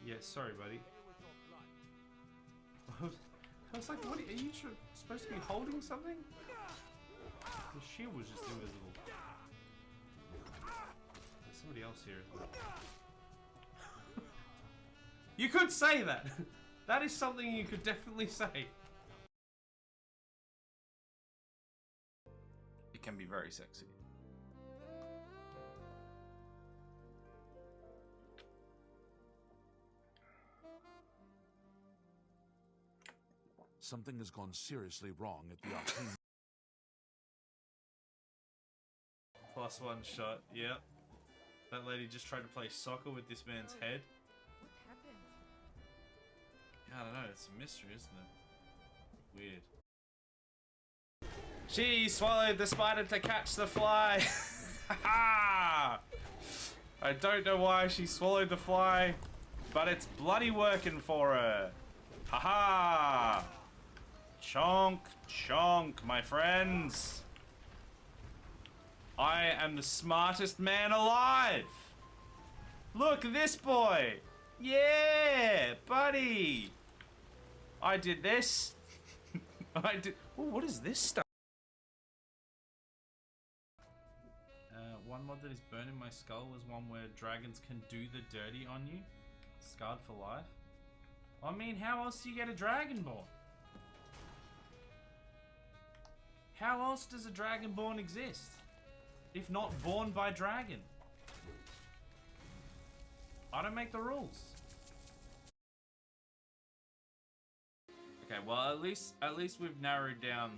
Yeah, sorry, buddy. I was like, what are you supposed to be holding something? The shield was just invisible. There's somebody else here, isn't there? You could say that! That is something you could definitely say. It can be very sexy. Something has gone seriously wrong at the arcane. +1 shot, yep. That lady just tried to play soccer with this man's head. What happened? I don't know, it's a mystery, isn't it? Weird. She swallowed the spider to catch the fly! I don't know why she swallowed the fly, but it's bloody working for her. Haha! Chonk, chonk, my friends. I am the smartest man alive. Look at this boy. Yeah, buddy. I did this. I did. Ooh, what is this stuff? One mod that is burning my skull was one where dragons can do the dirty on you. Scarred for life. I mean, how else do you get a dragonborn? How else does a dragonborn exist? If not born by dragon? I don't make the rules. Okay, well at least we've narrowed down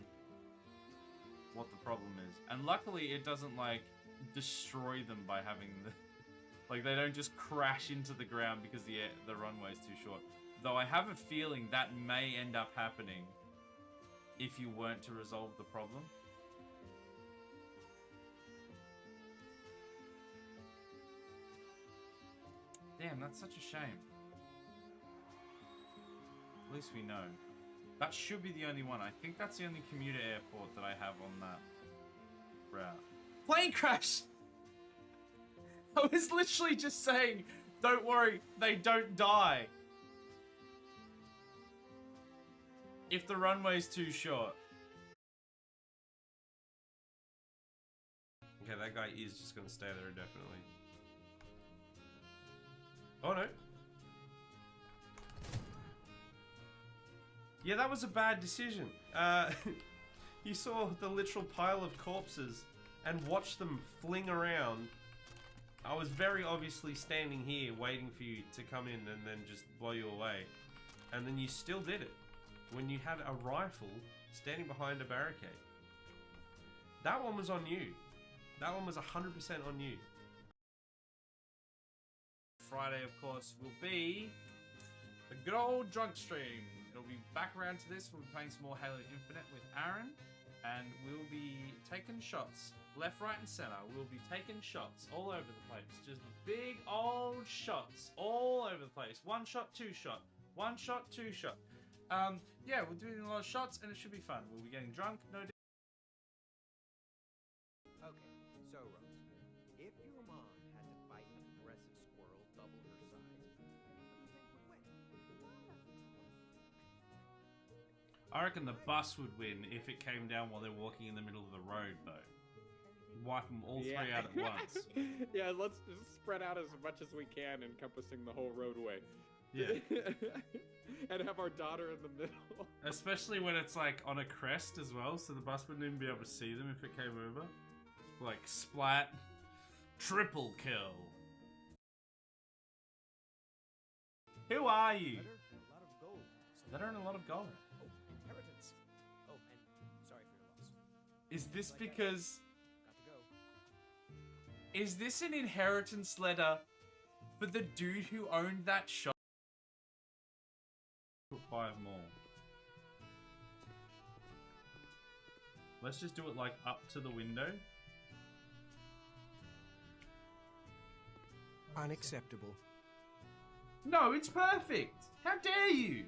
what the problem is. And luckily it doesn't like destroy them by having the like they don't just crash into the ground because the runway's too short. Though I have a feeling that may end up happening if you weren't to resolve the problem. Damn, that's such a shame. At least we know. That should be the only one. I think that's the only commuter airport that I have on that route. Plane crash! I was literally just saying, don't worry, they don't die. If the runway's too short. Okay, that guy is just gonna stay there indefinitely. Oh no. Yeah, that was a bad decision. You saw the literal pile of corpses and watched them fling around. I was very obviously standing here waiting for you to come in and then just blow you away. And then you still did it. When you had a rifle standing behind a barricade. That one was on you. That one was 100% on you. Friday, of course, will be the good old drunk stream. It'll be back around to this. We'll be playing some more Halo Infinite with Aaron. And we'll be taking shots. Left, right, and center. We'll be taking shots all over the place. Just big old shots all over the place. One shot, two shot. One shot, two shot. Yeah, we're doing a lot of shots and it should be fun. We'll be getting drunk, no doubt. Okay, so Rose, if your mom had to fight an aggressive squirrel double her size, what do you think would win? I reckon the bus would win if it came down while they're walking in the middle of the road, though. Wipe them all three out at once. Yeah, let's just spread out as much as we can, encompassing the whole roadway. Yeah. And have our daughter in the middle. Especially when it's like on a crest as well, so the bus wouldn't even be able to see them if it came over. Like, splat. Triple kill. Who are you? Letter and a lot of gold. Letter and a lot of gold. Oh, inheritance. Oh, and sorry for your loss. Is this because... Got to go. Is this an inheritance letter for the dude who owned that shop? 5 more. Let's just do it like up to the window. Unacceptable. No, it's perfect. How dare you?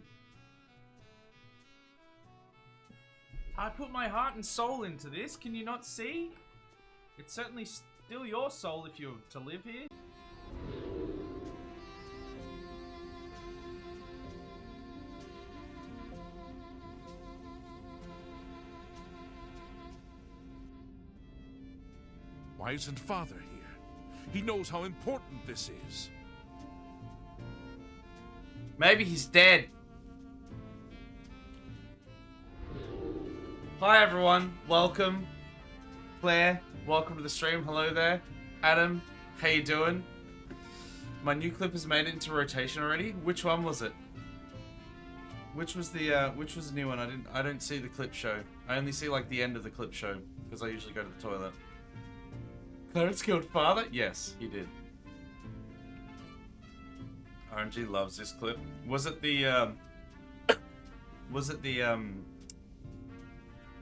I put my heart and soul into this. Can you not see? It's certainly still your soul if you're to live here. why isn't Father here? He knows how important this is. Maybe he's dead. Hi everyone, welcome. Claire, welcome to the stream. Hello there. Adam, how you doing? My new clip has made it into rotation already. Which one was it? Which was the new one? I don't see the clip show. I only see like the end of the clip show because I usually go to the toilet. Clarence killed Father? Yes, he did. RNG loves this clip. Was it the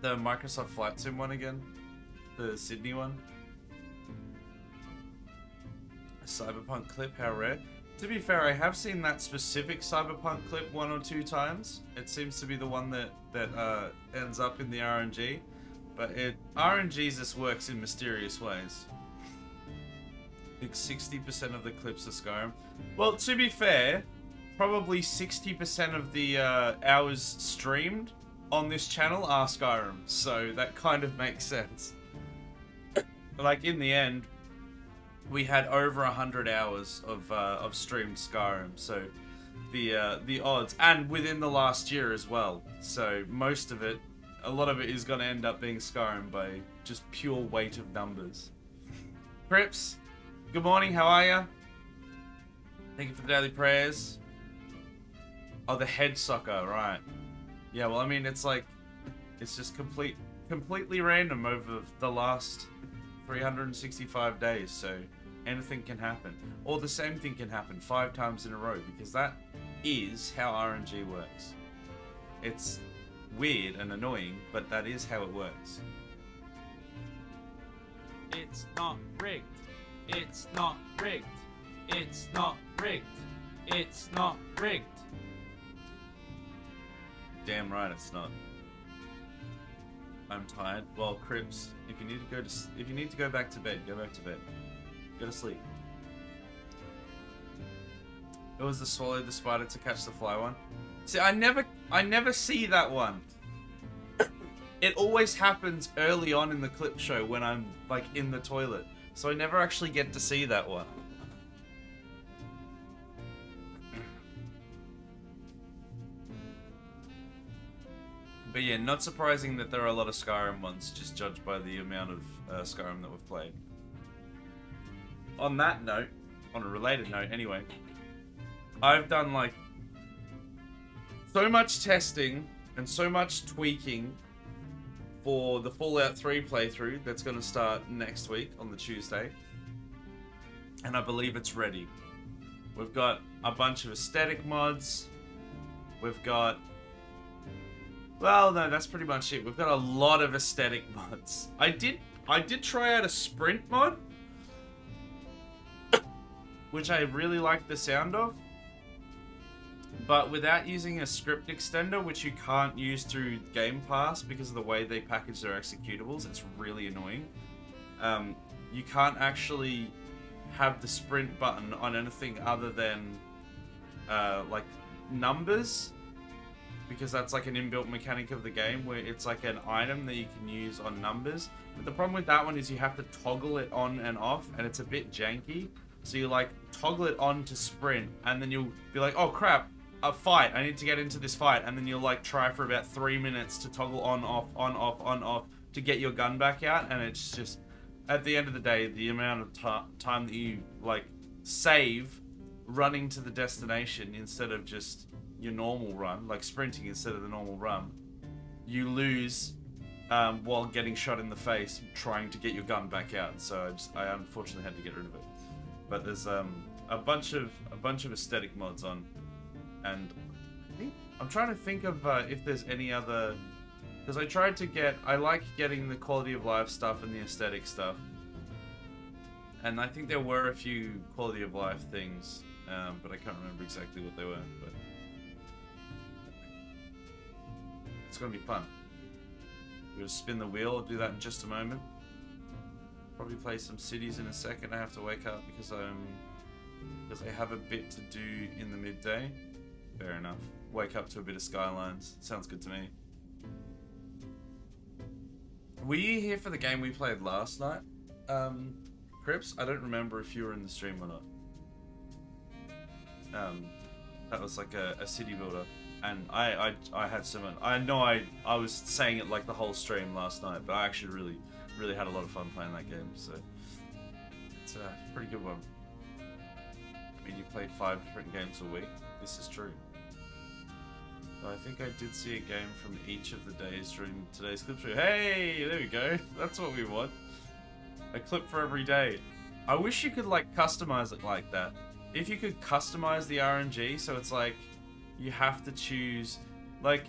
Microsoft Flight Sim one again? The Sydney one? A Cyberpunk clip, how rare. To be fair, I have seen that specific Cyberpunk clip 1 or 2 times. It seems to be the one that ends up in the RNG. But RNG just works in mysterious ways. I think 60% of the clips are Skyrim. Well, to be fair, probably 60% of the hours streamed on this channel are Skyrim. So that kind of makes sense. Like, in the end, we had over 100 hours of streamed Skyrim, so the odds, and within the last year as well. So most of it, a lot of it is going to end up being Skyrim by just pure weight of numbers. Crips, good morning. How are ya? Thank you for the daily prayers. Oh, the head sucker, right? Yeah. Well, I mean, it's like it's just completely random over the last 365 days, so anything can happen. Or the same thing can happen 5 times in a row, because that is how RNG works. It's weird and annoying, but that is how it works. It's not rigged. It's not rigged. It's not rigged. It's not rigged. Damn right it's not. I'm tired. Well, Crips, if you need to go back to bed, go back to bed. Go to sleep. It was the swallow the spider to catch the fly one. See, I never see that one. It always happens early on in the clip show when I'm like in the toilet, so I never actually get to see that one. But yeah, not surprising that there are a lot of Skyrim ones, just judged by the amount of Skyrim that we've played. On that note, on a related note anyway, I've done like so much testing and so much tweaking for the Fallout 3 playthrough that's going to start next week on the Tuesday. And I believe it's ready. We've got a bunch of aesthetic mods. We've got... Well, no, that's pretty much it. We've got a lot of aesthetic mods. I did try out a sprint mod, which I really liked the sound of, but without using a script extender, which you can't use through Game Pass because of the way they package their executables. It's really annoying. You can't actually have the sprint button on anything other than like numbers, because that's like an inbuilt mechanic of the game where it's like an item that you can use on numbers. But the problem with that one is you have to toggle it on and off, and it's a bit janky. So you like toggle it on to sprint, and then you'll be like, oh crap, a fight, I need to get into this fight, and then you'll like try for about 3 minutes to toggle on off to get your gun back out, and it's just, at the end of the day, the amount of time that you like save running to the destination instead of just your normal run, like sprinting instead of the normal run, you lose while getting shot in the face trying to get your gun back out. So I unfortunately had to get rid of it. But there's a bunch of aesthetic mods on, and I'm trying to think of if there's any other, because I like getting the quality of life stuff and the aesthetic stuff, and I think there were a few quality of life things, but I can't remember exactly what they were. But it's gonna be fun. We're gonna spin the wheel. I'll do that in just a moment. Probably play some cities in a second. I have to wake up because I have a bit to do in the midday. Fair enough. Wake up to a bit of Skylines. Sounds good to me. Were you here for the game we played last night? Crips, I don't remember if you were in the stream or not. That was like a city builder, and I had some. I know I was saying it like the whole stream last night, but I actually really had a lot of fun playing that game. So it's a pretty good one. I mean, you played 5 different games a week. This is true. So I think I did see a game from each of the days during today's clip show. Hey, there we go. That's what we want. A clip for every day. I wish you could like customize it like that. If you could customize the RNG, so it's like you have to choose, like,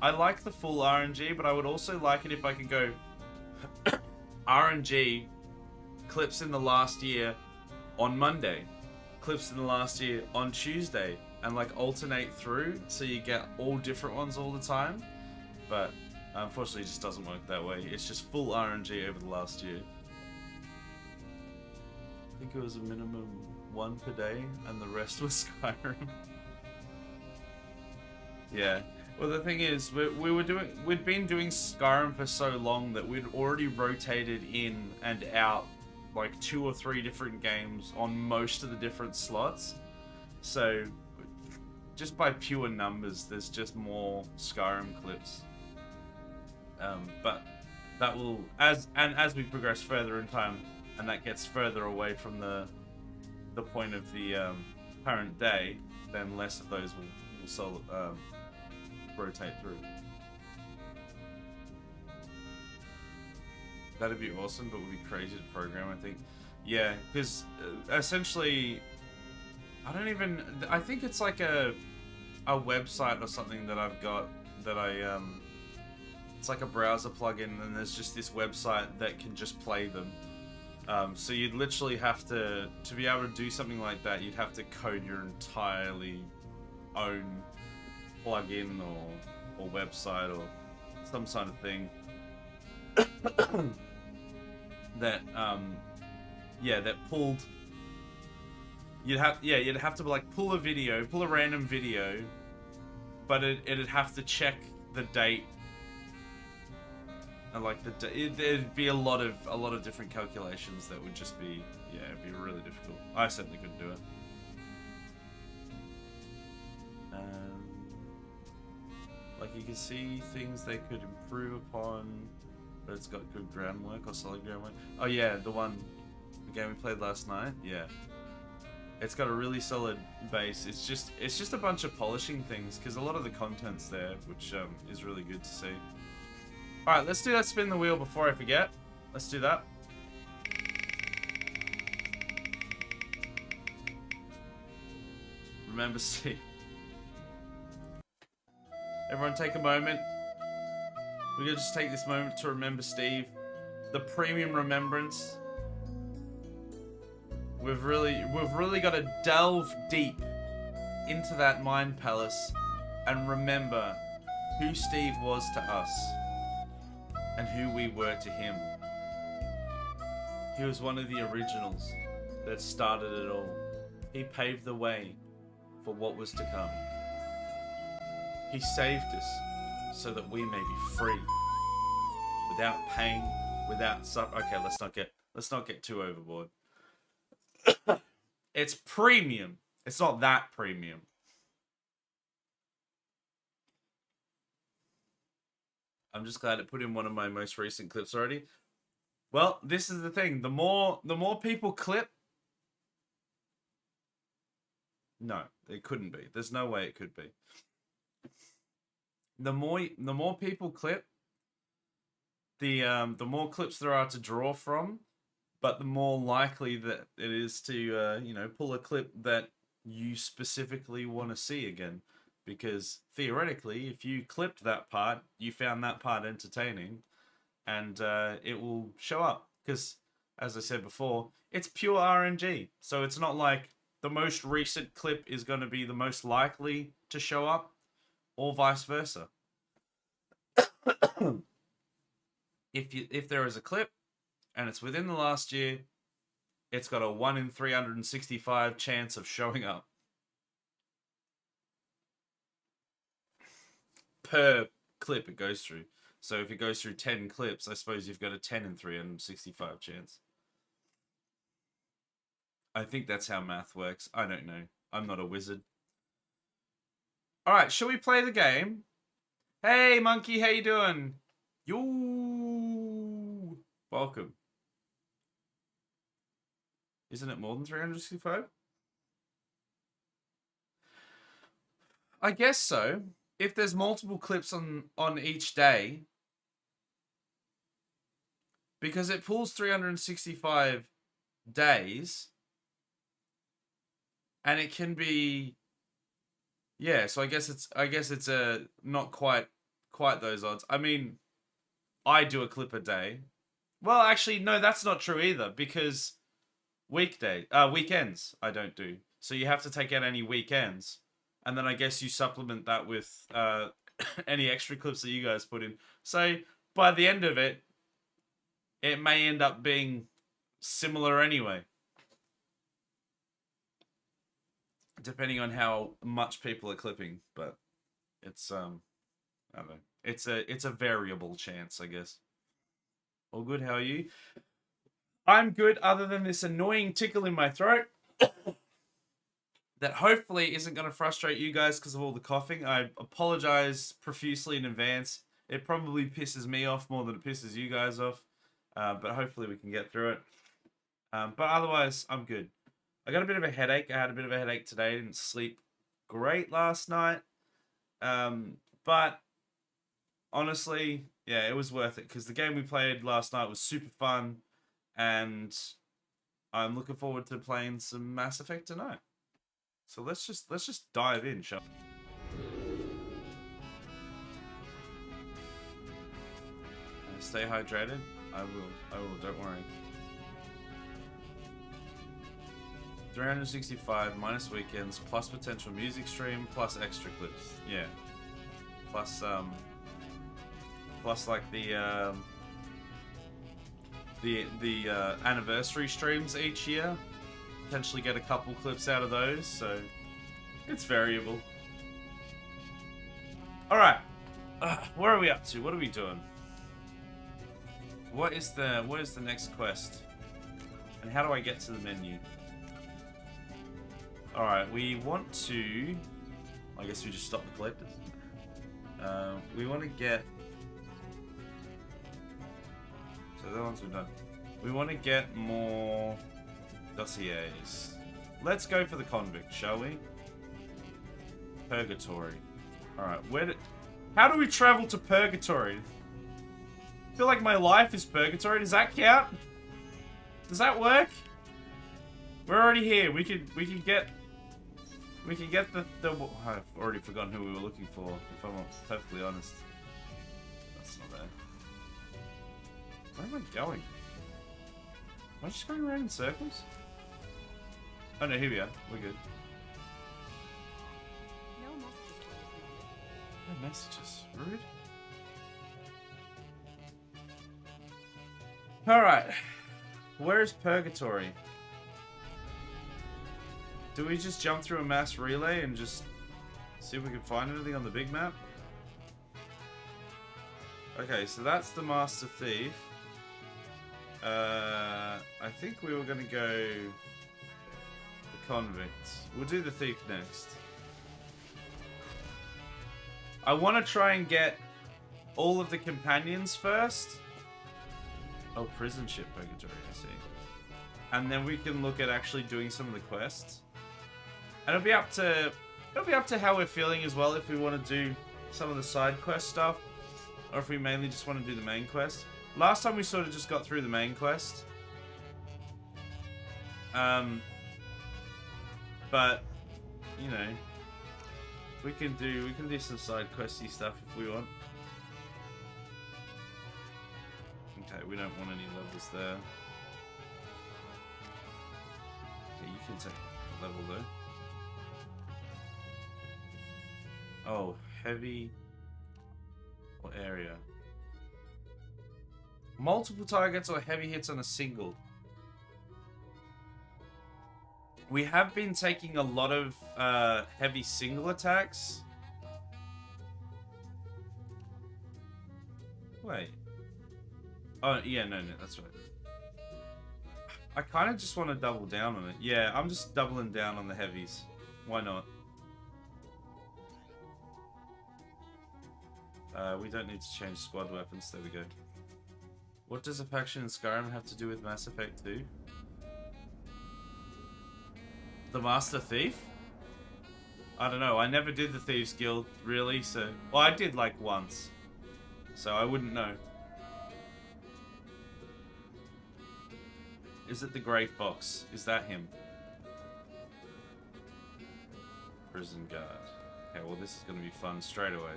I like the full RNG, but I would also like it if I could go RNG clips in the last year on Monday, clips in the last year on Tuesday, and like alternate through so you get all different ones all the time. But unfortunately, it just doesn't work that way. It's just full RNG over the last year. I think it was a minimum 1 per day, and the rest was Skyrim. Yeah. Well, the thing is, we'd been doing Skyrim for so long that we'd already rotated in and out like 2 or 3 different games on most of the different slots. So, just by pure numbers, there's just more Skyrim clips. But that will, as we progress further in time, and that gets further away from the point of the current day, then less of those will rotate through. That'd be awesome, but would be crazy to program, I think. Yeah, because essentially, I think it's like a website or something that I've got that it's like a browser plugin, and there's just this website that can just play them. So you'd literally have to be able to do something like that, you'd have to code your entirely own plugin or website or some sort of thing that that pulled. You'd have to like pull a random video, but it'd have to check the date. And like it'd be a lot of different calculations that would just be, it'd be really difficult. I certainly couldn't do it. Like you can see things they could improve upon, but it's got good groundwork or solid groundwork. Oh yeah, the game we played last night. Yeah, it's got a really solid base. It's just a bunch of polishing things because a lot of the content's there, which is really good to see. Alright, let's do that spin the wheel before I forget. Let's do that. Remember Steve. Everyone take a moment. We're gonna just take this moment to remember Steve. The premium remembrance. We've really got to delve deep into that mind palace and remember who Steve was to us. And who we were to him. He was one of the originals that started it all. He paved the way for what was to come. He saved us so that we may be free, without pain, without suffering. Okay, let's not get too overboard. It's premium. It's not that premium. I'm just glad it put in one of my most recent clips already. Well, this is the thing. The more people clip. No, it couldn't be. There's no way it could be. The more people clip, the more clips there are to draw from, but the more likely that it is to pull a clip that you specifically want to see again. Because theoretically, if you clipped that part, you found that part entertaining, and it will show up. Because, as I said before, it's pure RNG. So it's not like the most recent clip is going to be the most likely to show up, or vice versa. If there is a clip, and it's within the last year, it's got a 1 in 365 chance of showing up. Per clip it goes through. So if it goes through 10 clips, I suppose you've got a 10 in 365 chance. I think that's how math works. I don't know. I'm not a wizard. Alright, shall we play the game? Hey, Monkey, how you doing? Yo! Welcome. Isn't it more than 365? I guess so. If there's multiple clips on each day, because it pulls 365 days, and it can be, yeah. So I guess it's a not quite those odds. I mean, I do a clip a day. Well, actually, no, that's not true either, because weekends I don't do. So you have to take out any weekends. And then I guess you supplement that with any extra clips that you guys put in. So by the end of it, it may end up being similar anyway. Depending on how much people are clipping. But it's, I don't know. It's a variable chance, I guess. All good, how are you? I'm good, other than this annoying tickle in my throat. That hopefully isn't going to frustrate you guys because of all the coughing. I apologize profusely in advance. It probably pisses me off more than it pisses you guys off. But hopefully we can get through it. But otherwise, I'm good. I got a bit of a headache. I had a bit of a headache today. I didn't sleep great last night. But honestly, yeah, it was worth it. Because the game we played last night was super fun. And I'm looking forward to playing some Mass Effect tonight. So let's just dive in, shall we? Stay hydrated. I will, don't worry. 365 minus weekends plus potential music stream plus extra clips. Yeah. Plus like the anniversary streams each year. Potentially get a couple clips out of those, so it's variable. Alright. Where are we up to? What are we doing? What is the next quest? And how do I get to the menu? Alright, we want to... I guess we just stop the collectors. We want to get... So the ones we've done. We want to get more... dossiers. Let's go for the convict, shall we? Purgatory. Alright, how do we travel to Purgatory? I feel like my life is Purgatory. Does that count? Does that work? We're already here. We can get the I've already forgotten who we were looking for, if I'm perfectly honest. That's not there. Where am I going? Am I just going around in circles? Oh no, here we are. We're good. No messages. Rude. Alright. Where is Purgatory? Do we just jump through a mass relay and just see if we can find anything on the big map? Okay, so that's the Master Thief. I think we were going to go the Convict. We'll do the Thief next. I want to try and get all of the companions first. Oh, prison ship Purgatory, I see. And then we can look at actually doing some of the quests. And it'll be up to how we're feeling as well, if we want to do some of the side quest stuff, or if we mainly just want to do the main quest. Last time we sort of just got through the main quest. But you know, we can do some side questy stuff if we want. Okay, we don't want any levels there. Yeah, you can take a level though. Oh, heavy or area. Multiple targets or heavy hits on a single. We have been taking a lot of heavy single attacks. Oh, yeah, no, that's right. I kind of just want to double down on it. Yeah, I'm just doubling down on the heavies. Why not? We don't need to change squad weapons. There we go. What does a faction in Skyrim have to do with Mass Effect 2? The Master Thief? I don't know. I never did the Thieves Guild, really, so... Well, I did, like, once. So I wouldn't know. Is it the Grey Fox? Is that him? Prison guard. Okay, well, this is going to be fun straight away.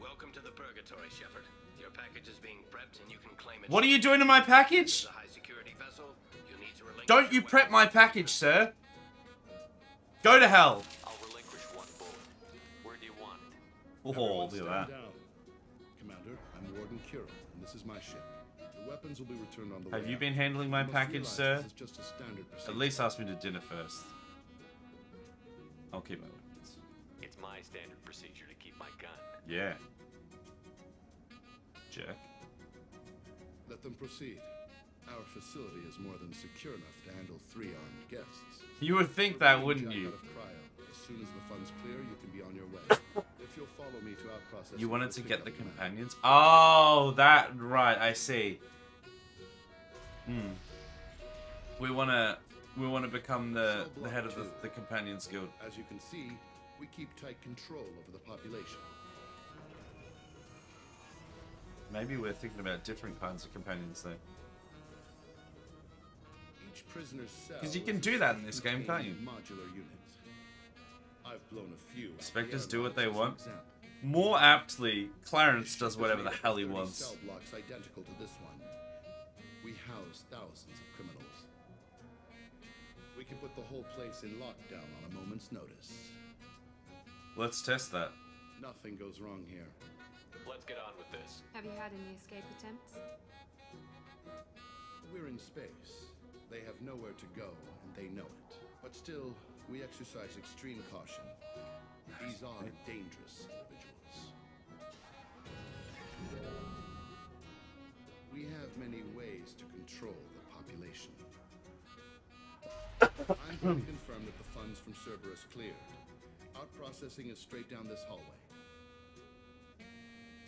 Welcome to the Purgatory, Shepard. Your package is being prepped and you can claim it. What are you doing to my package? It's a high-security vessel. You'll need to relinquish Don't you your prep my package, sir. Go to hell. I'll relinquish one bullet. Where do you want it? Oh, Everyone look at stand that. down. Commander, I'm Warden Kira, and this is my ship. The weapons will be returned on the way Have you out. been handling my You must package, realize sir? This is just a standard procedure. At least ask me to dinner first. I'll keep my weapons. It's my standard procedure to keep my gun. Yeah. Jerk. Let them proceed. Our facility is more than secure enough to handle 3 armed guests. You would think We're that, bringing wouldn't Jack you? out of cryo. As soon as the funds clear, you can be on your way. If you'll follow me to our process. You wanted to get the companions? Oh, that right. I see. We wanna become the head of the companions guild. As you can see, we keep tight control over the population. Maybe we're thinking about different kinds of companions though. Each prisoner's cell 'Cause you can is do a that in this game, self-contained can't you? Modular unit. I've blown a few. Spectres The do what they airlocks as an want. example. More aptly, Clarence Each does ship whatever is the made up hell of he 30 wants. Cell blocks identical to this one. We house thousands of criminals. We can put the whole place in lockdown on a moment's notice. Let's test that. Nothing goes wrong here. Let's get on with this. Have you had any escape attempts? We're in space. They have nowhere to go, and they know it. But still, we exercise extreme caution. These are dangerous individuals. We have many ways to control the population. I'm going to confirm that the funds from Cerberus cleared. Our processing is straight down this hallway.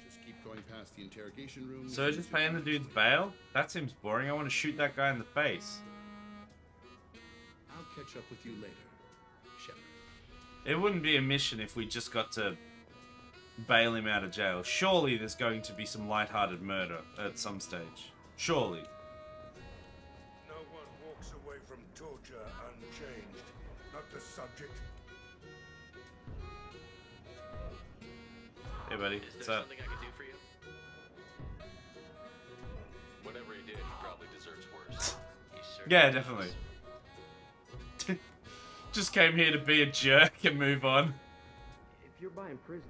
Just keep going past the interrogation room. So just paying the dude's bail? That seems boring. I want to shoot that guy in the face. I'll catch up with you later, Shepard. It wouldn't be a mission if we just got to bail him out of jail. Surely there's going to be some lighthearted murder at some stage. Surely. No one walks away from torture unchanged. Not the subject. Hey, buddy. Is What's there up? something I can do for you? Whatever he did, he probably deserves worse. He certainly Yeah, does. definitely. Just came here to be a jerk and move on. If you're buying prisoners,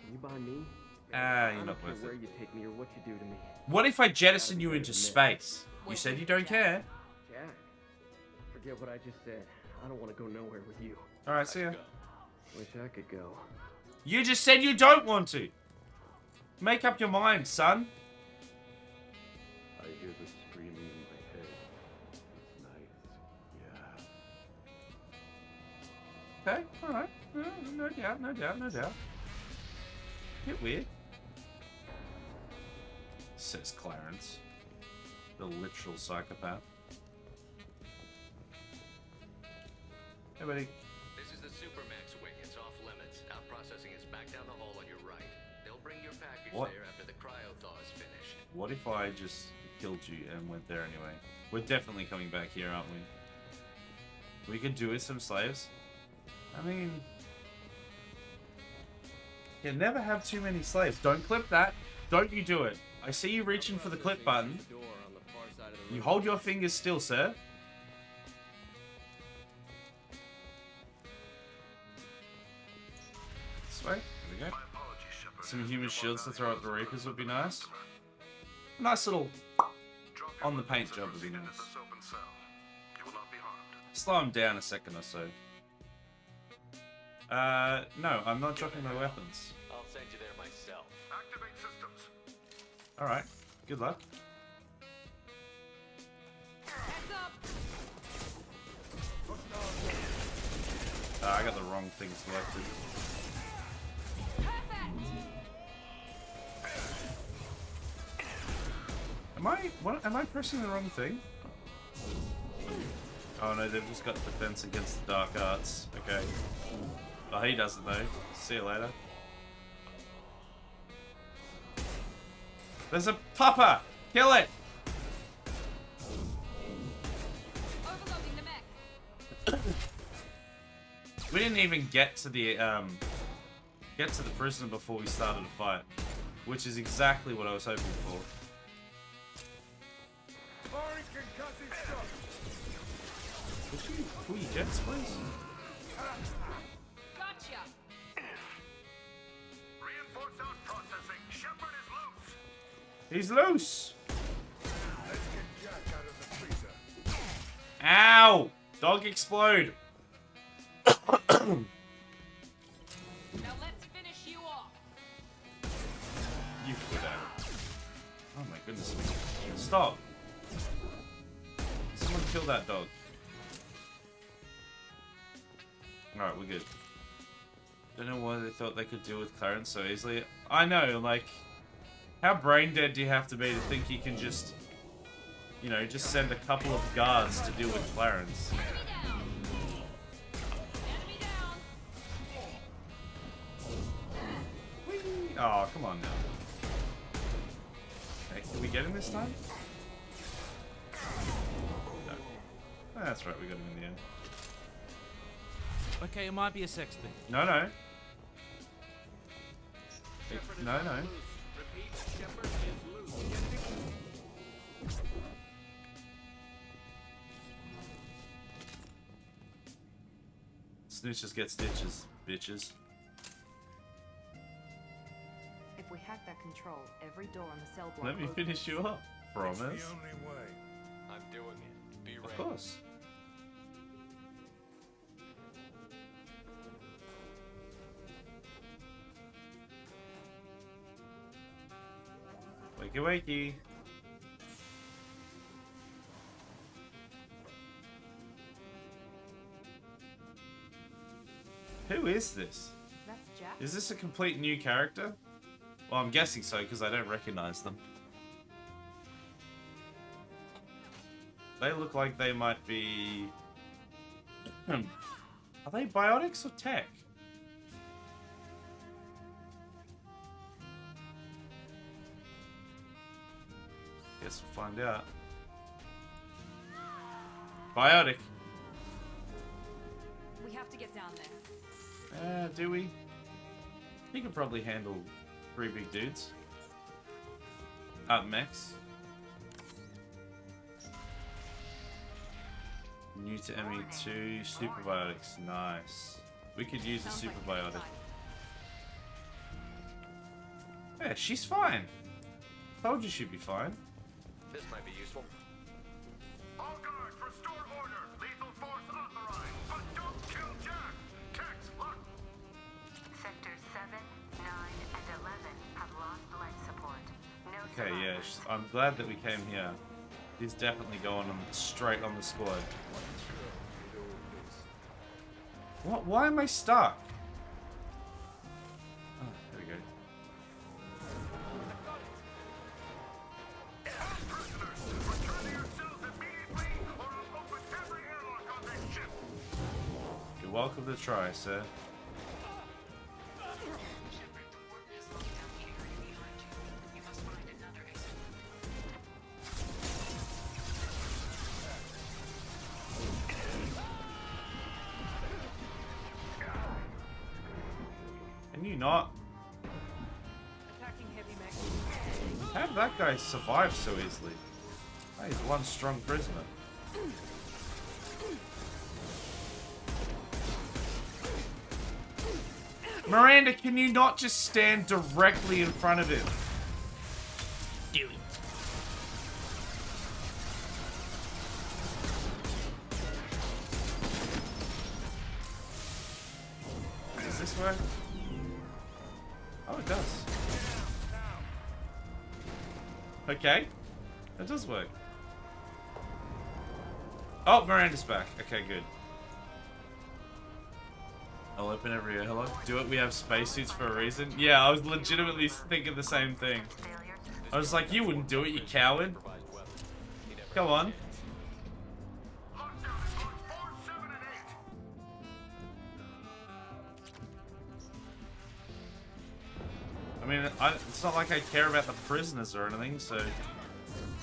can you buy me? Ah, I you're don't not care worth where it. you take me or what you do to me. What if I jettison you into space? You said you don't care. Jack, forget what I just said. I don't want to go nowhere with you. Alright, see ya. Go. Wish I could go. You just said you don't want to. Make up your mind, son. I hear the screaming in my head. It's nice. Yeah. Okay, alright. No doubt, no doubt, no doubt. Bit weird. Says Clarence. The literal psychopath. Hey, buddy. This is the Supermax wing. It's off limits. Our processing is back down the hall on your right. They'll bring your package What? there after the cryo thaw is finished. What if I just killed you and went there anyway? We're definitely coming back here, aren't we? We could do with some slaves. I mean... You never have too many slaves. Don't clip that. Don't you do it. I see you reaching for the clip button. You hold your fingers still, sir. This way. There we go. Some human shields to throw at the Reapers would be nice. A nice little on the paint job would be nice. Slow him down a second or so. No, I'm not dropping my weapons. I'll send you there myself. Activate systems. Alright, good luck. I got the wrong thing selected. Am I pressing the wrong thing? Oh no, they've just got defense against the dark arts. Okay. Oh, he doesn't though. See you later. There's a pupper! Kill it! We didn't even get to the prisoner before we started a fight, which is exactly what I was hoping for. Could you pull your jets, please? Gotcha. Reinforced out processing. Shepard is loose. He's loose! Let's get Jack out of the freezer. Ow! Dog explode! Now let's finish you off. You quit out. Oh my goodness. Stop! Someone kill that dog. Alright, we're good. Don't know why they thought they could deal with Clarence so easily. I know, like, how brain dead do you have to be to think you can just, you know, just send a couple of guards to deal with Clarence? Oh, come on now. Hey, did we get him this time? No. Oh, that's right, we got him in the end. Okay, it might be a sex thing. No, no. No, no. Repeat, Shepard is loose. Snitches get stitches, bitches. If we hack that control, every door on the cell block. Let me finish you up. Promise. It's the only way. I'm doing it. Be ready. Of course. Wakey wakey. Who is this? That's Jack. Is this a complete new character? Well, I'm guessing so because I don't recognize them. They look like they might be... Are they biotics or tech? Guess we'll find out. Biotic. We have to get down there. Do we? He can probably handle 3 big dudes. Mechs. New to ME2, superbiotics, nice. We could use a Sounds like superbiotic. fine. Yeah, she's fine. Told you she'd be fine. This might be useful. All guards, restore order. Lethal force authorized. But don't kill Jack. Tex, look. Sectors 7, 9, and 11 have lost life support. No Okay, yeah, survivors. I'm glad that we came here. He's definitely going straight on the squad. What? Why am I stuck? Oh, there we go. You're welcome to try, sir. Can you not? Attacking heavy mech. How did that guy survive so easily? That is one strong prisoner. Miranda, can you not just stand directly in front of him? Do it. Does this work? Oh, it does. Okay. That does work. Oh, Miranda's back. Okay, good. I'll open every airlock. Do it, we have spacesuits for a reason. Yeah, I was legitimately thinking the same thing. I was like, you wouldn't do it, you coward. Come on. I mean, it's not like I care about the prisoners or anything, so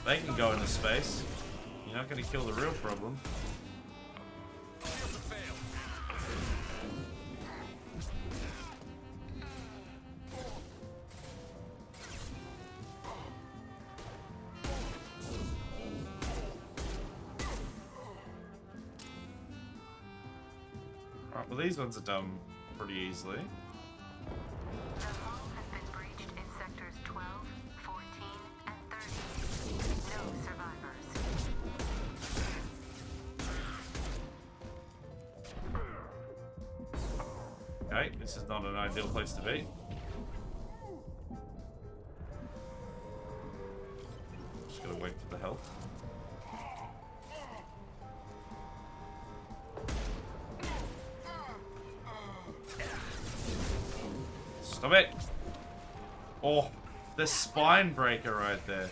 they can go into space. You're not going to kill the real problem. Alright, well these ones are done pretty easily. The hull has been breached in sectors 12, 14, and 30. No survivors. Okay, this is not an ideal place to be. Just gotta wait for the help. Stop it! Oh, the spine breaker right there.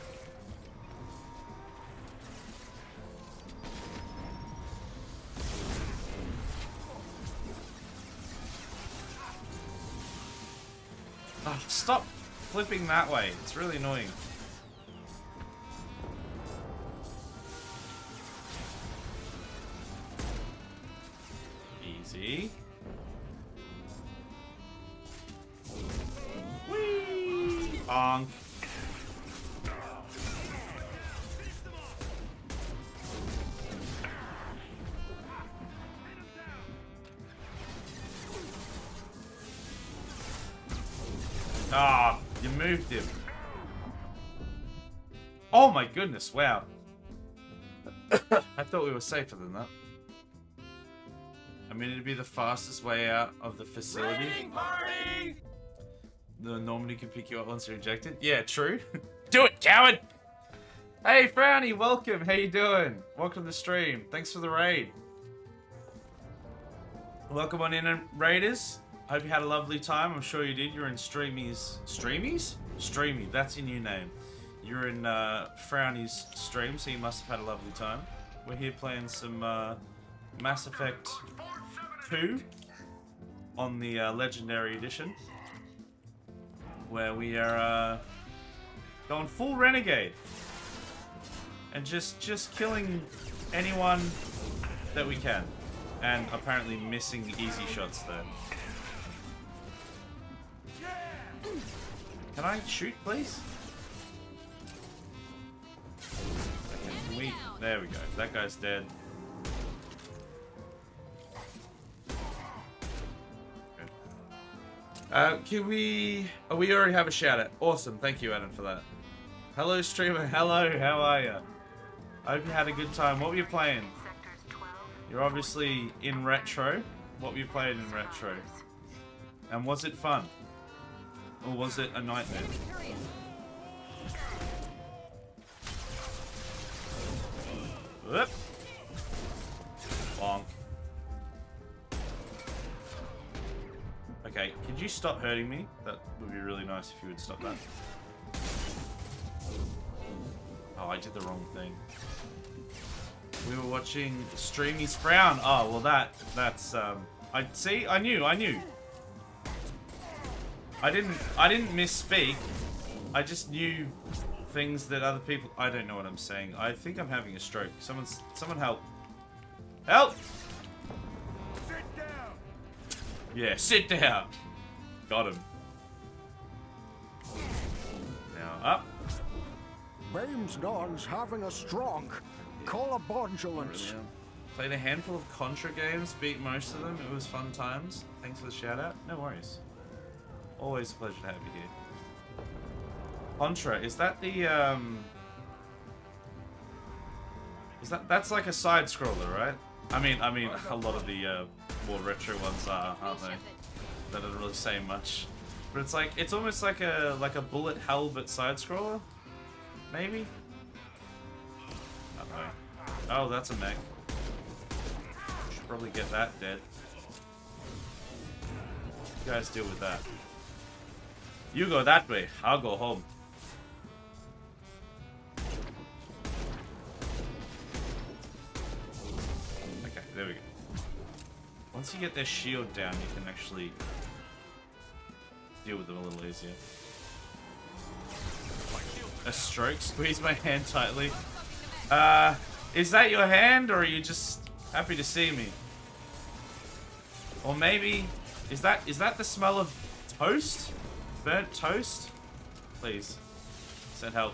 Oh, stop flipping that way. It's really annoying. Easy. Whee! Bonk. Ah, you moved him. Oh my goodness, wow. I thought we were safer than that. I mean, it'd be the fastest way out of the facility. The Normandy can pick you up once you're ejected. Yeah, true. Do it, coward! Hey, Frowny, welcome. How you doing? Welcome to the stream. Thanks for the raid. Welcome on in, Raiders. Hope you had a lovely time. I'm sure you did. You're in Streamy's... Streamy's? Streamy, that's your new name. You're in Frowny's stream, so you must have had a lovely time. We're here playing some Mass Effect 2 on the Legendary Edition, where we are going full renegade and just killing anyone that we can, and apparently missing easy shots there. Can I shoot, please? Okay, can we... There we go. That guy's dead. Can we... Oh, we already have a shout out. Awesome. Thank you, Adam, for that. Hello, streamer. Hello. How are you? I hope you had a good time. What were you playing? You're obviously in retro. What were you playing in retro? And was it fun? Or was it a nightmare? Whoop. Bonk. Okay, could you stop hurting me? That would be really nice if you would stop that. Oh, I did the wrong thing. We were watching Streamy's Frown. Oh, well that's I knew. I didn't misspeak. I just knew things that other people... I don't know what I'm saying. I think I'm having a stroke. Someone help. Help! Sit down. Yeah, sit down. Got him. Now up. Bame's having a stroke. Call a ambulance. Played a handful of Contra games, beat most of them. It was fun times. Thanks for the shout out. No worries. Always a pleasure to have you here. Contra, is that the that's like a side scroller, right? I mean a lot of the more retro ones are, aren't they? That doesn't really say much. But it's almost like a bullet hell but side scroller? Maybe? I don't know. Oh, that's a mech. Should probably get that dead. You guys deal with that. You go that way. I'll go home. Okay, there we go. Once you get their shield down, you can actually deal with them a little easier. A stroke? Squeeze my hand tightly. Is that your hand, or are you just happy to see me? Or maybe, is that the smell of toast? Burnt toast? Please, send help.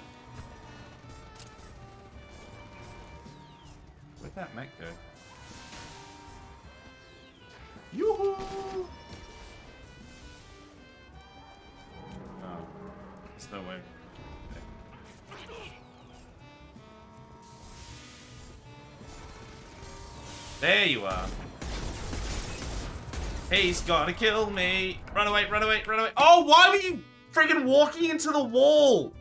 Where'd that mech go? Yoo-hoo! Oh, there's no way. There you are. He's gonna kill me. Run away, run away, run away. Oh, why were you freaking walking into the wall?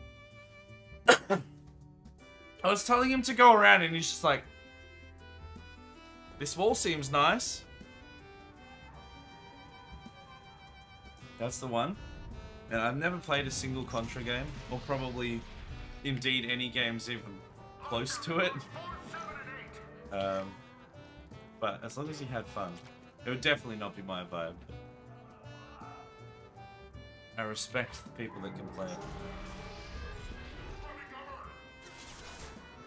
I was telling him to go around and he's just like, this wall seems nice. That's the one. And I've never played a single Contra game, or probably indeed any games even close to it. But as long as he had fun, it would definitely not be my vibe. I respect the people that can play it.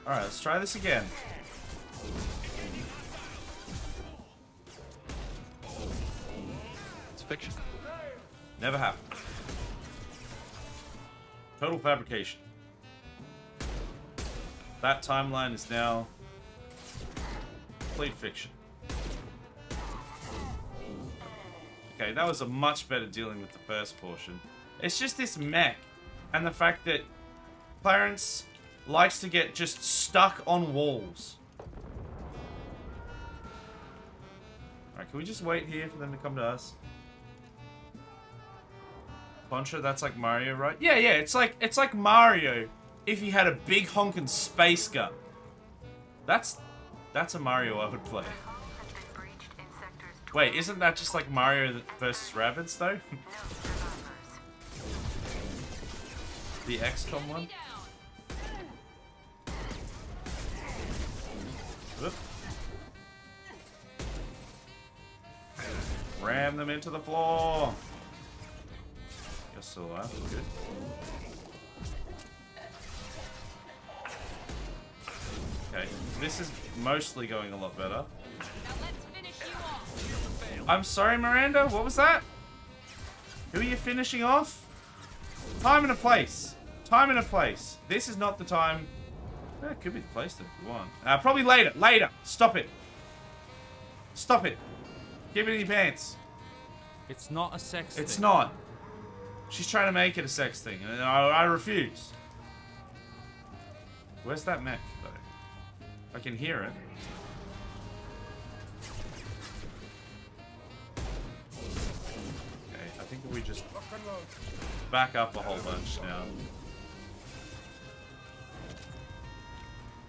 Alright, let's try this again. It's fiction. Never happened. Total fabrication. That timeline is now complete fiction. Okay, that was a much better dealing with the first portion. It's just this mech, and the fact that Clarence likes to get just stuck on walls. Alright, can we just wait here for them to come to us? Contra, that's like Mario, right? Yeah, it's like Mario if he had a big honkin' space gun. That's a Mario I would play. Wait, isn't that just like Mario versus Rabbids, though? The XCOM one? Whoop. Ram them into the floor! You're still alive, good. Okay, this is mostly going a lot better. I'm sorry, Miranda, what was that? Who are you finishing off? Time and a place. Time and a place. This is not the time. It could be the place though, if you want. Probably later. Later. Stop it. Stop it. Give it in your pants. It's not a sex thing. It's not. She's trying to make it a sex thing, and I refuse. Where's that mech, though? I can hear it. Okay, I think we just back up a whole bunch now.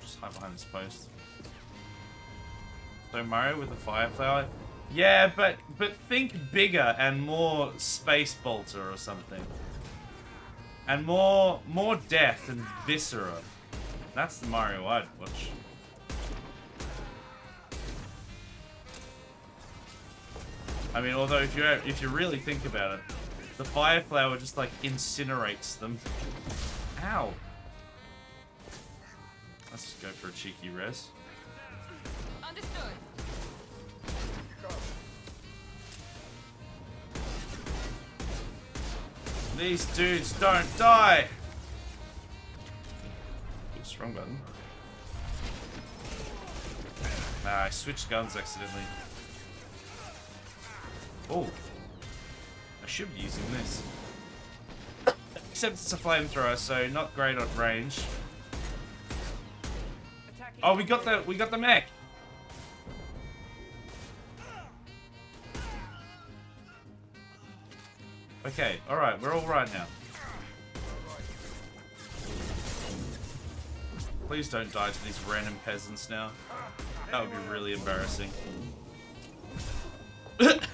Just hide behind this post. So Mario with the fire flower. Yeah, but think bigger and more space bolter or something. And more death and viscera. That's the Mario I'd watch. I mean, although if you really think about it, the fire flower just like incinerates them. Ow. Let's just go for a cheeky res. Understood. These dudes don't die. Oops, wrong button. I switched guns accidentally. Oh, I should be using this. Except it's a flamethrower, so not great at range. Oh, we got the mech. Okay, alright, we're all right now. Please don't die to these random peasants now. That would be really embarrassing.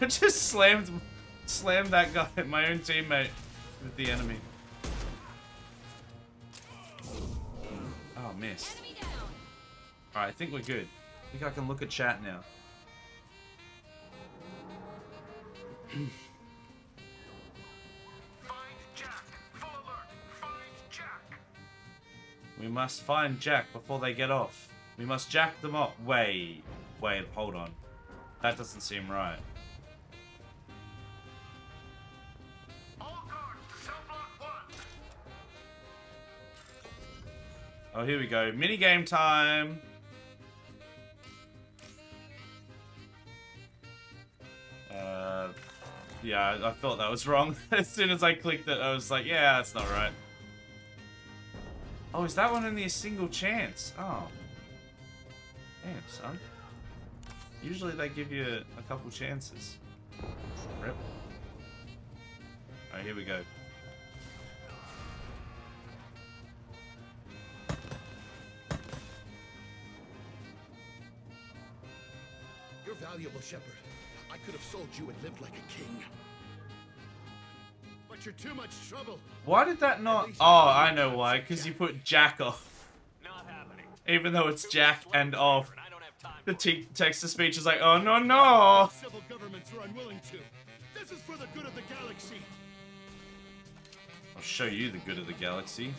Just slammed slammed that guy, my own teammate, with the enemy. Oh, missed. Alright, I think we're good. I think I can look at chat now. Find Jack. Full alert. Find Jack. We must find Jack before they get off. We must jack them up. Wait, hold on. That doesn't seem right. All guards to cell block 1. Oh, here we go. Mini game time. Yeah, I thought that was wrong. As soon as I clicked it, I was like, yeah, that's not right. Oh, is that one only a single chance? Oh. Damn, son. Usually they give you a couple chances. Rip. Alright, here we go. You're valuable, Shepard. I could have sold you and lived like a king. But you're too much trouble. Why did that not... Oh, I know why. Because you put Jack off. Not happening. Even though it's Jack and off. The text-to-speech is like, oh, no, no. Civil governments are unwilling to. This is for the good of the galaxy. I'll show you the good of the galaxy.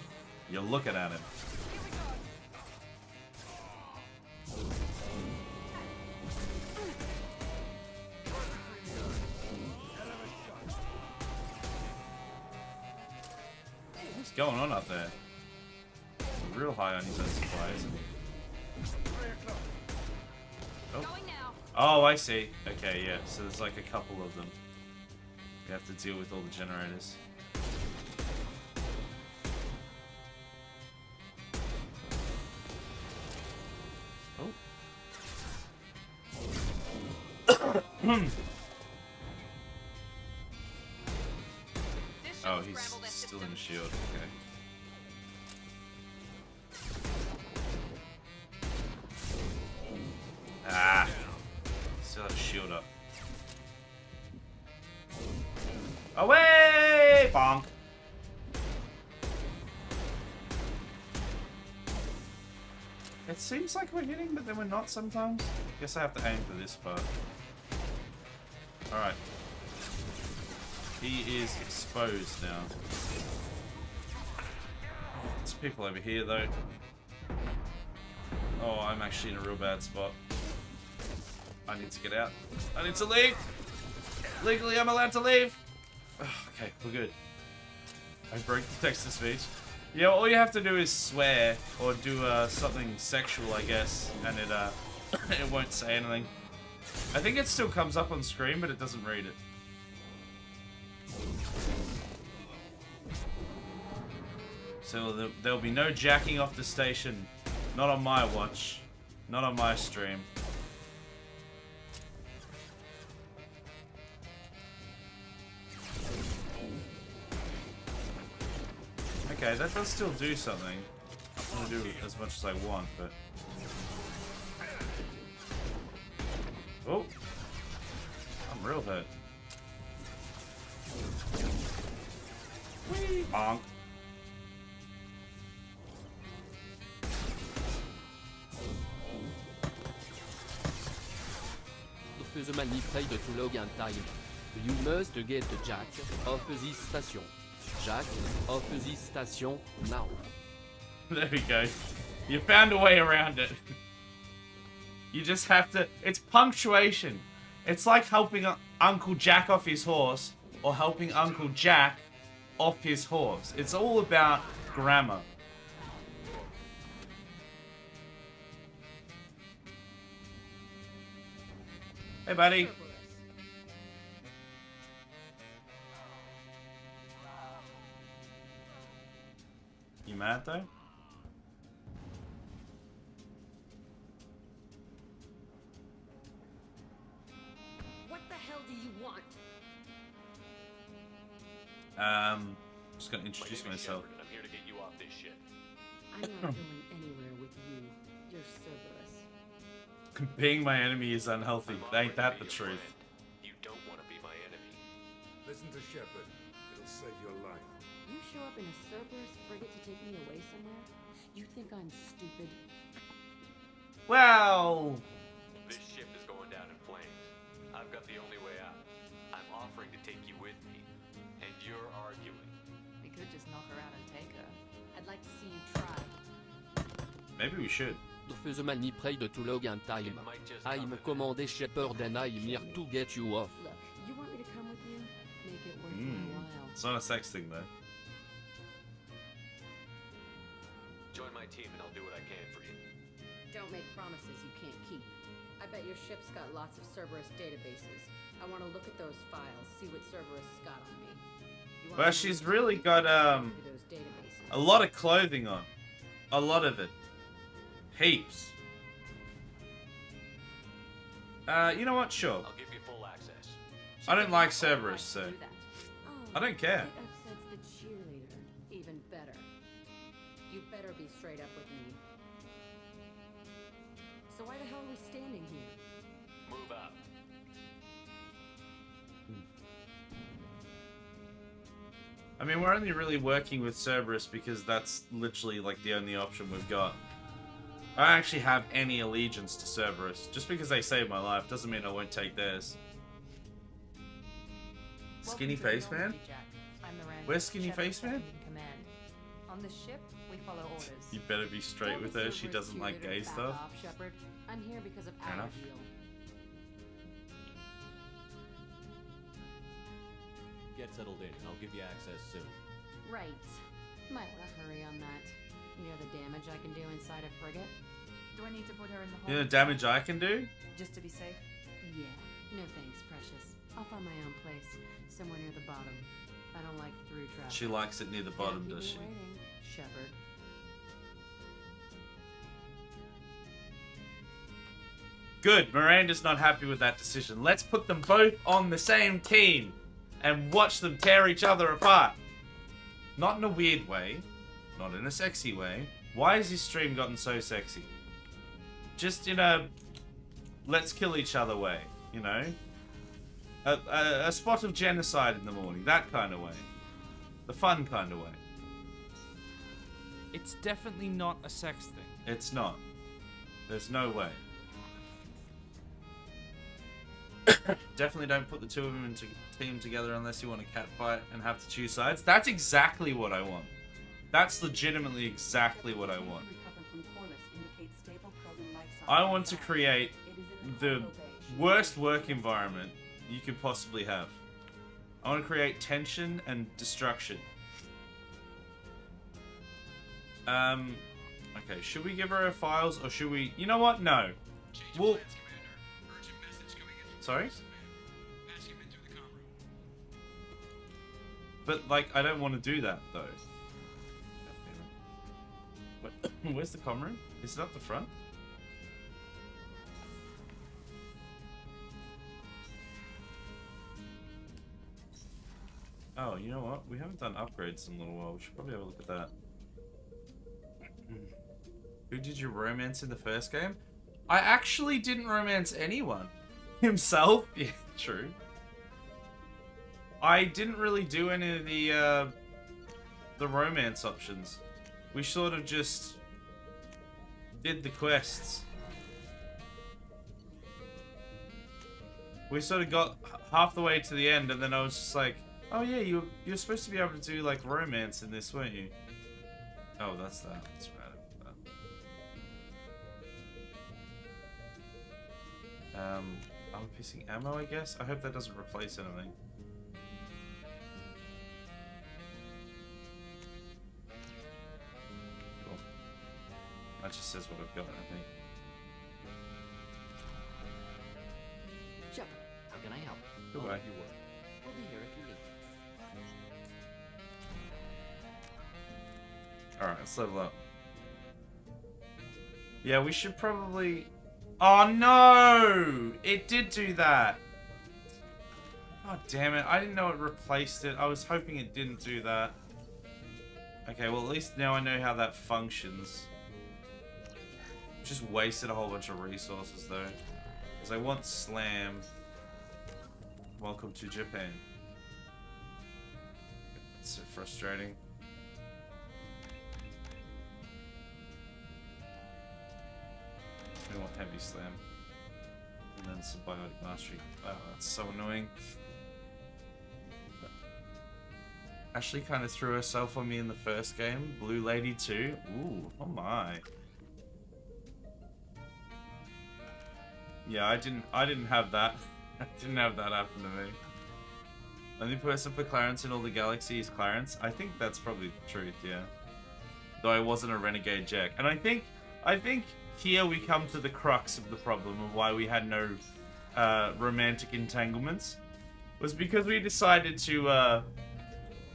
You're looking at him. What's going on up there? Real high on his own supply, isn't he? Oh. Oh, I see. Okay, yeah. So there's like a couple of them. We have to deal with all the generators. Oh. Oh, he's still in the shield. Okay. Ah. Still have a shield up. Away! Bonk. It seems like we're hitting, but then we're not sometimes. Guess I have to aim for this part. Alright. He is exposed now. There's people over here, though. Oh, I'm actually in a real bad spot. I need to get out. I need to leave! Legally, I'm allowed to leave! Okay, we're good. I broke the text-to-speech. Yeah, all you have to do is swear, or do something sexual, I guess, and it it won't say anything. I think it still comes up on screen, but it doesn't read it. So there'll be no jacking off the station. Not on my watch. Not on my stream. Okay, that does still do something. I'm gonna do as much as I want, but... Oh! I'm real hurt. Whee! Bonk. The manifest to log and time. You must get Jack off this station. Jack off this station now. There we go. You found a way around it. You just have to... It's punctuation. It's like helping Uncle Jack off his horse or helping Uncle Jack off his horse. It's all about grammar. Hey, buddy. You mad, though? What the hell do you want? I'm just gonna introduce myself. I'm here to get you off this shit. I'm not going anywhere with you. You're Cerberus. Being my enemy is unhealthy. Ain't that the truth? You don't want to be my enemy. Listen to Shepard. It'll save your life. You show up in a Cerberus frigate to take me away somewhere? You think I'm stupid? Well, This ship is going down in flames. I've got the only way out. I'm offering to take you with me, and you're arguing. We could just knock her out and take her. I'd like to see you try. maybe we should. Fuse mani prey de to log and time. I'm commandé Shepard and I'm here to get you off. Look, you want me to come with you? Make it worth my while. It's not a sex thing though. Join my team and I'll do what I can for you. Don't make promises you can't keep. I bet your ship's got lots of Cerberus databases. I want to look at those files, see what Cerberus has got on me. You want Well, me to she's look really got through those databases? a lot of clothing on. A lot of it. Heaps. You know what? Sure. I'll give you full access. I don't like Cerberus, so Oh, I don't care. it upsets the cheerleader. Even better. You better be straight up with me. So why the hell are we standing here? Move up. I mean, we're only really working with Cerberus because that's literally like the only option we've got. I don't actually have any allegiance to Cerberus. Just because they saved my life doesn't mean I won't take theirs. Skinny face man? Where's Skinny face man? On the ship, we follow orders. You better be straight with her. She doesn't like gay stuff. Shepard. I'm here because of Fair our enough. deal. Get settled in, and I'll give you access soon. Right. Might want to hurry on that. You know the damage I can do inside a frigate? Do I need to put her in the You know hold? the damage I can do? Just to be safe? Yeah. No thanks, precious. I'll find my own place. Somewhere near the bottom. I don't like through traffic. She likes it near the bottom, Can't does keep she? me waiting, Shepard. Good. Miranda's not happy with that decision. Let's put them both on the same team and watch them tear each other apart. Not in a weird way. Not in a sexy way. Why has this stream gotten so sexy? Just in a let's kill each other way, you know? A spot of genocide in the morning. That kind of way. The fun kind of way. It's definitely not a sex thing. It's not. There's no way. Definitely don't put the two of them into team together unless you want a cat fight and have to choose sides. That's exactly what I want. That's legitimately exactly what I want. I want to create the worst work environment you could possibly have. I want to create tension and destruction. Okay, should we give her files or should we... You know what? No. We'll... Sorry? But, like, I don't want to do that, though. Where's the comm room? Is it up the front? Oh, you know what? We haven't done upgrades in a little while. We should probably have a look at that. Who did you romance in the first game? I actually didn't romance anyone. Himself? Yeah, true. I didn't really do any of the romance options. We sort of just did the quests. We sort of got half the way to the end and then I was just like, oh yeah, you're supposed to be able to do like romance in this, weren't you? Oh, that's that. That's right. I'm pissing ammo, I guess. I hope that doesn't replace anything. Cool. That just says what I've got, I think. Shepard, how can I help? Goodbye. You work. We'll be here if you need. Alright, let's level up. Yeah, we should probably... Oh no! It did do that! Oh damn it, I didn't know it replaced it. I was hoping it didn't do that. Okay, well at least now I know how that functions. Just wasted a whole bunch of resources though. Because I want Slam. Welcome to Japan. It's so frustrating. We want heavy slam. And then symbiotic mastery. Oh, that's so annoying. Ashley kind of threw herself on me in the first game. Blue Lady 2. Ooh, oh my. Yeah, I didn't have that. I didn't have that happen to me. Only person for Clarence in all the galaxy is Clarence. I think that's probably the truth, yeah. Though I wasn't a renegade Jack. And I think here we come to the crux of the problem of why we had no romantic entanglements. Was because we decided to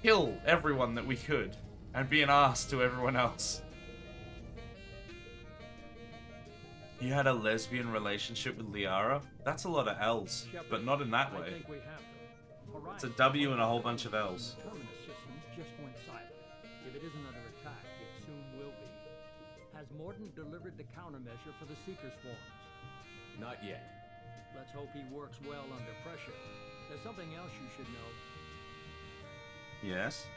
kill everyone that we could and be an ass to everyone else. You had a lesbian relationship with Liara? That's a lot of L's, but not in that way. It's a W and a whole bunch of L's. Terminus systems just went silent. If it isn't under attack, it soon will be. Has Mordant delivered the countermeasure for the Seeker swarms? Not yet. Let's hope he works well under pressure. There's something else you should know. Yes?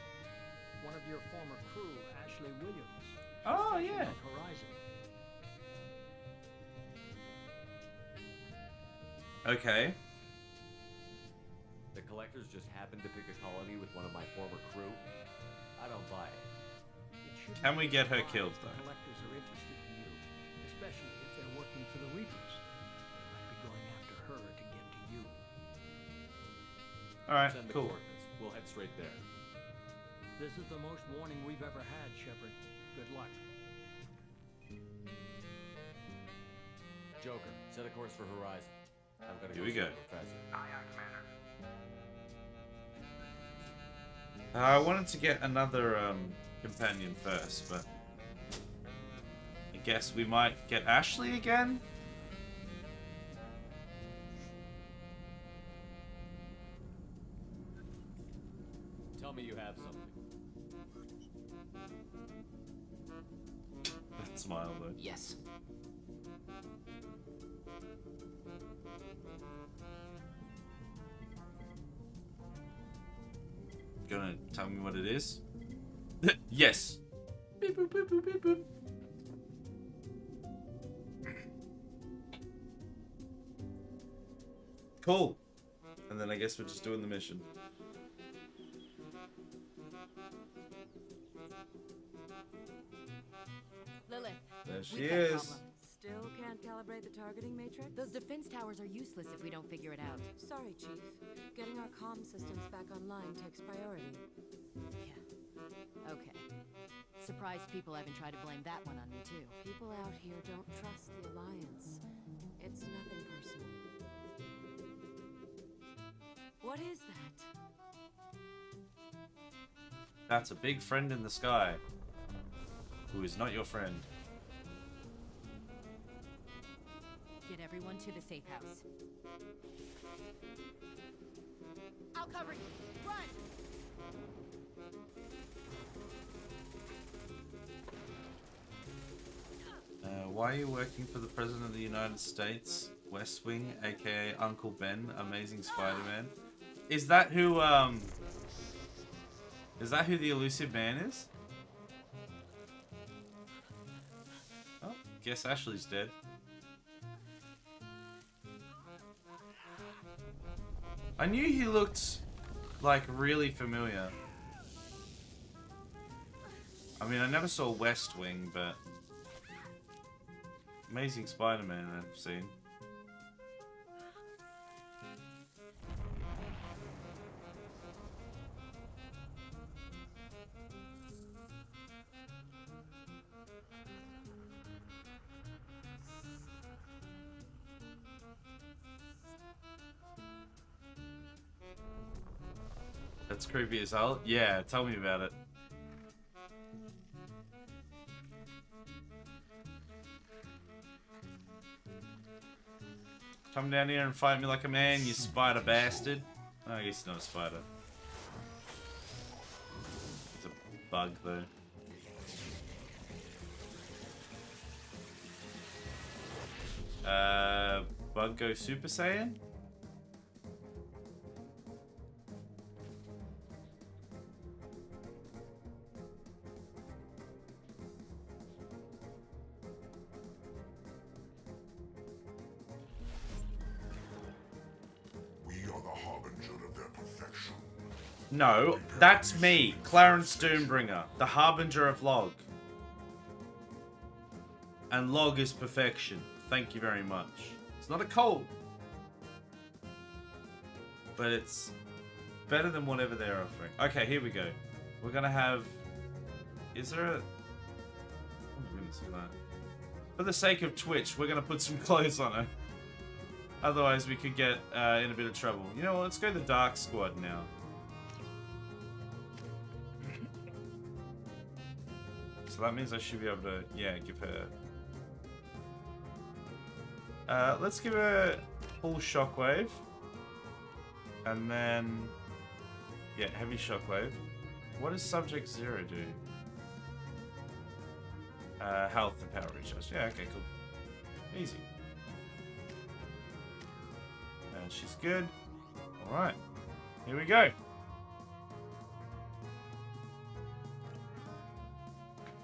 One of your former crew, Ashley Williams. Oh, yeah. On Horizon. Okay. The collectors just happened to pick a colony with one of my former crew. I don't buy it. Can we get her killed, The though? collectors are interested in you, especially if they're working for the Reapers. They might be going after her to get to you. Alright, Send the cool. coordinates. We'll head straight there. This is the most warning we've ever had, Shepard. Good luck. Joker, set a course for Horizon. I've got to Here go we see go. the professor. Aye, aye, Commander. I wanted to get another companion first, but I guess we might get Ashley again? Tell me you have something. That smile, though. Yes. Gonna tell me what it is? Yes. Beep, boop, boop, boop, beep, boop. Cool. And then I guess we're just doing the mission. Lilith. There she we've got a is. problem. Still can't calibrate the targeting matrix? Those defense towers are useless if we don't figure it out. Sorry, Chief. Getting our comm systems back online takes priority. Yeah. Okay. Surprised people haven't tried to blame that one on me, too. People out here don't trust the Alliance. It's nothing personal. What is that? That's a big friend in the sky. Who is not your friend. Get everyone to the safe house. I'll cover you. Run! Why are you working for the President of the United States? West Wing, aka Uncle Ben, Amazing Spider-Man. Is that who the elusive man is? Oh, guess Ashley's dead. I knew he looked like really familiar. I mean, I never saw West Wing, but Amazing Spider-Man I've seen. That's creepy as hell. Yeah, tell me about it. Come down here and fight me like a man, you spider bastard. Oh, I guess he's not a spider. It's a bug, though. Bug go Super Saiyan? No, that's me, Clarence Doombringer, the harbinger of Log. And Log is perfection. Thank you very much. It's not a cult, but it's better than whatever they're offering. Okay, here we go. We're gonna have... Is there a... Oh my goodness, look at that. For the sake of Twitch, we're gonna put some clothes on her. Otherwise, we could get in a bit of trouble. You know what? Let's go the Dark Squad now. So that means I should be able to, yeah, give her... let's give her full shockwave. And then... Yeah, heavy shockwave. What does Subject Zero do? Health and power recharge. Yeah, okay, cool. Easy. And she's good. Alright. Here we go.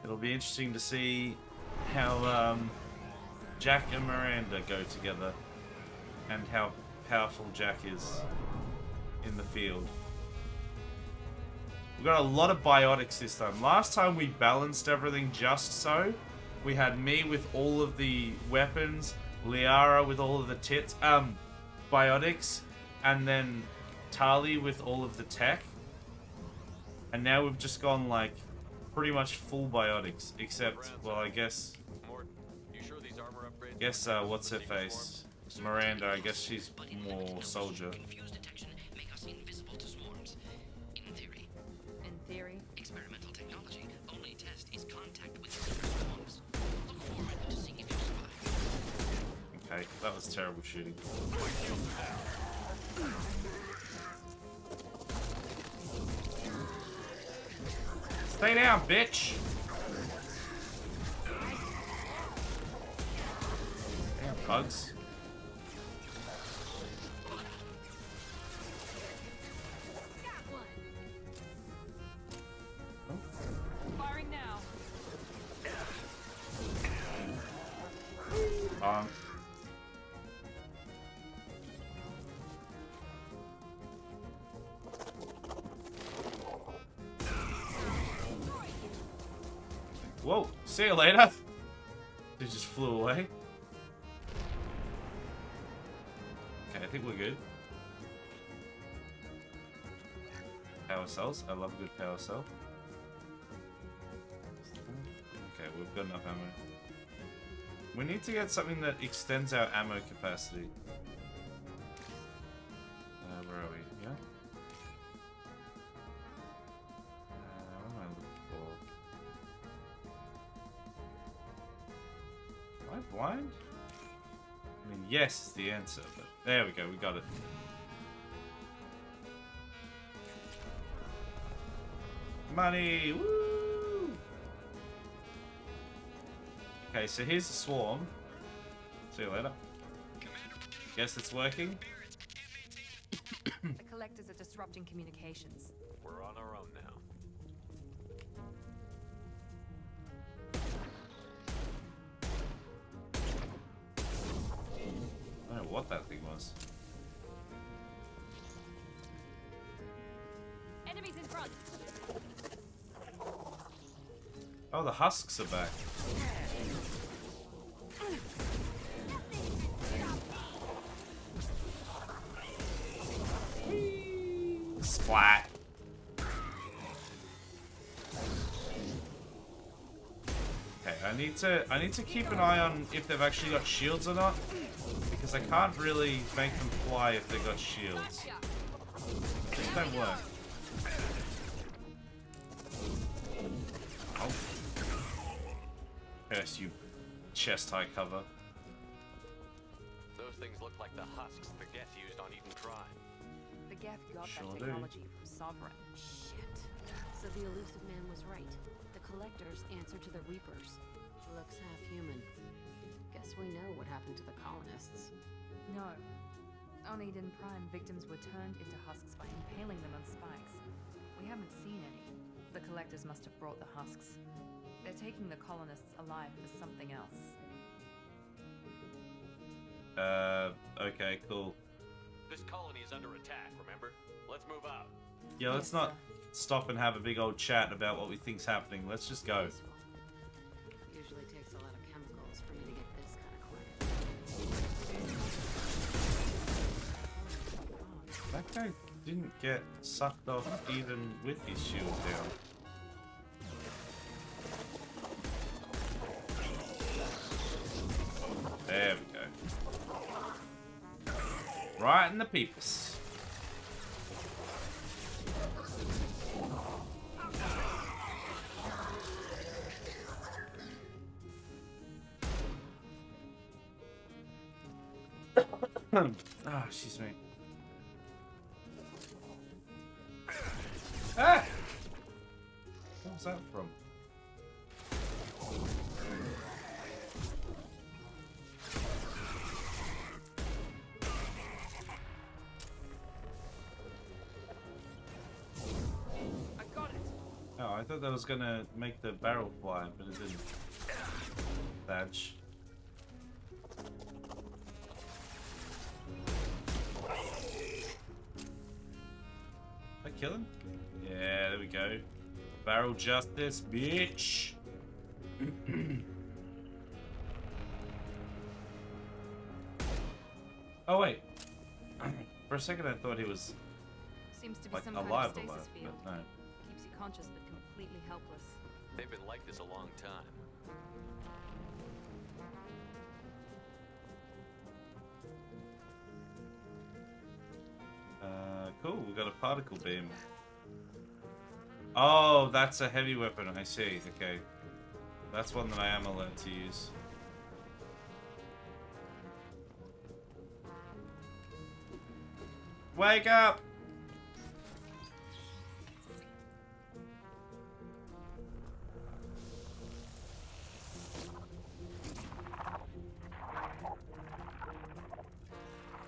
It'll be interesting to see how Jack and Miranda go together. And how powerful Jack is in the field. We got a lot of biotics this time. Last time we balanced everything just so. We had me with all of the weapons, Liara with all of the biotics, and then Tali with all of the tech. And now we've just gone like pretty much full biotics, except, well, I guess what's her face? Miranda, I guess she's more soldier. Theory. Experimental technology. Only test is contact with swarms. Look forward to seeing if you survive. Okay, that was terrible shooting. Stay down, bitch! Damn, bugs. Firing now. Whoa, see you later. They just flew away. Okay, I think we're good. Power cells. I love a good power cell. Okay, we've got enough ammo. We need to get something that extends our ammo capacity. Where are we? Yeah? What am I looking for? Am I blind? I mean, yes is the answer, but there we go, we got it. Money! Woo! Okay, so here's the swarm. See you later. Guess it's working. The collectors are disrupting communications. We're on our own now. I don't know what that thing was. Enemies in front. Oh, the husks are back. Splat. Okay, I need to keep an eye on if they've actually got shields or not, because I can't really make them fly if they've got shields. These don't work. Oh. Curse you, chest high cover. Those things look like the husks the Geth used on Eden Prime. The Geth got Sure that do. technology from Sovereign. Shit. So the elusive man was right. The collectors answer to the Reapers. Looks half human. Guess we know what happened to the colonists. No. On Eden Prime, victims were turned into husks by impaling them on spikes. We haven't seen any. The collectors must have brought the husks. They're taking the colonists alive for something else. Okay, cool. This colony is under attack, remember? Let's move out. Yeah, let's not stop and have a big old chat about what we think's happening. Let's just go. Usually takes a lot of chemicals for me to get this kind of quiet. That guy didn't get sucked off even with his shield down. There we go. Right in the peepers. Ah, excuse me. Ah! What was that from? I got it. Oh, I thought that was gonna make the barrel fly, but it didn't. Badge. Did I kill him? Yeah, there we go. Barrel justice, bitch. Oh wait. For a second, I thought he was Seems to be like some alive, kind of alive, stasis field. but no. Keeps you conscious but completely helpless. They've been like this a long time. Cool. We got a particle beam. Oh, that's a heavy weapon. I see. Okay, that's one that I am allowed to use. Wake up!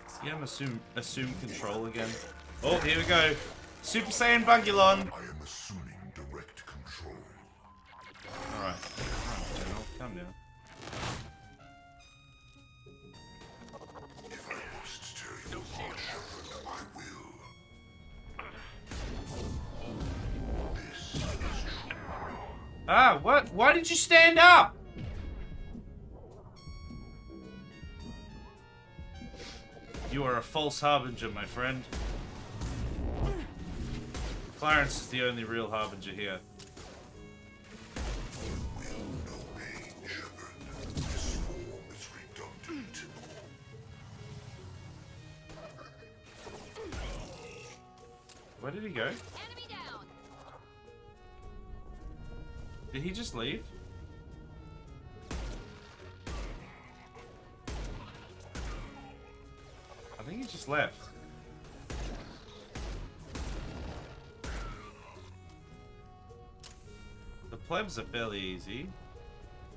See, I'm assume control again. Oh, here we go. Super Saiyan Bungulon. I am assuming direct control. Alright. General, calm down. If I must tell you more, Shepard, I will. This is true. Ah, what? Why did you stand up? You are a false harbinger, my friend. Clarence is the only real harbinger here. Where did he go? Enemy down. Did he just leave? I think he just left. The plebs are fairly easy.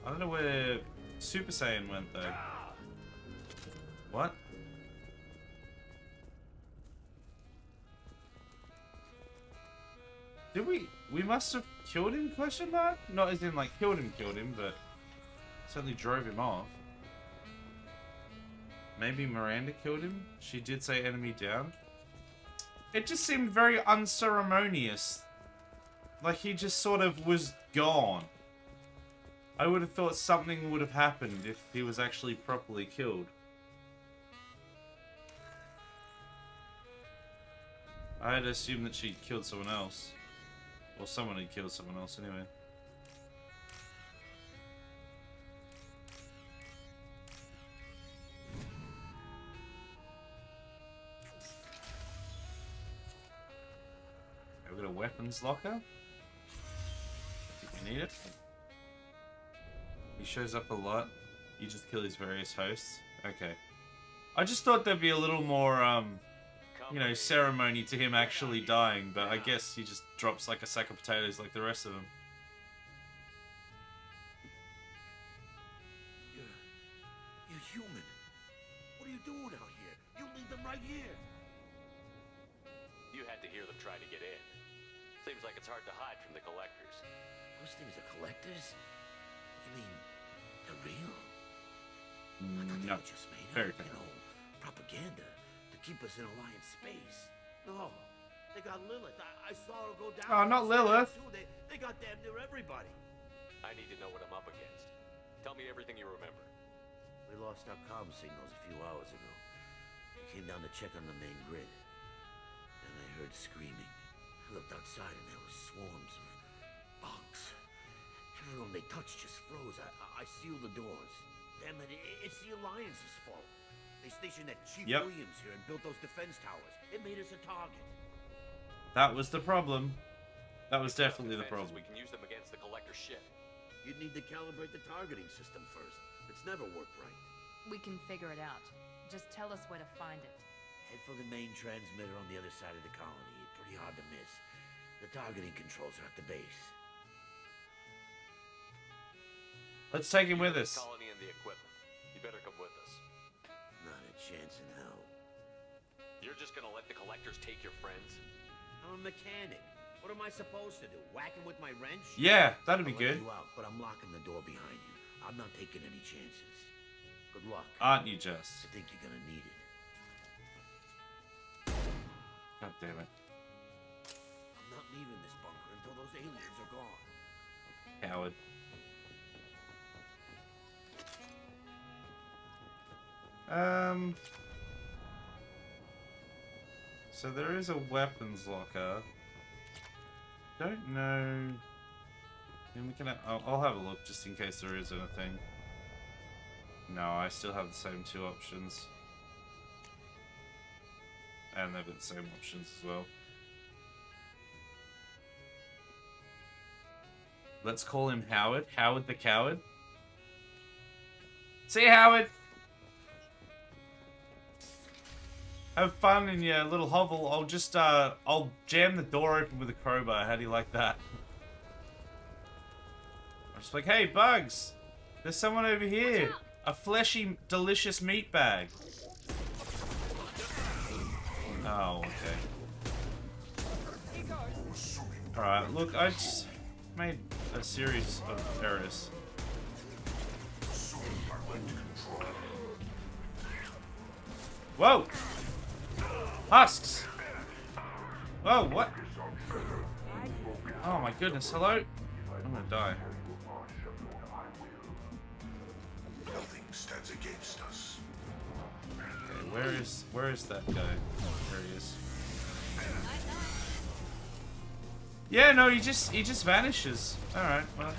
I don't know where Super Saiyan went though. What? Did we must have killed him, question mark? Not as in like killed him, but certainly drove him off. Maybe Miranda killed him? She did say enemy down. It just seemed very unceremonious. Like he just sort of was gone. I would have thought something would have happened if he was actually properly killed. I had assumed that she'd killed someone else. Or someone had killed someone else anyway. Okay, we've got a weapons locker. If you need it. He shows up a lot. You just kill his various hosts. Okay. I just thought there'd be a little more, you know, ceremony to him actually dying, but I guess he just drops like a sack of potatoes like the rest of them. You're human. What are you doing out here? You leave them right here. You had to hear them try to get in. Seems like it's hard to hide from the collectors. Those things are collectors? You mean they're real? I thought they No. were just made Very up, you know, propaganda to keep us in Alliance space. No, they got Lilith. I saw her go down. Oh, not Lilith. Too. They got damn near everybody. I need to know what I'm up against. Tell me everything you remember. We lost our comm signals a few hours ago. I came down to check on the main grid. Then I heard screaming. I looked outside and there were swarms of bugs. Everyone they touched just froze. I sealed the doors. Damn it, it's the Alliance's fault. They stationed that Chief Williams here and built those defense towers. It made us a target. That was the problem. That was definitely the problem. We can use them against the Collector ship. You'd need to calibrate the targeting system first. It's never worked right. We can figure it out. Just tell us where to find it. Head for the main transmitter on the other side of the colony. It's pretty hard to miss. The targeting controls are at the base. Let's take him with us. Colony and the equipment. You better come with us. Not a chance in hell. You're just gonna let the Collectors take your friends? I'm a mechanic. What am I supposed to do? Whack him with my wrench? Yeah, that'd be I'll let good. you out, but I'm locking the door behind you. I'm not taking any chances. Good luck. Aren't you just? I think you're gonna need it. God damn it. I'm not leaving this bunker until those aliens are gone. Coward. So there is a weapons locker. Don't know. I mean, we can. I'll have a look just in case there is anything. No, I still have the same two options. And they've got the same options as well. Let's call him Howard. Howard the Coward. See you, Howard! Have fun in your little hovel. I'll just, I'll jam the door open with a crowbar. How do you like that? I'm just like, hey, Bugs! There's someone over here. A fleshy, delicious meat bag. Oh, okay. Alright, look, I just made a series of errors. Whoa! Husks! Whoa, what? Oh my goodness, hello? I'm gonna die. Nothing stands against us. Okay, where is that guy? There he is. Yeah, no, he just vanishes. Alright, well.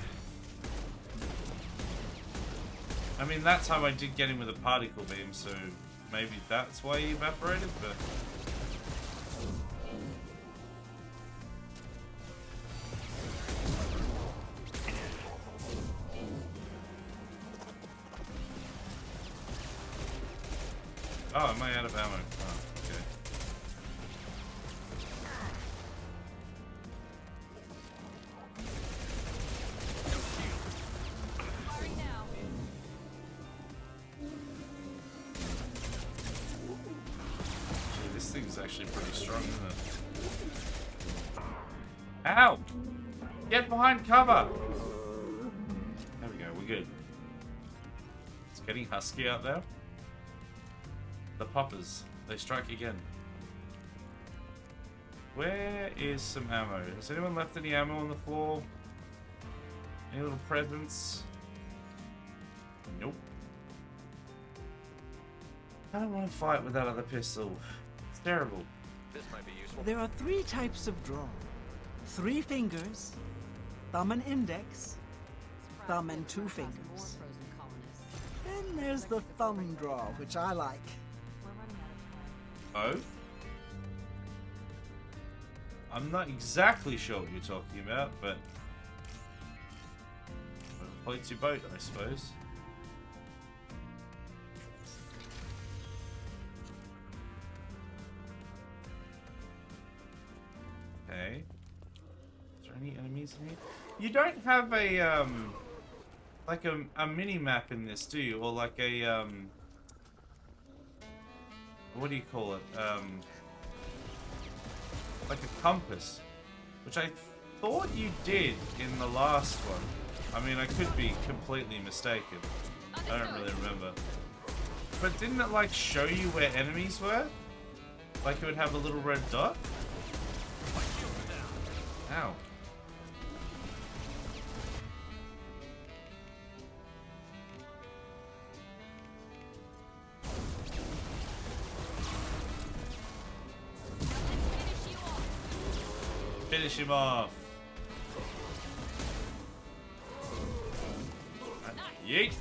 I mean, that time I did get him with a particle beam, so maybe that's why he evaporated, but... Oh, am I out of ammo? Oh, okay. Gee, this thing's actually pretty strong, isn't it? Ow! Get behind cover! There we go, we're good. It's getting husky out there. The poppers, they strike again. Where is some ammo? Has anyone left any ammo on the floor? Any little presents? Nope. I don't want to fight with that other pistol. It's terrible. This might be useful. There are 3 types of draw. 3 fingers, thumb and index, thumb and 2 fingers. Then there's the thumb draw, which I like. Oh? I'm not exactly sure what you're talking about, but... floats your boat, I suppose. Okay. Is there any enemies in here? You don't have a, like a mini-map in this, do you? Or like a, what do you call it? Like a compass, which I thought you did in the last one. I mean, I could be completely mistaken. I don't really remember. But didn't it like show you where enemies were? Like it would have a little red dot? Ow. Finish him off. Yeet.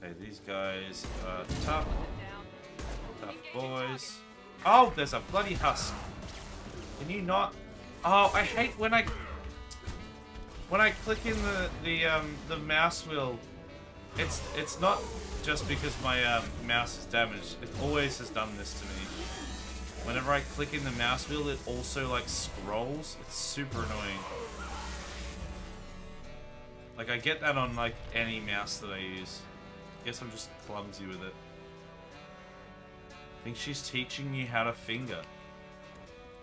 Okay, these guys are tough. Tough boys. Oh, there's a bloody husk. Can you not? Oh, I hate when I click in the mouse wheel. It's not just because my mouse is damaged. It always has done this to me. Whenever I click in the mouse wheel, it also like scrolls. It's super annoying. Like I get that on like any mouse that I use. I guess I'm just clumsy with it. I think she's teaching me how to finger.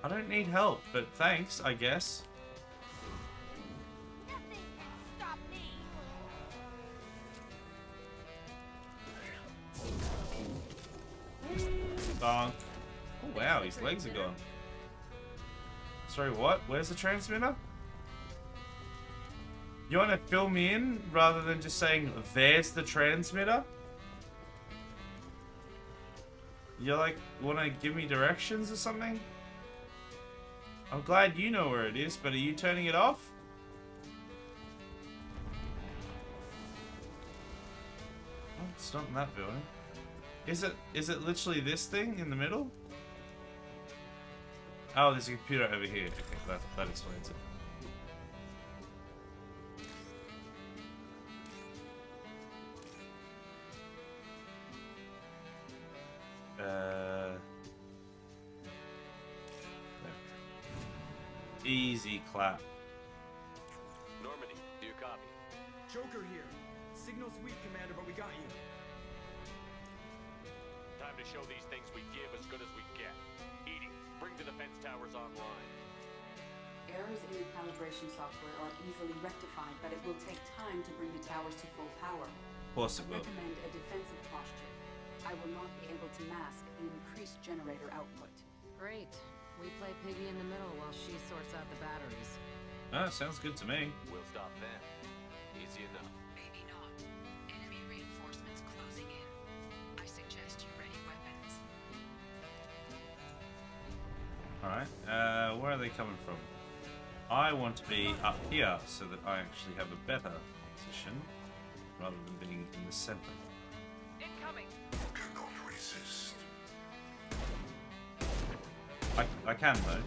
I don't need help, but thanks, I guess. Bonk. Oh wow, his legs are gone. Sorry, what? Where's the transmitter? You want to fill me in rather than just saying, there's the transmitter? You like, want to give me directions or something? I'm glad you know where it is, but are you turning it off? Oh, it's not in that building. Is it literally this thing in the middle? Oh, there's a computer over here. Okay, that explains it. Easy clap. Normandy, do you copy? Joker here. Signal's weak, Commander, but we got you. Time to show these things we give as good as we get. Edie, bring the defense towers online. Errors in the calibration software are easily rectified, but it will take time to bring the towers to full power. Of course it will. I recommend a defensive posture. I will not be able to mask the increased generator output. Great. We play piggy in the middle while she sorts out the batteries. Ah, sounds good to me. We'll stop then. Easy enough. Maybe not. Enemy reinforcements closing in. I suggest you ready weapons. Alright, where are they coming from? I want to be up here so that I actually have a better position rather than being in the center. Incoming. Cannot resist. I can though.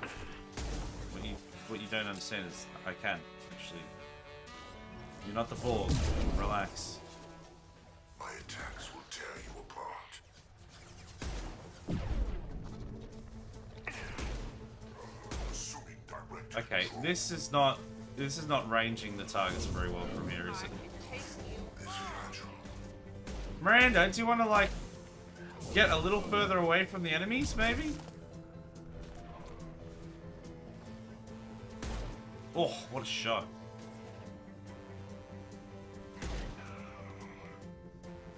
What you don't understand is I can actually. You're not the Borg. Relax. My attacks will tear you apart. Assuming direct. Okay, this is not ranging the targets very well from here, is it? Miranda, do you want to like get a little further away from the enemies, maybe? Oh, what a shot.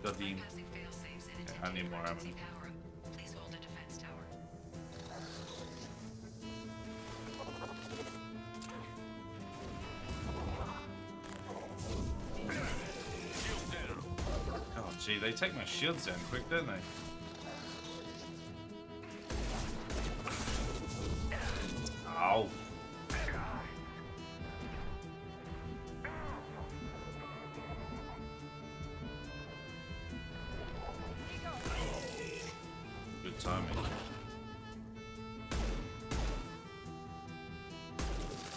Got the... I need more ammo. Please hold a defense tower. Oh, gee, they take my shields down quick, don't they? Ow. Good timing.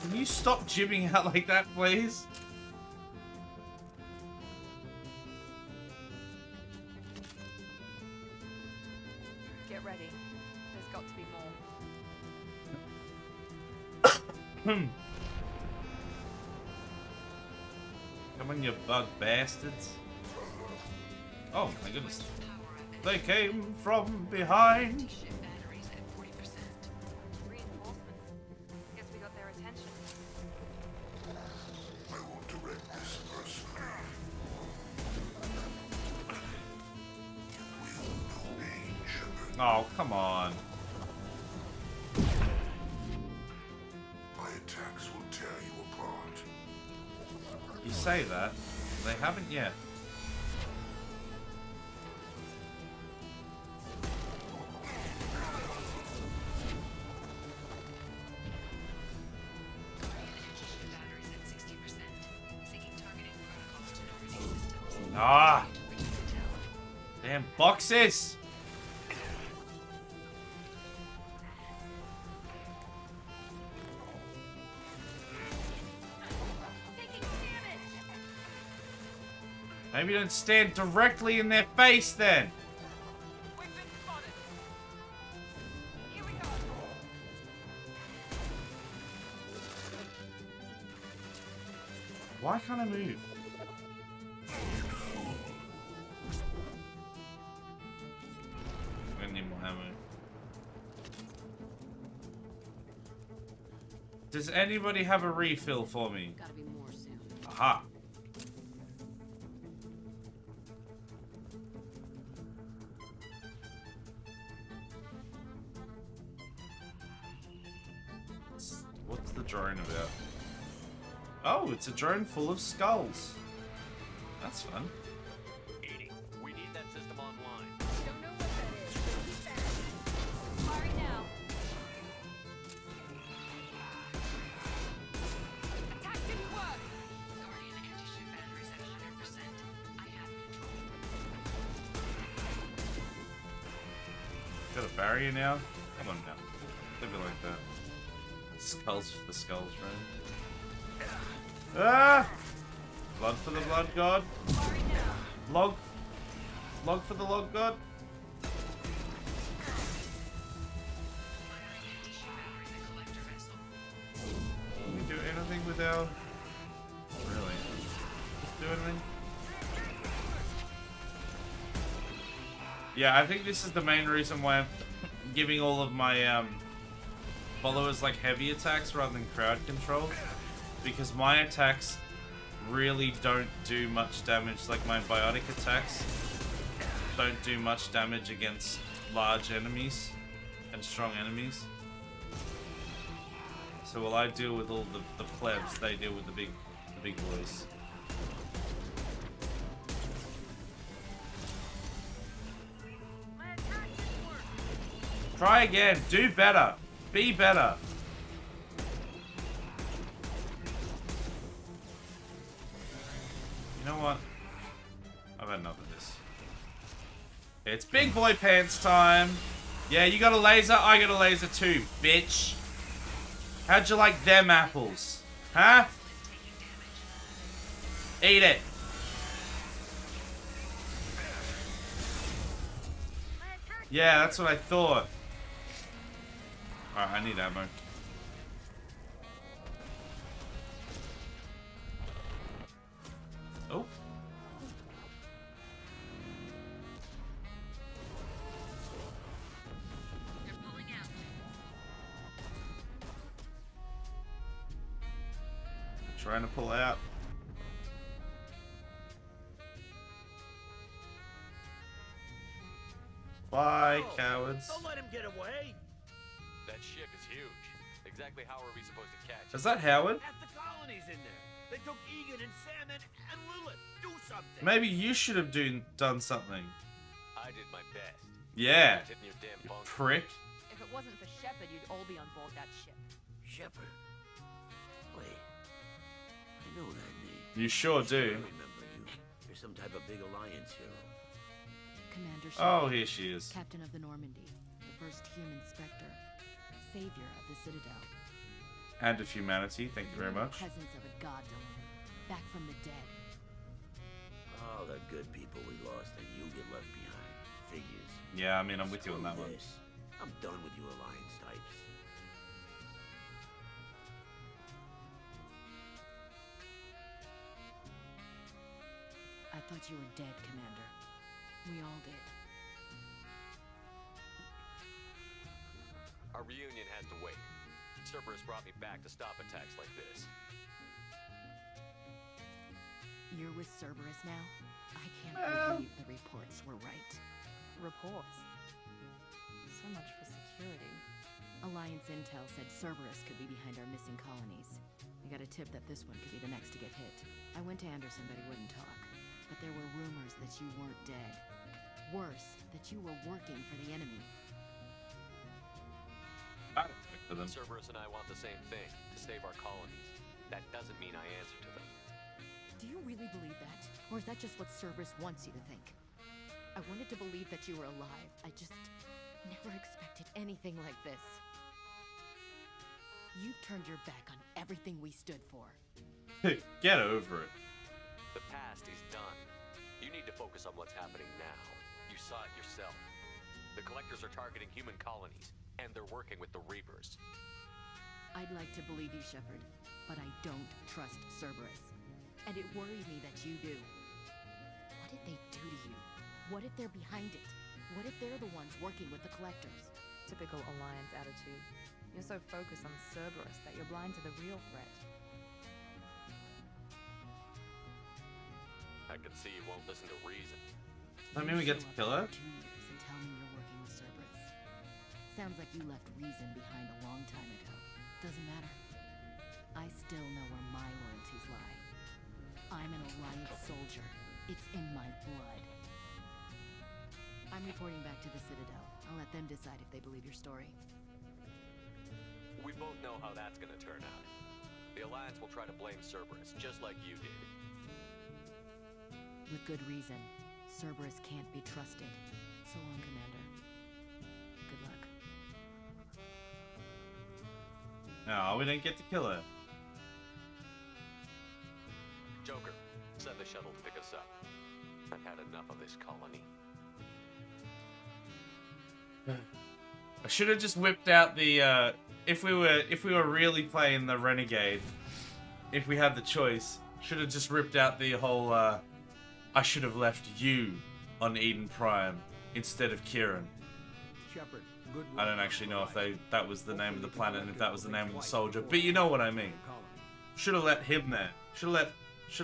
Can you stop jibbing out like that, please? Get ready. There's got to be more. Come on, you bug bastards. Oh, my goodness. They came from behind. Reinforcements. Guess we got their attention. I will direct this personally. Oh, come on. My attacks will tear you apart. You say that. They haven't yet. Ah! Damn boxes! Maybe don't stand directly in their face then. Why can't I move? I need more ammo. Does anybody have a refill for me? Gotta be more soon. Aha. What's the drone about? Oh, it's a drone full of skulls. That's fun. We need that system online. Don't know what that is. Be fast. Firing now. Attack didn't work. Guardian anti-ship batteries at 100%. I have control. Got a barrier now? Come on now. Leave it like that. Skulls for the skulls, right? Ah! Blood for the blood god. Log. Log for the log god. Can we do anything with our... Really? Just do anything? Yeah, I think this is the main reason why I'm giving all of my followers like heavy attacks rather than crowd control, because my attacks really don't do much damage. Like my biotic attacks don't do much damage against large enemies and strong enemies. So while I deal with all the plebs, they deal with the big boys. Try again. Do better. Be better. You know what? I've had enough of this. It's big boy pants time. Yeah, you got a laser? I got a laser too, bitch. How'd you like them apples? Huh? Eat it. Yeah, that's what I thought. Alright, I need ammo. Oh. They're pulling out. Trying to pull out. Bye, cowards. Don't let him get away. That ship is huge. Exactly how are we supposed to catch it? Is that Howard? Half the colony's in there. They took Egan and Sam and Lilith. Do something. Maybe you should have done something. I did my best. Yeah. Hitting your damn You bunker. prick. If it wasn't for Shepard, you'd all be on board that ship. Shepard. Wait. I know that name. You sure I do. remember you. You're some type of big alliance hero. Commander Oh, Shepard, here she is. Captain of the Normandy, the first human Spectre, savior of the Citadel. And of humanity, thank you very You're in much. the presence of a god delivered, back from the dead. All the good people we lost and you get left behind. Figures. Yeah, I mean, I'm with you on that Screw one. this. I'm done with you alliance types. I thought you were dead, Commander. We all did. Our reunion has to wait. Cerberus brought me back to stop attacks like this. You're with Cerberus now? I can't believe the reports were right. Reports? much for security. Alliance intel said Cerberus could be behind our missing colonies. I got a tip that this one could be the next to get hit. I went to Anderson, but he wouldn't talk. But there were rumors that you weren't dead. Worse, that you were working for the enemy. For them. Cerberus and I want the same thing, to save our colonies. That doesn't mean I answer to them. Do you really believe that? Or is that just what Cerberus wants you to think? I wanted to believe that you were alive. I just never expected anything like this. You've turned your back on everything we stood for. Get over it. The past is done. You need to focus on what's happening now. You saw it yourself. The Collectors are targeting human colonies, and they're working with the Reapers. I'd like to believe you, Shepard, but I don't trust Cerberus. And it worries me that you do. What did they do to you? What if they're behind it? What if they're the ones working with the Collectors? Typical Alliance attitude. You're so focused on Cerberus that you're blind to the real threat. I can see you won't listen to reason. Does that mean we get to kill her? 2 years and tell me you're working with Cerberus. Sounds like you left reason behind a long time ago. Doesn't matter. I still know where my loyalties lie. I'm an Alliance soldier. It's in my blood. I'm reporting back to the Citadel. I'll let them decide if they believe your story. We both know how that's gonna turn out. The Alliance will try to blame Cerberus, just like you did. With good reason. Cerberus can't be trusted. So long, Commander. Good luck. No, we didn't get to kill her. Joker, send the shuttle to pick us up. I've had enough of this colony. I should have just whipped out the if we were really playing the Renegade, if we had the choice, should have just ripped out the whole I should have left you on Eden Prime instead of Kieran. Shepard, good I don't actually know if that was the name of the planet and if that was the name of the soldier, but you know what I mean. Should have let him there. Should have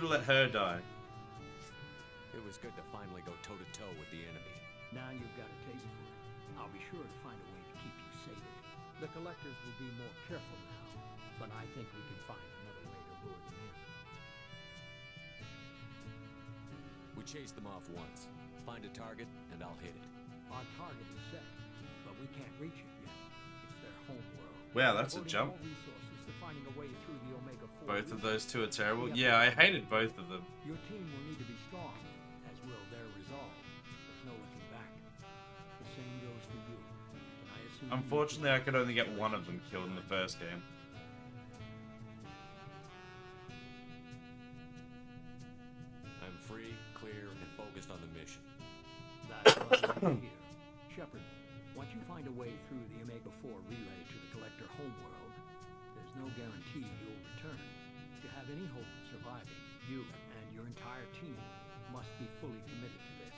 let her die. It was good to finally go toe-to-toe with the enemy. Now you've got a taste for it. I'll be sure to find a way to keep you sated. The Collectors will be more careful now, but I think we can find another way to lure them in. We chased them off once. Find a target, and I'll hit it. Our target is set, but we can't reach it yet. It's their home world. Wow, that's a Devoting jump. all resources to finding a way through the Omega-4 Both of relay. those two are terrible. Yeah, I hated both of them. Your team will need to be strong, as will their resolve. There's no looking back. The same goes for you. And I assume Unfortunately, I could only get one of them killed in the first game. I'm free, clear, and focused on the mission. That's what we need here. Shepard, once you find a way through the Omega-4 relay to the Collector homeworld, there's no guarantee you'll return. To have any hope of surviving, you and your entire team must be fully committed to this.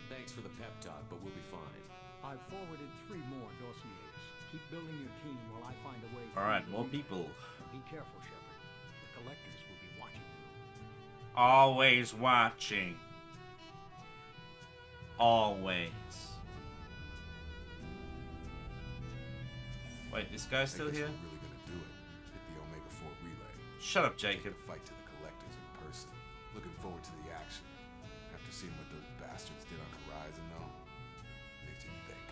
Thanks for the pep talk, but we'll be fine. I've forwarded 3 more dossiers. Keep building your team while I find a way through. Alright, the more relay. people. Be careful, Shepard. The Collectors will be watching you. Always watching. Always. Wait, this guy's still here? We're really gonna do it. Hit the Omega-4 relay. Shut up, Jacob. Fight to the Collectors in person. Looking forward to the action. After seeing what those bastards did on Horizon, though, makes you think.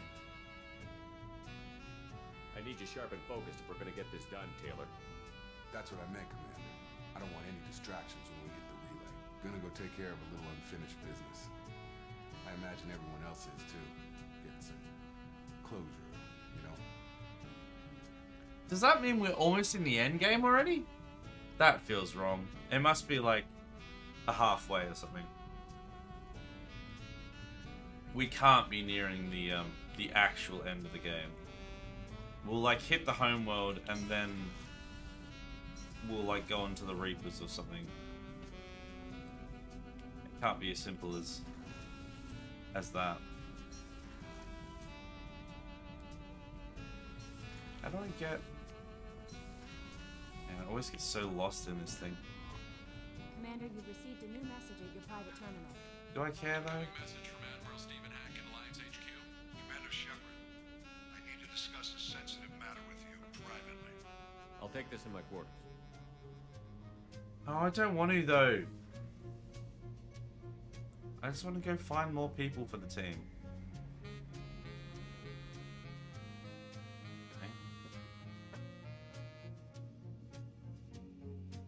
I need you sharp and focused if we're gonna get this done, Taylor. That's what I meant, Commander. I don't want any distractions when we hit the relay. Gonna go take care of a little unfinished business. I imagine everyone else is too. Getting some closure, you know? Does that mean we're almost in the end game already? That feels wrong. It must be like a halfway or something. We can't be nearing the actual end of the game. We'll like hit the home world and then we'll like go into the Reapers or something. It can't be as simple as that. How do I get... Man, I always get so lost in this thing. Commander, you've received a new message at your private terminal. Do I care though? Message from Admiral Stephen Hack in take this in my quarters. Oh, I don't want to though. I just want to go find more people for the team. Okay.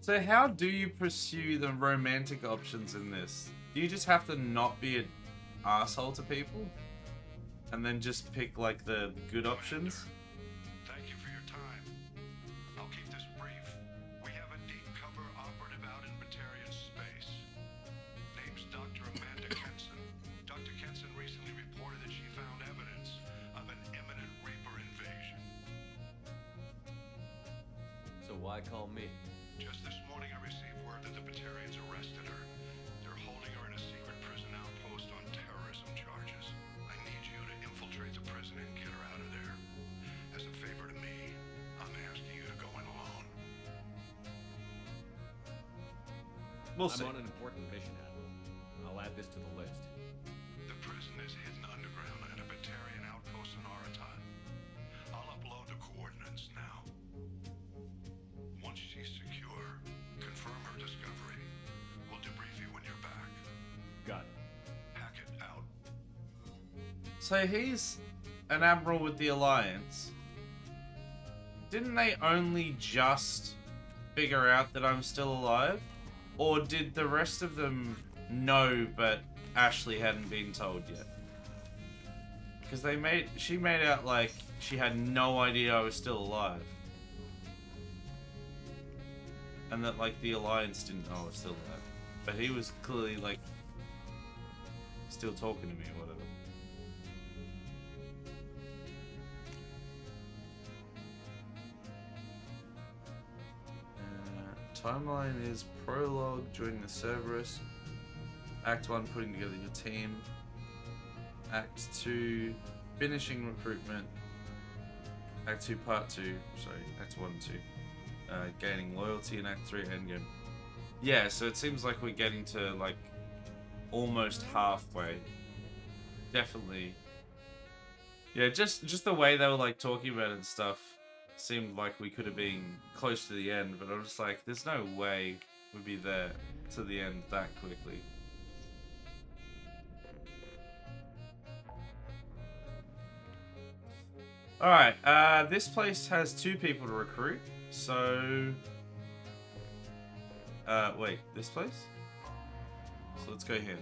So how do you pursue the romantic options in this? Do you just have to not be an asshole to people? And then just pick like the good options? Thank you for your time. I'll keep this brief. We have a deep cover operative out in Batarian space. Name's Dr. Amanda Kenson. Dr. Kenson recently reported that she found evidence of an imminent Reaper invasion. So why call me? Just this morning I received word that the Batarians arrested her. They're holding her in a secret prison outpost on terrorism charges. I need you to infiltrate the prison and get her out of there. As a favor to me, I'm asking you to go in alone. We'll see. I'm on an important mission, Admiral. I'll add this to the list. The prison is hidden underground at a Batarian outpost in Aratat. I'll upload the coordinates now. Once she's secure, confirm her discovery. We'll debrief you when you're back. Got it. Hackett out. So he's an admiral with the Alliance. Didn't they only just figure out that I'm still alive? Or did the rest of them know but Ashley hadn't been told yet? Because she made out like she had no idea I was still alive. And that like the Alliance didn't know I was still alive. But he was clearly like still talking to me or whatever. Timeline is prologue, joining the Cerberus. Act 1, putting together your team. Act 2, finishing recruitment. Act 2, part 2. Sorry, Act 1 and 2. Gaining loyalty in Act 3, endgame. Yeah, so it seems like we're getting to like almost halfway. Definitely. Yeah, just the way they were like talking about it and stuff seemed like we could have been close to the end, but I'm just like, there's no way we'd be there to the end that quickly. Alright, this place has 2 people to recruit, so... wait, this place? So let's go here.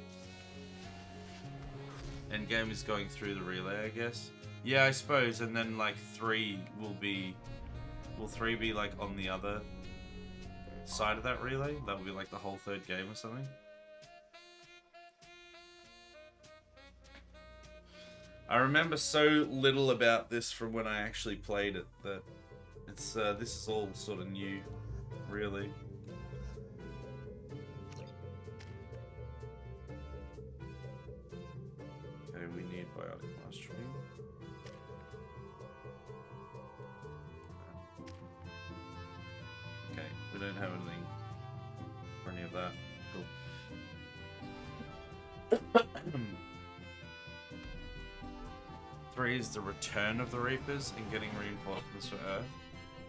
Endgame is going through the relay, I guess. Yeah, I suppose, and then like 3 will be... Will 3 be like on the other side of that relay? That will be like the whole 3rd game or something? I remember so little about this from when I actually played it that it's this is all sort of new, really. Okay, we need biotic mastery. Okay, we don't have anything for any of that. Cool. 3 is the return of the Reapers and getting reinforcements for Earth.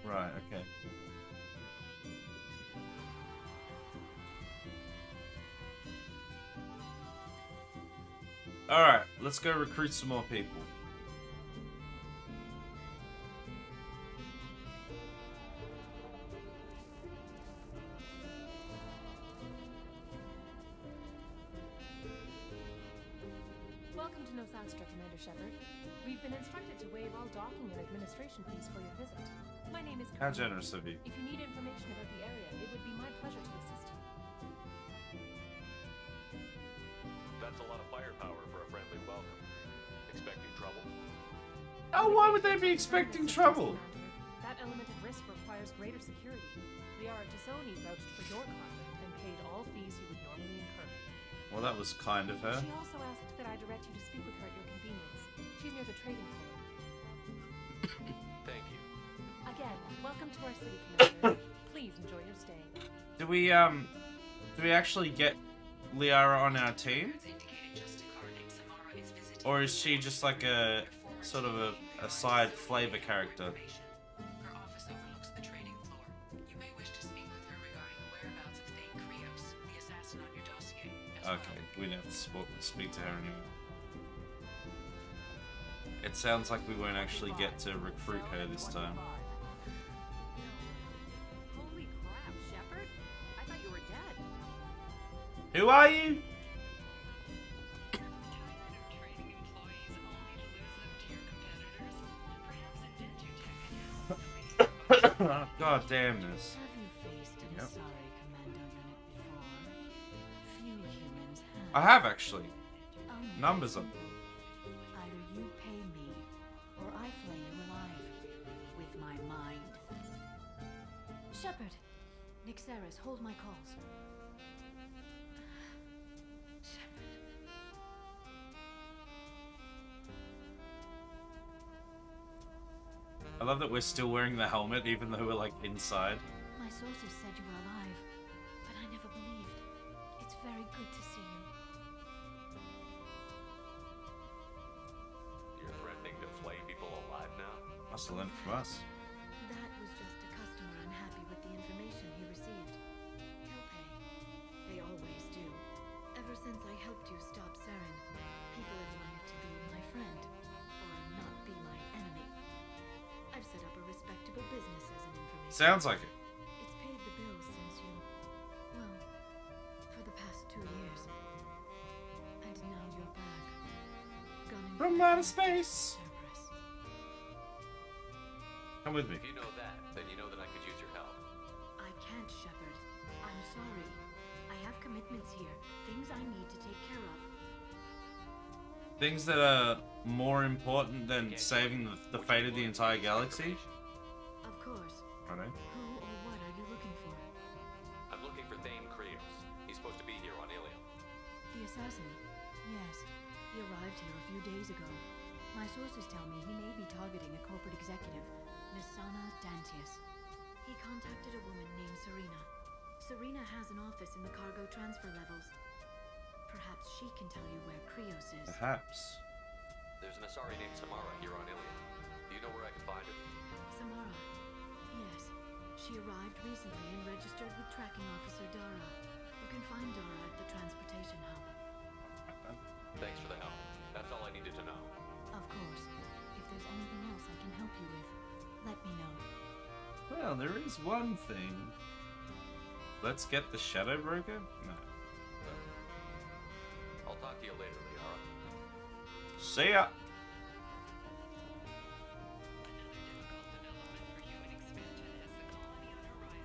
Right, okay. Alright, let's go recruit some more people. Welcome to Nosastra, Commander Shepard. We've been instructed to waive all docking and administration fees for your visit. My name is How Karina. generous of you. If you need information about the area, it would be my pleasure to assist you. That's a lot of firepower for a friendly welcome. Expecting trouble? Oh, why would they be expecting trouble? That element of risk requires greater security. Liara Tassoni vouched for your conduct and paid all fees you would normally incur. Well, that was kind of her. She also asked that I direct you to speak with her at your convenience. She's near the trading floor. Thank you. Again, welcome to our city, Commander. Please enjoy your stay. Do we actually get Liara on our team? Or is she just like a sort of a side flavor character? Her office overlooks the trading floor. Okay, we didn't have to speak to her anymore. It sounds like we won't actually get to recruit her this time. Holy crap, Shepard! I thought you were dead. Who are you? God damn this. Have you faced an Yep. Asari commando unit before? Few humans have. I have actually. Only Numbers of them. Either you pay me, or I flay you alive. With my mind. Shepard! Nixeris, hold my calls. I love that we're still wearing the helmet even though we're like inside. My sources said you were alive, but I never believed. It's very good to see you. You're threatening to flay people alive now? Must have learned from us. That was just a customer unhappy with the information he received. He'll pay. They always do. Ever since I helped you stop Saren, people have wanted to be my friend, or not be my enemy. I've set up a respectable business as an information. Sounds like it. It's paid the bills since you, well, for the past 2 years. And now you're back. Gunning From outer space. Come with me. If you know that, then you know that I could use your help. I can't, Shepard. I'm sorry. I have commitments here. Things I need to take care of. Things that are more important than saving the fate of the entire galaxy. Of course. I know. Who or what are you looking for? I'm looking for Thane Krios. He's supposed to be here on Ilium. The assassin? Yes. He arrived here a few days ago. My sources tell me he may be targeting a corporate executive, Nisana Dantius. He contacted a woman named Serena. Serena has an office in the cargo transfer levels. Perhaps she can tell you where Krios is. Perhaps. There's an Asari named Samara here on Ilium. Do you know where I can find her? Samara. Yes. She arrived recently and registered with tracking officer Dara. You can find Dara at the transportation hub. Thanks for the help. That's all I needed to know. Of course. If there's anything else I can help you with, let me know. Well, there is one thing. Let's get the Shadow Broker? No. I'll talk to you later, Liara. See ya!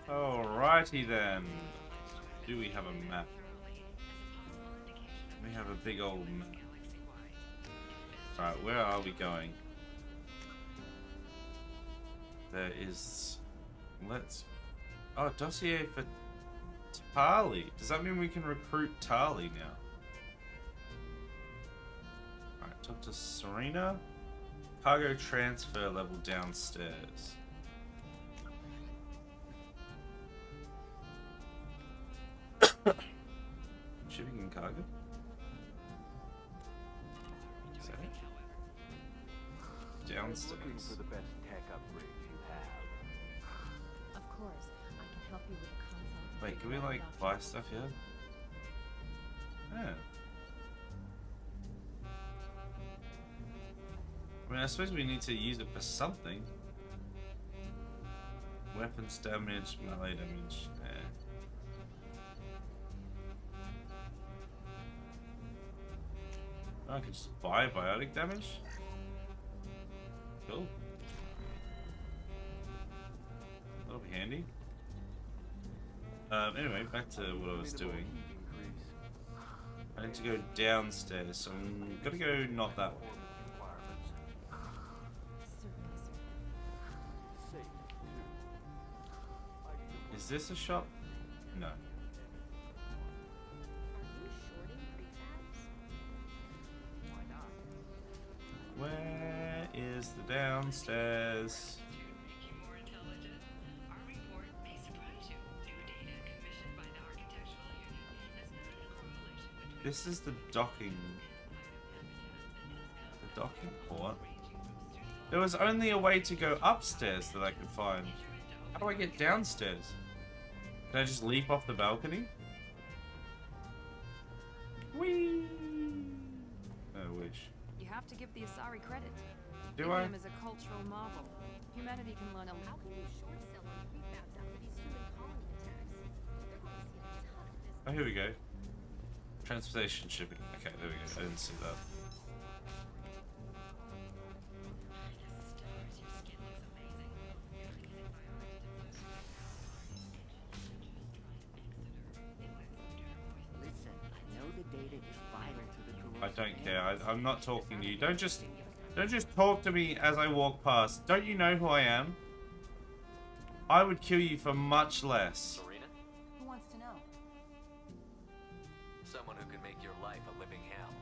Alrighty then. Do we have a map? We have a big old map. Right, where are we going? There is... Let's... Oh, dossier for Tali. Does that mean we can recruit Tali now? Alright, talk to Serena. Cargo transfer level downstairs. Shipping and cargo? Is that it? Downstairs. Looking for the best tech upgrades you have. Of course, I can help you with a consult. Wait, can we like buy stuff here? Yeah. I mean, I suppose we need to use it for something. Weapons damage, melee damage. I can just buy biotic damage. Cool. That'll be handy. Anyway, back to what I was doing. I need to go downstairs, so I'm gonna go not that way. Is this a shop? No. Where is the downstairs? This is the docking. The docking port? There was only a way to go upstairs that I could find. How do I get downstairs? Can I just leap off the balcony? Whee! I wish. You have to give the Asari credit. Do I? Iridium is a cultural marvel. Humanity can learn a lot. How can you short sell on prefabs after these human colony attacks? They're going to see a ton of this. Oh, here we go. Transportation shipping. Okay, there we go. I didn't see that. Listen, I know the data is vital to the I don't care. I'm not talking to you. Don't just talk to me as I walk past. Don't you know who I am? I would kill you for much less. Serena? Who wants to know? Someone who can make your life a living hell.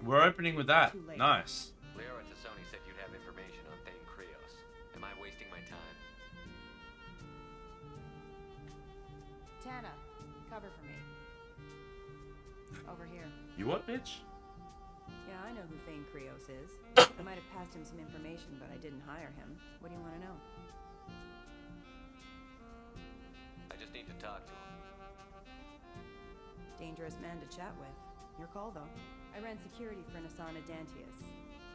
We're opening with that. Nice. Liara Tassoni said you'd have information on Thane Krios. Am I wasting my time? Tana, cover for me. Over here. You what, bitch? Yeah, I know who Thane Krios is. I might have passed him some information, but I didn't hire him. What do you want to know? I just need to talk to him. Dangerous man to chat with. Your call, though. I ran security for Nasana Dantius.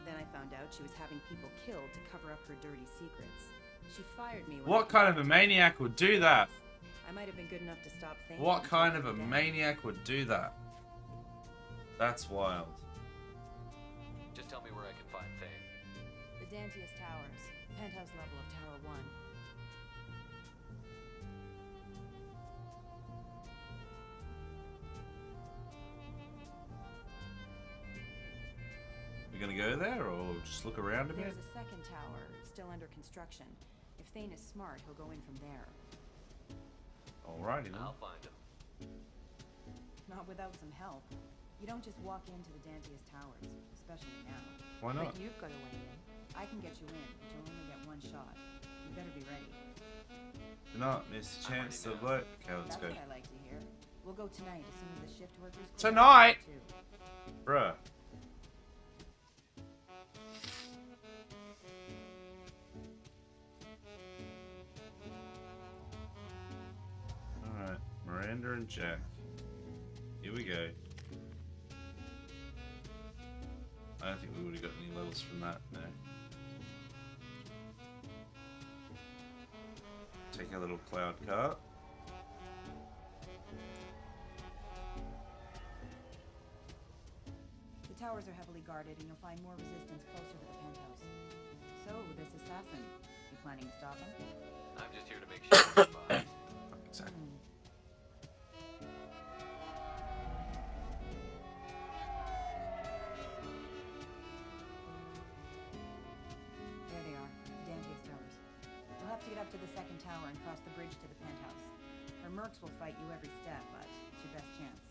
Then I found out she was having people killed to cover up her dirty secrets. She fired me when What kind of a maniac would do that? I might have been good enough to stop Thane. What kind of a maniac would do that? That's wild. Just tell me where I can find Thane. The Dantius Towers. Penthouse level of Tower 1. You gonna go there or just look around a bit? There's a second tower, still under construction. If Thane is smart, he'll go in from there. Alrighty then. I'll find him. Not without some help. You don't just walk into the Dantius Towers, especially now. Why not? But you've got a way in. I can get you in, but you'll only get one shot. You better be ready. Do not miss a chance to blow. Okay, let's That's go. what I like to hear. We'll go tonight as soon as the shift workers... Tonight? Too. Bruh. Alright, Miranda and Jack. Here we go. I don't think we would have got any levels from that, no. Take our little cloud cart. The towers are heavily guarded, and you'll find more resistance closer to the penthouse. So, this assassin, you planning to stop him? I'm just here to make sure he survives. Exactly. There they are, the Dantius Towers. You'll have to get up to the second tower and cross the bridge to the penthouse. Her mercs will fight you every step, but it's your best chance.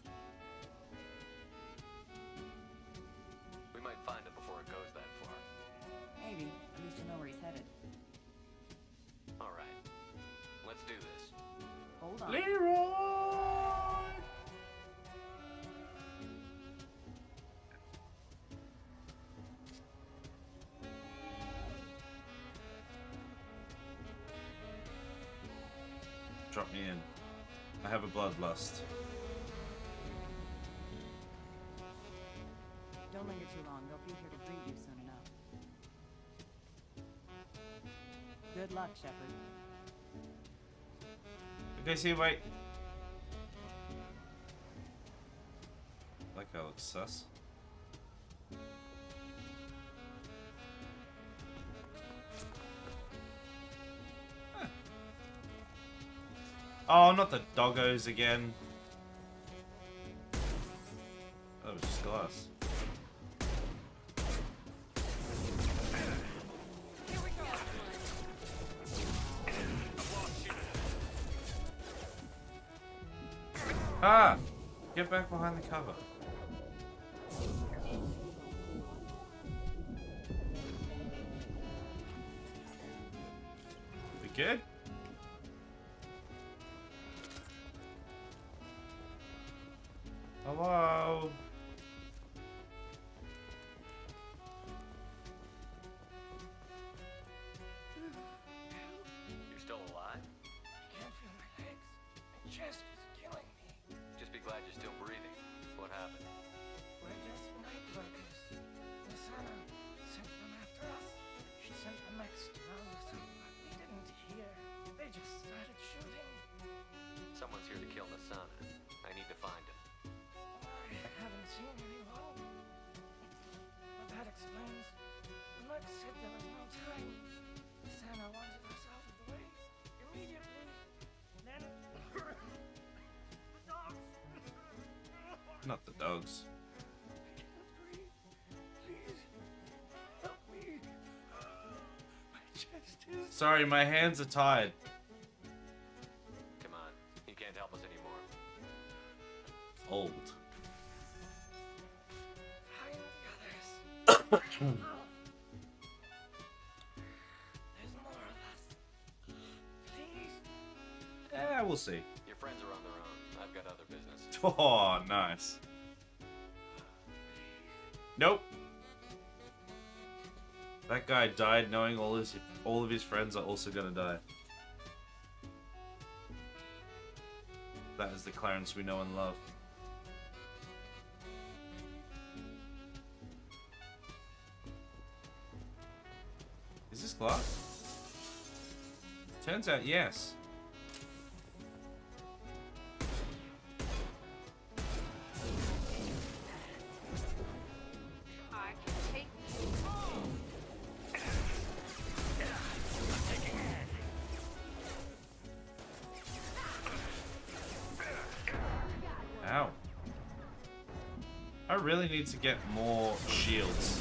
We might find him before it goes that far. Maybe. At least you'll know where he's headed. All right. Let's do this. Hold on. Leroy! Drop me in. I have a bloodlust. Don't linger too long. They'll be here to greet you soon enough. Good luck, Shepard. Okay, see you, wait. That guy looks sus. Huh. Oh, not the doggos again. That was just glass. Ah! Get back behind the cover. We good? Hello? You're still alive? Can't feel my legs. My chest is killing me. Just be glad you're still breathing. What happened? said there was no time. Santa wanted us out of the way immediately. Then the dogs. Not the dogs. Please help me. My chest is. Sorry, my hands are tied. Come on, you can't help us anymore. Old. Find the others. There's more of us. Please. Yeah, we'll see. Your friends are on their own. I've got other business. Oh, nice. Nope. That guy died knowing all of his friends are also gonna die. That is the Clarence we know and love. Is this glass? Turns out yes. I can take you home. Ow. I really need to get more shields.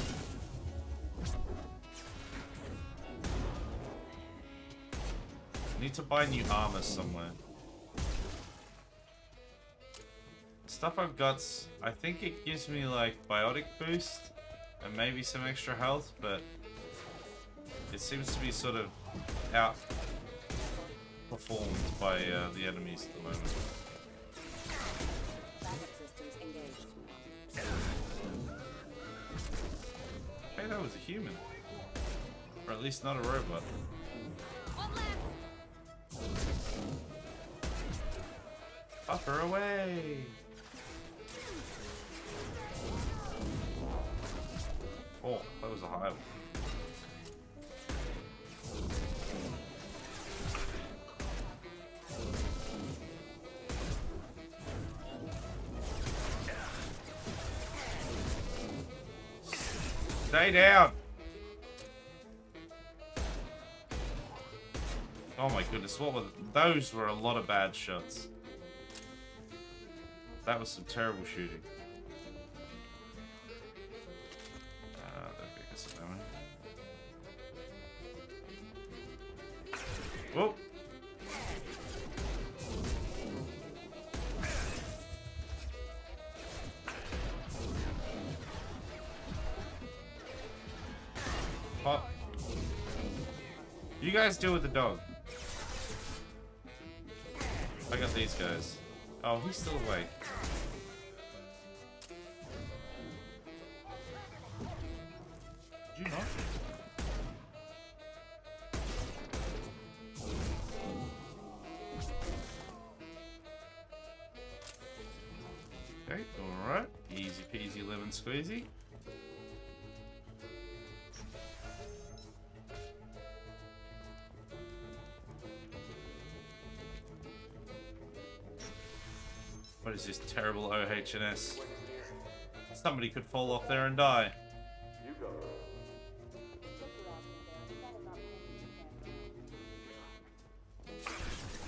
I need to buy new armor somewhere. Stuff I've got, I think it gives me like biotic boost and maybe some extra health, but it seems to be sort of outperformed by the enemies at the moment. Hey, that was a human. Or at least not a robot. Buffer away! Oh, that was a high one. Stay down! Oh my goodness, what were those? Were a lot of bad shots. That was some terrible shooting. Whoop! Pop. You guys deal with the dog. I got these guys. Oh, he's still awake. Did you not? Okay, alright. Easy peasy lemon squeezy. What is this terrible OHS? Somebody could fall off there and die.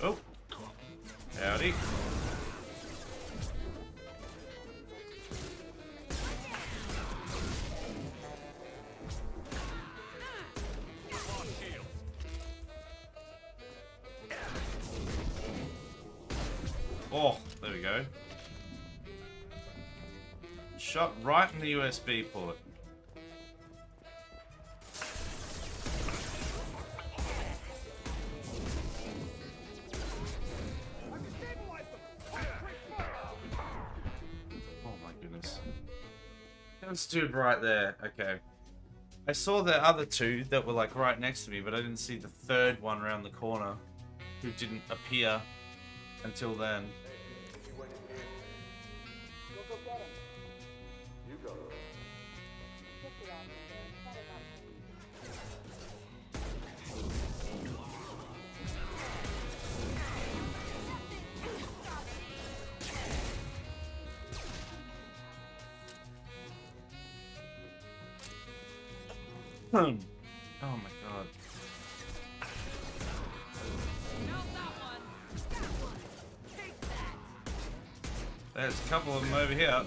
Oh. Howdy. Oh, there we go. Shot right in the USB port. Oh my goodness. That's dude right there. Okay. I saw the other two that were like right next to me, but I didn't see the third one around the corner who didn't appear until then. God. There's a couple of them over here.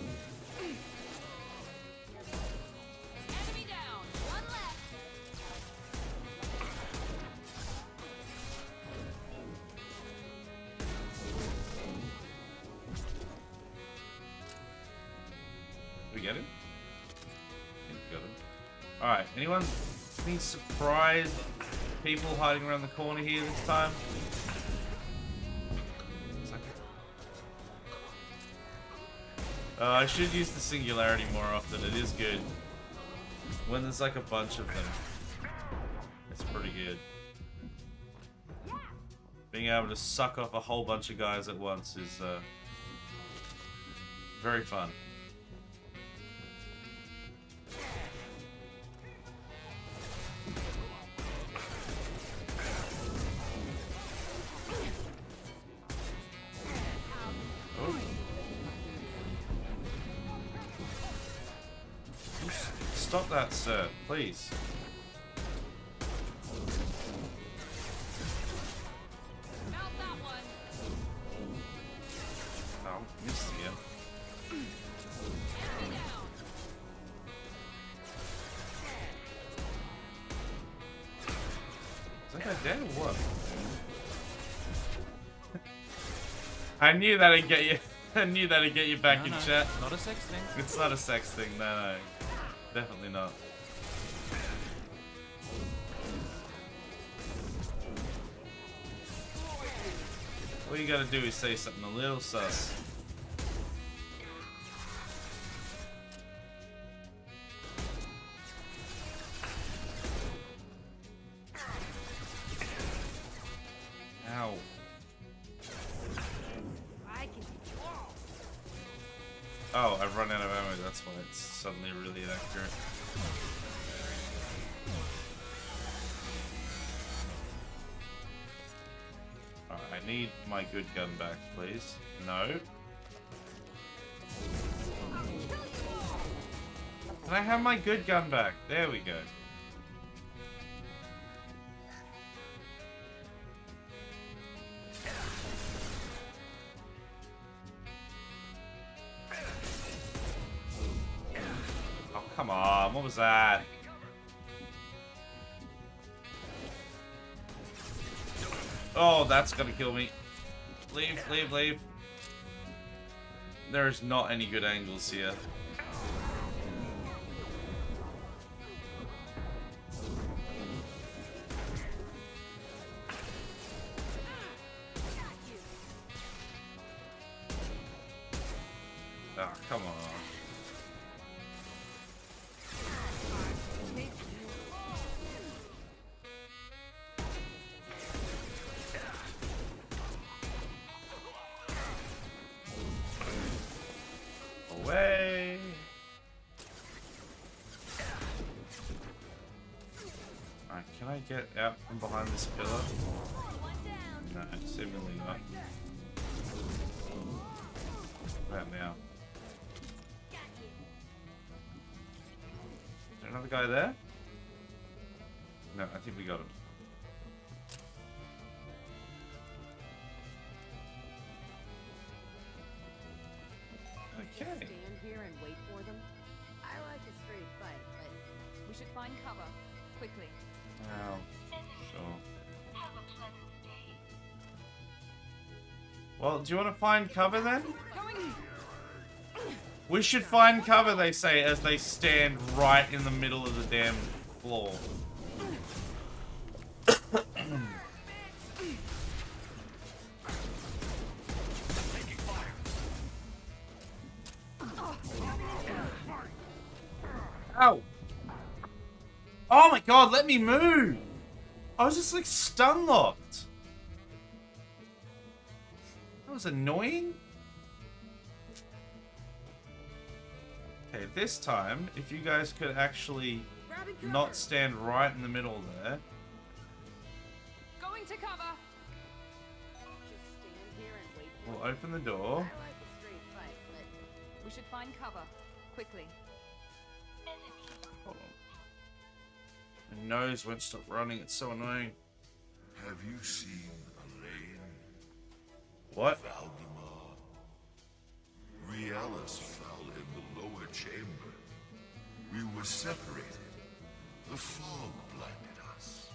We get him? I think we got him. Alright, anyone? Any surprised people hiding around the corner here this time? I should use the singularity more often. It is good. When there's like a bunch of them. It's pretty good. Being able to suck off a whole bunch of guys at once is very fun. Stop that, sir, please. Oh, missed again. Is that guy dead or what? I knew that'd get you. I knew that'd get you back in chat. Not a sex thing. It's not a sex thing, no. Definitely not. All you gotta do is say something a little sus. Ow. Oh, I've run out of ammo, that's why it's suddenly really accurate. Alright, I need my good gun back, please. No. Can I have my good gun back? There we go. Come on, what was that? Oh, that's gonna kill me. Leave, leave, leave. There's not any good angles here. Ah, come on. Away. Alright, can I get out from behind this pillar? No, seemingly not. About now. Is there another guy there? No, I think we got him. Okay. Stand here and wait for them? I like a straight fight, but We should find cover. Quickly. Oh, sure. Well, do you want to find cover then? We should find cover, they say, as they stand right in the middle of the damn floor. Ow! Oh my god, let me move! I was just like stun locked. That was annoying. Okay, this time, if you guys could actually not stand right in the middle there. Going to cover. just stand here and wait for We'll them. open the door. I like a straight fight, but We should find cover. Quickly. Hold on. My nose won't stop running. It's so annoying. Have you seen Elaine? What? Valdemar? Realis fell in the lower chamber. We were separated. The fog blinded us.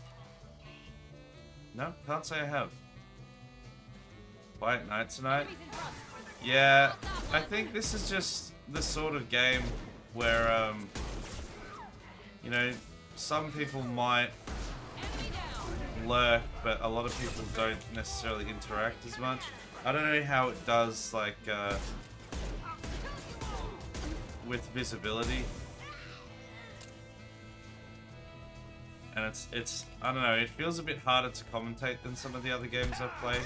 No, can't say I have. Quiet night tonight. Yeah, I think this is just the sort of game where, you know, some people might lurk, but a lot of people don't necessarily interact as much. I don't know how it does, like, with visibility. And it's I don't know, it feels a bit harder to commentate than some of the other games I've played.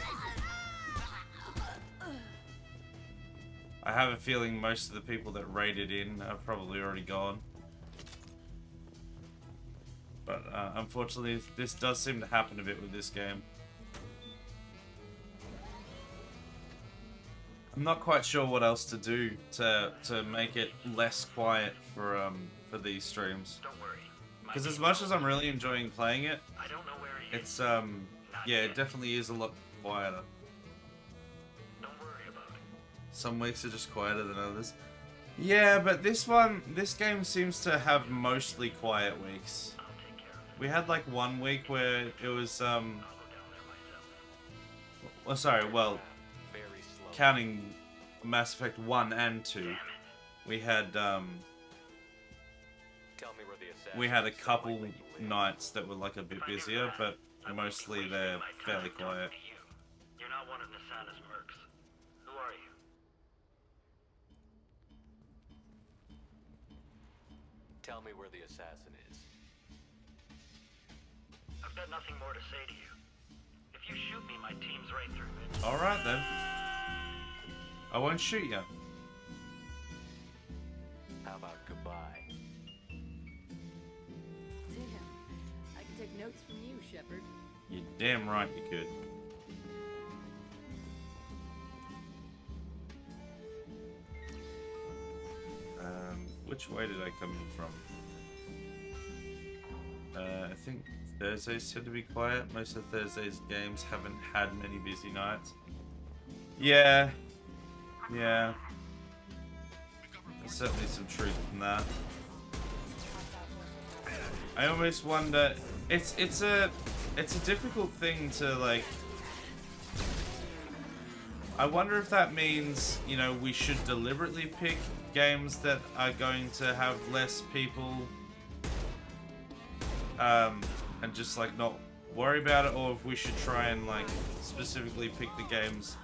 I have a feeling most of the people that raided in are probably already gone. But unfortunately, this does seem to happen a bit with this game. I'm not quite sure what else to do to make it less quiet for these streams. Because as much as I'm really enjoying playing it, it's yeah, it definitely is a lot quieter. Some weeks are just quieter than others. Yeah, but this game seems to have mostly quiet weeks. We had like 1 week where it was well, sorry, well, counting Mass Effect 1 and 2, we had a couple nights that were like a bit busier, but mostly they're fairly quiet. You're not one of Nasana's mercs. Who are you? Tell me where the assassin is. I've got nothing more to say to you. If you shoot me, my team's right through it. Alright then. I won't shoot you. How about goodbye? Damn. I can take notes from you, Shepard. You're damn right you could. Which way did I come in from? I think Thursdays tend to be quiet. Most of Thursday's games haven't had many busy nights. Yeah. Yeah. There's certainly some truth in that. I almost wonder, it's a difficult thing to like. I wonder if that means, you know, we should deliberately pick games that are going to have less people and just like not worry about it, or if we should try and like specifically pick the games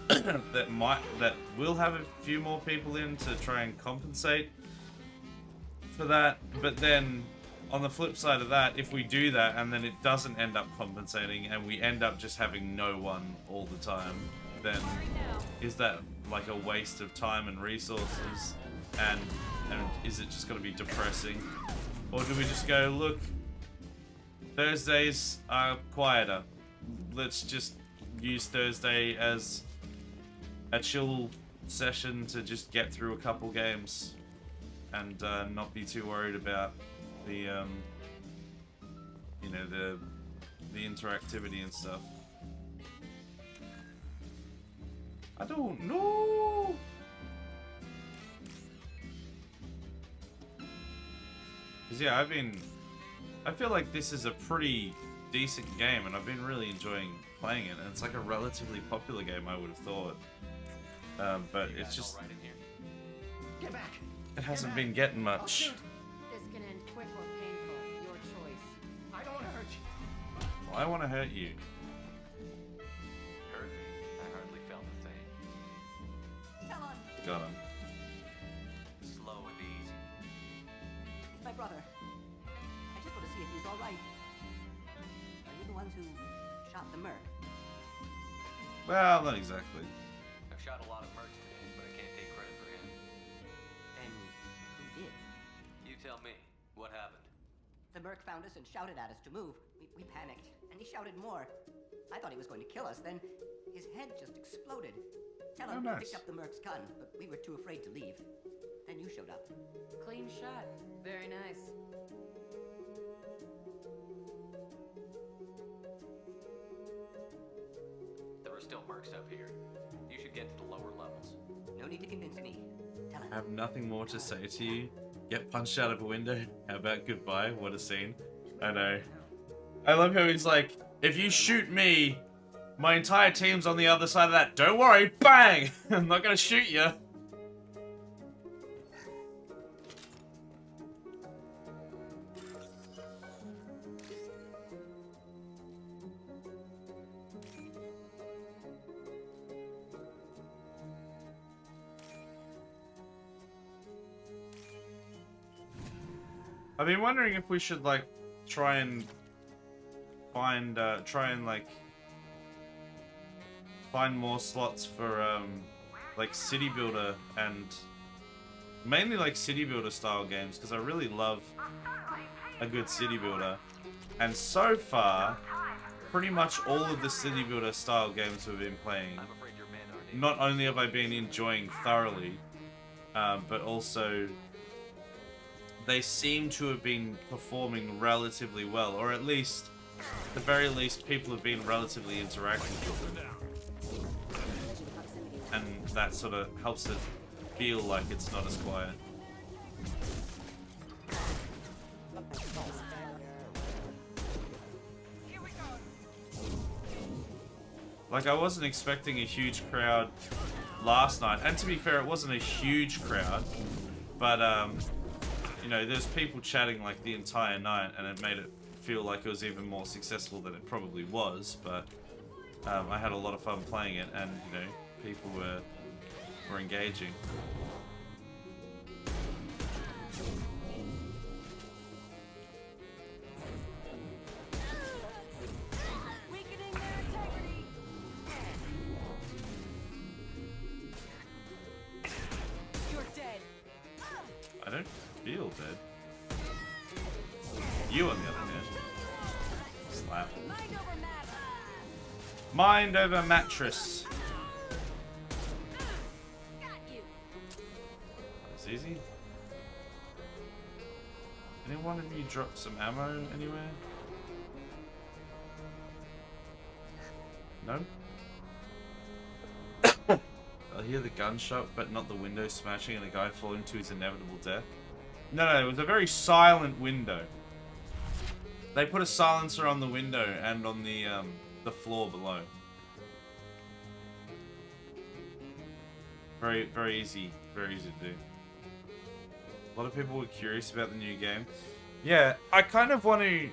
that will have a few more people in to try and compensate for that. But then on the flip side of that, if we do that and then it doesn't end up compensating and we end up just having no one all the time, then is that like a waste of time and resources, and is it just going to be depressing? Or do we just go, look, Thursdays are quieter, let's just use Thursday as a chill session to just get through a couple games and not be too worried about the you know, the interactivity and stuff. I don't know. Cause yeah, I feel like this is a pretty decent game, and I've been really enjoying playing it. And it's like a relatively popular game, I would have thought. But it's just Get back. It hasn't been getting much. This can end quick or painful. Your choice. I don't want to hurt you. Well, I want to hurt you. Hurt me? I hardly felt a thing. Tell on. Got him. Slow and easy. He's my brother. I just want to see if he's all right. Are you the ones who shot the merc? Well, not exactly. I've shot a lot of mercs today, but I can't take credit for him. Then who did? You tell me. What happened? The merc found us and shouted at us to move. We panicked, and he shouted more. I thought he was going to kill us. Then his head just exploded. Talon picked up the merc's gun, but we were too afraid to leave. Then you showed up. Clean shot. Very nice. still mercs up here. You should get to the lower levels. No need to convince me. Tell him. I have nothing more to say to you. Get punched out of a window. How about goodbye? What a scene. I know. I love how he's like, if you shoot me, my entire team's on the other side of that. Don't worry. Bang! I'm not gonna shoot you. I've been wondering if we should like try and find more slots for like city builder and mainly like city builder style games, because I really love a good city builder, and so far pretty much all of the city builder style games we've been playing, not only have I been enjoying thoroughly, but also they seem to have been performing relatively well, or at least, at the very least, people have been relatively interacting with them. And that sort of helps it feel like it's not as quiet. Like, I wasn't expecting a huge crowd last night, and to be fair, it wasn't a huge crowd, but you know, there's people chatting like the entire night, and it made it feel like it was even more successful than it probably was. But I had a lot of fun playing it, and you know, people were engaging. I don't feel dead. You, on the other hand. Slap. Mind over mattress. It's easy. Any one of you drop some ammo anywhere? No? I hear the gunshot, but not the window smashing and a guy falling to his inevitable death. No, it was a very silent window. They put a silencer on the window and on the floor below. Very easy to do. A lot of people were curious about the new game. Yeah, I kind of want to...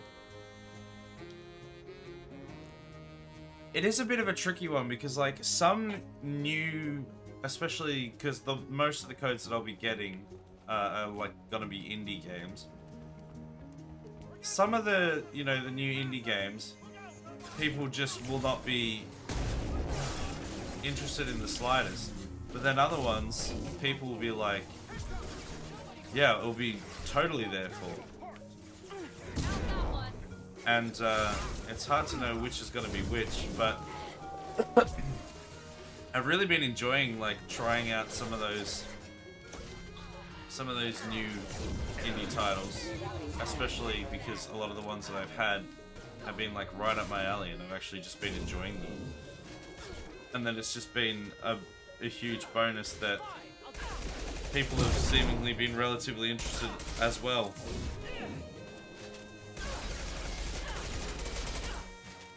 It is a bit of a tricky one because, like, some new, especially because most of the codes that I'll be getting are like gonna be indie games. Some of the, you know, the new indie games, people just will not be interested in the slightest. But then other ones, people will be like, yeah, it'll be totally there for. And it's hard to know which is going to be which, but I've really been enjoying like trying out some of those new indie titles, especially because a lot of the ones that I've had have been like right up my alley, and I've actually just been enjoying them. And then it's just been a huge bonus that people have seemingly been relatively interested as well.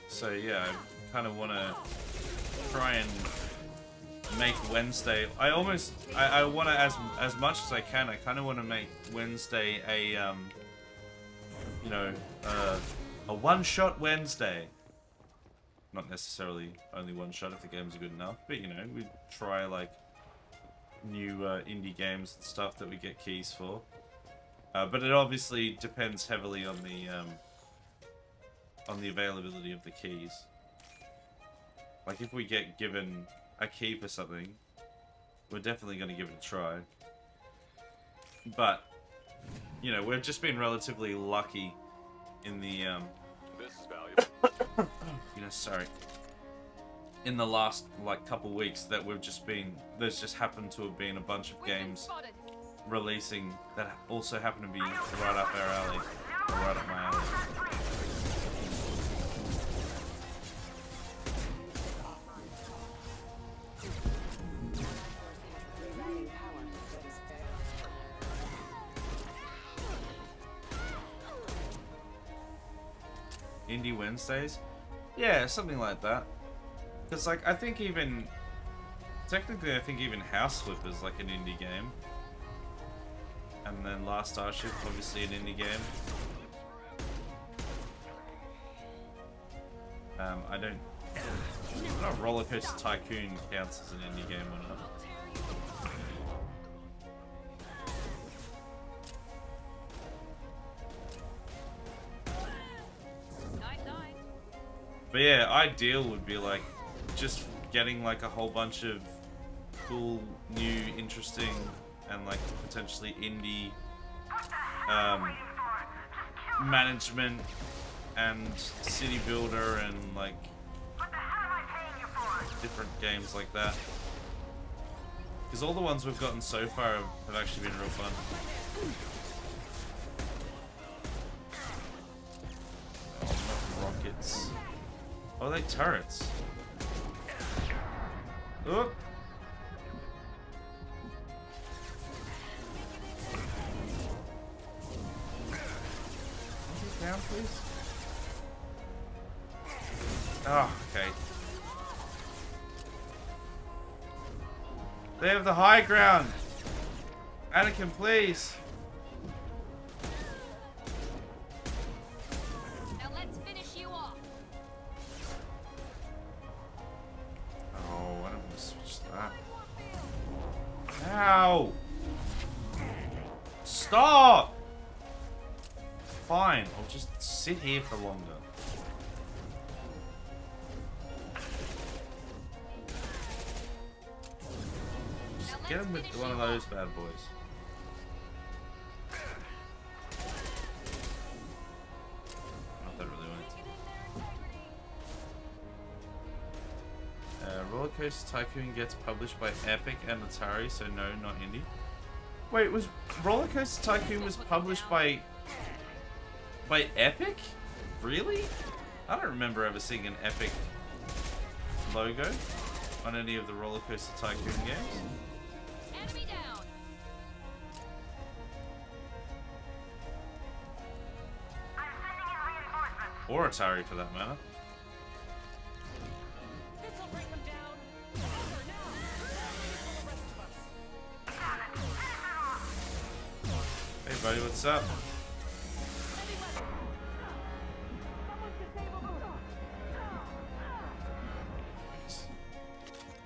So yeah, I kind of want to try and make Wednesday. I want to, as much as I can, I kind of want to make Wednesday a you know, a one-shot Wednesday. Not necessarily only one shot if the games are good enough, but you know, we try like new indie games and stuff that we get keys for. But it obviously depends heavily on the availability of the keys. Like if we get given a key for something, we're definitely going to give it a try. But you know, we've just been relatively lucky in the This is valuable. you know, sorry. In the last like couple weeks that there's just happened to have been a bunch of games releasing that also happen to be right up our alley, or right up my alley. Indie Wednesdays. Yeah, something like that. Because, like, I think even... Technically, I think even House Flip is like an indie game. And then Last Starship, obviously an indie game. I don't know if Roller Coaster Tycoon counts as an indie game or not. But yeah, ideal would be like just getting like a whole bunch of cool, new, interesting, and like potentially indie management and city builder and like different games like that. Because all the ones we've gotten so far have actually been real fun. Oh, not rockets. Oh, they turrets. Oop. Down, please. Oh, okay. They have the high ground. Anakin, please. Now let's finish you off. Oh, I don't want to switch that. Ow! Stop! Fine, I'll just sit here for longer. Just get him with one of those bad boys. Not that I really wanted to. Roller Coaster Tycoon gets published by Epic and Atari, so no, not indie. Wait, was Roller Coaster Tycoon was published by Epic? Really? I don't remember ever seeing an Epic logo on any of the Roller Coaster Tycoon games. Enemy down. Or Atari for that matter. This'll bring them down. Hey buddy, what's up?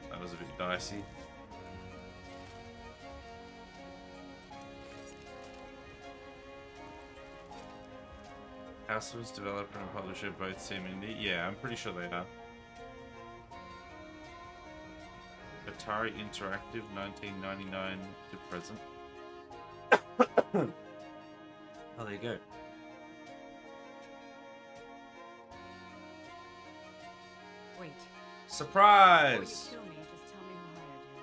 That was a bit dicey. Households, developer and publisher both seem indie. Yeah, I'm pretty sure they are. Atari Interactive, 1999 to present. Oh, there you go. Wait. Surprise! Before you kill me, just tell me who hired you.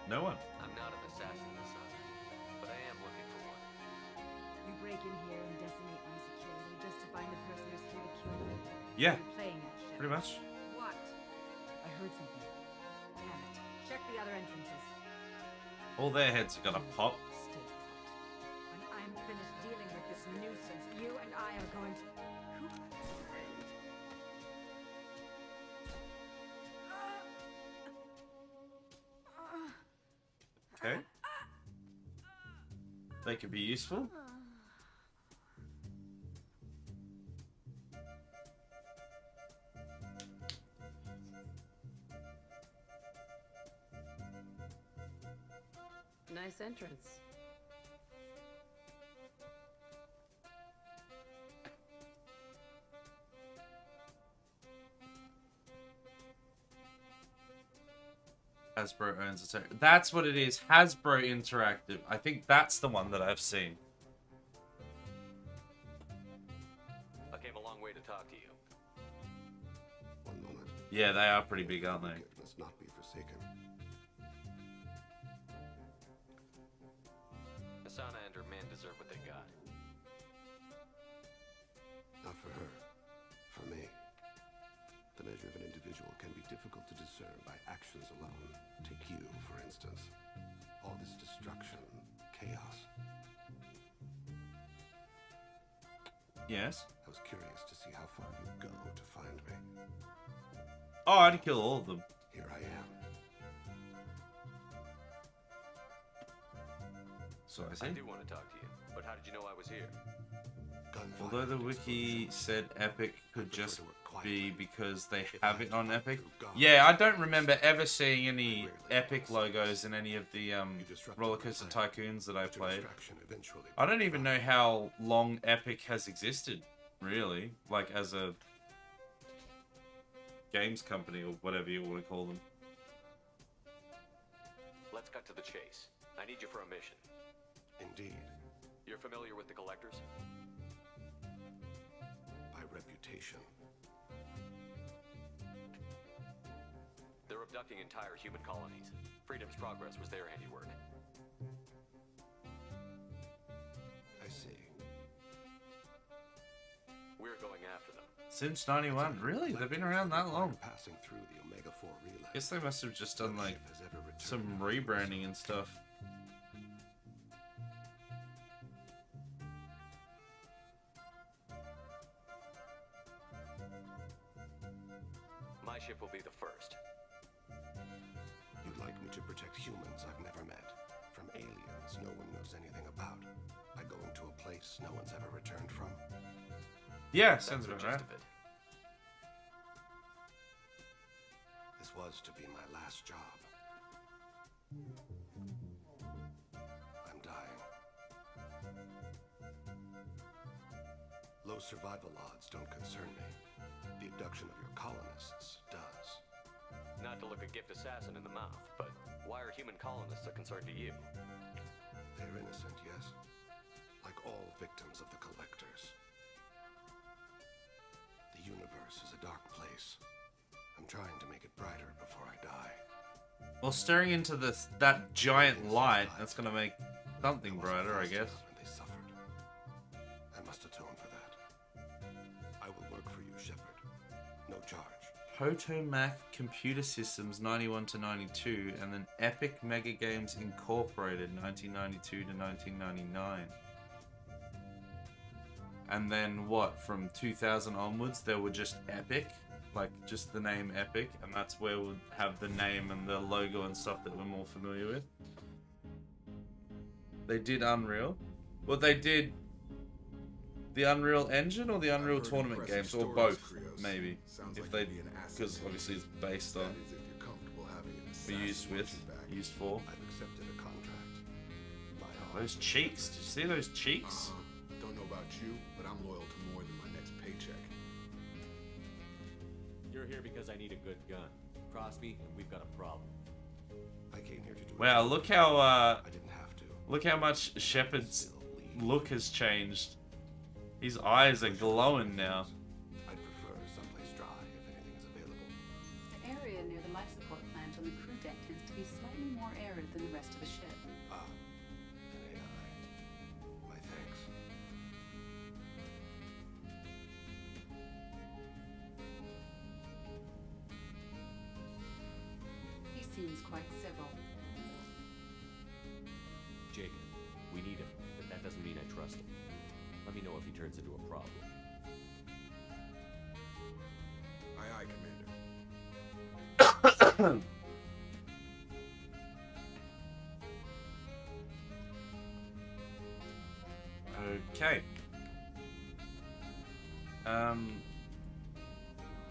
No one. I'm not an assassin, Asana, but I am looking for one. You break in here and decimate my security just to find the person who's here to kill me? Yeah. You're playing that shit. Pretty much. What? I heard something. Damn it. Check the other entrances. All their heads are gonna pop. Stay put. When I'm finished dealing with this nuisance, you and I are going to... Okay. They could be useful. Nice entrance. Hasbro owns it. That's what it is. Hasbro Interactive. I think that's the one that I've seen. I came a long way to talk to you. One moment. Yeah, they are pretty big, aren't they? It must not be forsaken. Asana and her men deserve what they got. Not for her. For me. The measure of an individual can be difficult to discern by actions alone. Take you, for instance. All this destruction, chaos. Yes? I was curious to see how far you'd go to find me. Oh, I'd kill all of them. Here I am. So I I see. do want to talk to you, but how did you know I was here? Although the wiki said Epic could just be because they have it on Epic. Yeah, I don't remember ever seeing any Epic logos in any of the Roller Coaster Tycoons that I played. I don't even know how long Epic has existed, really, like as a games company or whatever you want to call them. Let's cut to the chase. I need you for a mission. Indeed. You're familiar with the Collectors? By reputation. They're abducting entire human colonies. Freedom's Progress was their handiwork. I see. We're going after them. Since 91, really? They've been around that long. Passing through the Omega 4 relay. Guess they must have just done like some rebranding and stuff. My ship will be the first. You'd like me to protect humans I've never met from aliens no one knows anything about, by going to a place no one's ever returned from? Yeah, sounds about right. This was to be my last job. I'm dying. Low survival odds don't concern me. The abduction of your colonists does. Not to look a gift assassin in the mouth, but why are human colonists a concern to you? They're innocent, yes? Like all victims of the Collectors. The universe is a dark place. I'm trying to make it brighter before I die. Well, staring into that giant light, that's gonna make something brighter, I guess. And they suffered. I must atone for that. I will work for you, Shepard. No charge. Potomac Computer Systems 91 to 92, and then Epic Mega Games Incorporated 1992 to 1999. And then what? From 2000 onwards, there were just Epic, like just the name Epic, and that's where we'll have the name and the logo and stuff that we're more familiar with. They did Unreal. Well, they did the Unreal Engine or the Unreal Tournament games, or both, maybe. If they, because obviously it's based on, or used for. I've accepted a contract. Oh, those cheeks! Did you see those cheeks? Don't know about you, but I'm loyal to more than my next paycheck. You're here because I need a good gun. Cross me, and we've got a problem. I came here to do. Wow, look how I didn't have to. look how much Shepard's look has changed. His eyes are glowing now. I'd prefer someplace dry if anything is available. The area near the life support plant on the crew deck tends to be slightly more arid than the rest of the ship. Ah, an AI. My thanks. He seems quite civil. Jacob, we need him, but that doesn't mean I trust him. Let me know if he turns into a problem. Aye, aye, Commander. Okay.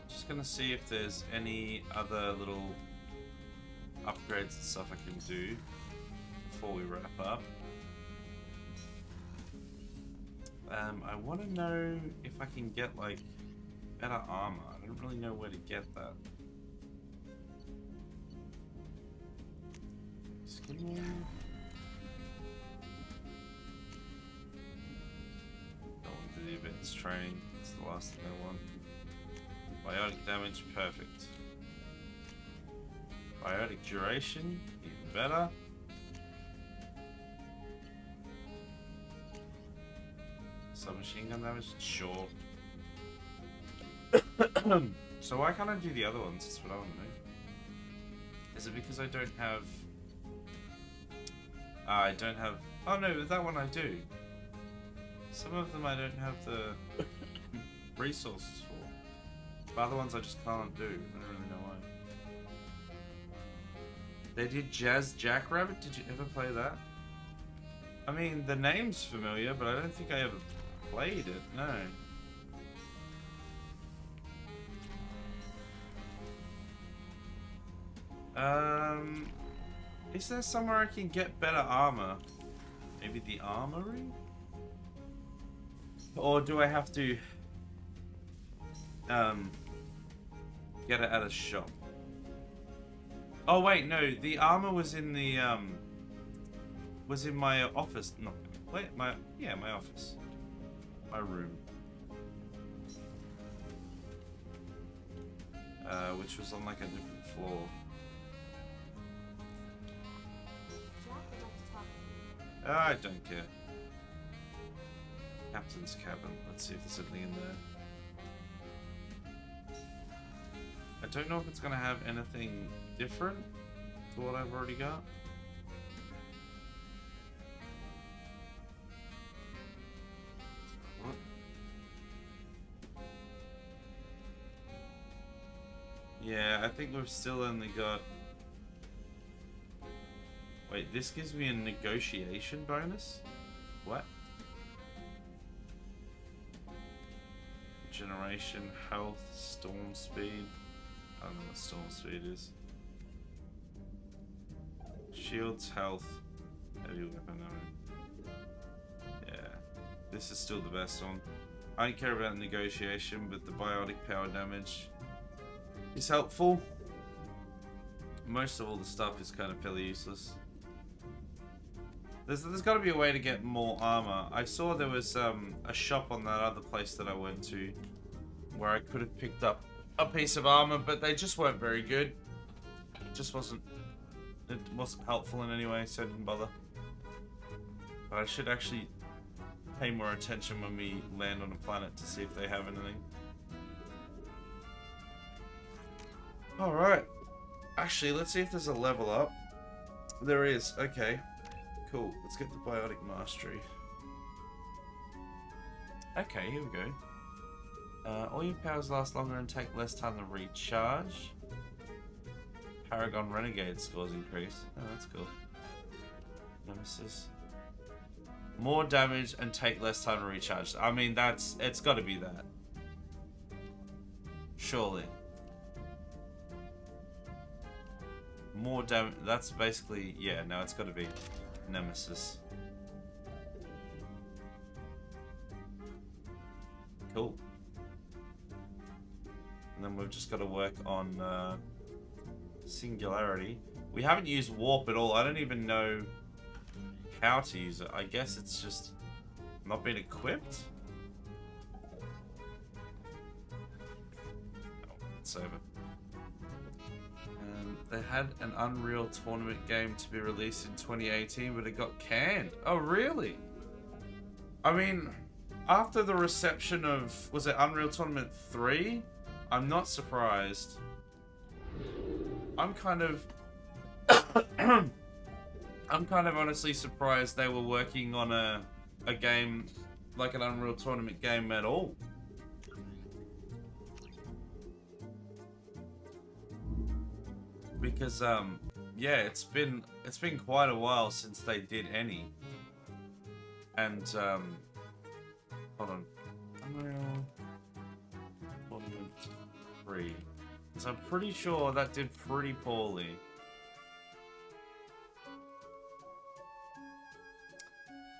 Just gonna see if there's any other little upgrades and stuff I can do before we wrap up. I want to know if I can get like better armor. I don't really know where to get that. Skin move. Don't want to do the events training. It's the last thing I want. Biotic damage, perfect. Biotic duration, even better. Submachine gun damage, sure. So why can't I do the other ones? That's what I want to know. Is it because I don't have... I don't have... Oh no, that one I do. Some of them I don't have the resources for. But other ones I just can't do. I don't really know why. They did Jazz Jackrabbit? Did you ever play that? I mean, the name's familiar, but I don't think I ever played it, no. Is there somewhere I can get better armor? Maybe the armory? Or do I have to get it at a shop? Oh wait, no, the armor was in the was in my office. No, wait, my office. My room. Which was on like a different floor. I don't care. Captain's cabin. Let's see if there's anything in there. I don't know if it's gonna have anything different to what I've already got. What? Yeah, I think we've still only got... Wait, this gives me a negotiation bonus? What? Generation, health, storm speed. I don't know what storm speed is. Shields, health, heavy weapon ammo. Yeah, this is still the best one. I don't care about negotiation, but the biotic power damage is helpful. Most of all the stuff is kind of fairly useless. There's got to be a way to get more armor. I saw there was a shop on that other place that I went to where I could have picked up a piece of armor, but they just weren't very good. It wasn't helpful in any way, so I didn't bother. But I should actually pay more attention when we land on a planet to see if they have anything. Alright. Actually, let's see if there's a level up. There is. Okay. Cool. Let's get the biotic mastery. Okay, here we go. All your powers last longer and take less time to recharge. Paragon Renegade scores increase. Oh, that's cool. Nemesis. More damage and take less time to recharge. I mean, it's got to be that. Surely. More damage. That's basically, yeah, no, it's got to be Nemesis. Cool. And then we've just got to work on Singularity. We haven't used Warp at all. I don't even know how to use it. I guess it's just not been equipped. Oh, let's save it. They had an Unreal Tournament game to be released in 2018, but it got canned. Oh, really? I mean, after the reception of, was it Unreal Tournament 3? I'm not surprised. I'm kind of honestly surprised they were working on a game like an Unreal Tournament game at all. Because yeah, it's been quite a while since they did any. And hold on. Unreal Tournament 3. So I'm pretty sure that did pretty poorly.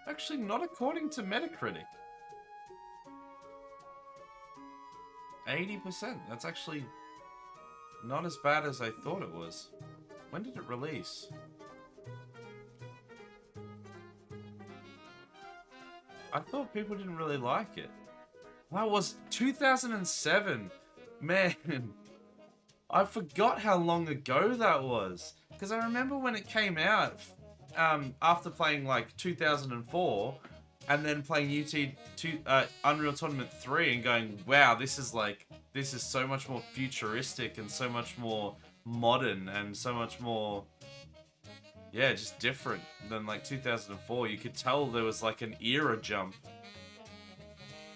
Actually, not according to Metacritic. 80%. That's actually not as bad as I thought it was. When did it release? I thought people didn't really like it. That was 2007. Man, I forgot how long ago that was. Because I remember when it came out, after playing like 2004, and then playing Unreal Tournament 3 and going, wow, this is so much more futuristic and so much more modern and so much more, yeah, just different than like 2004. You could tell there was like an era jump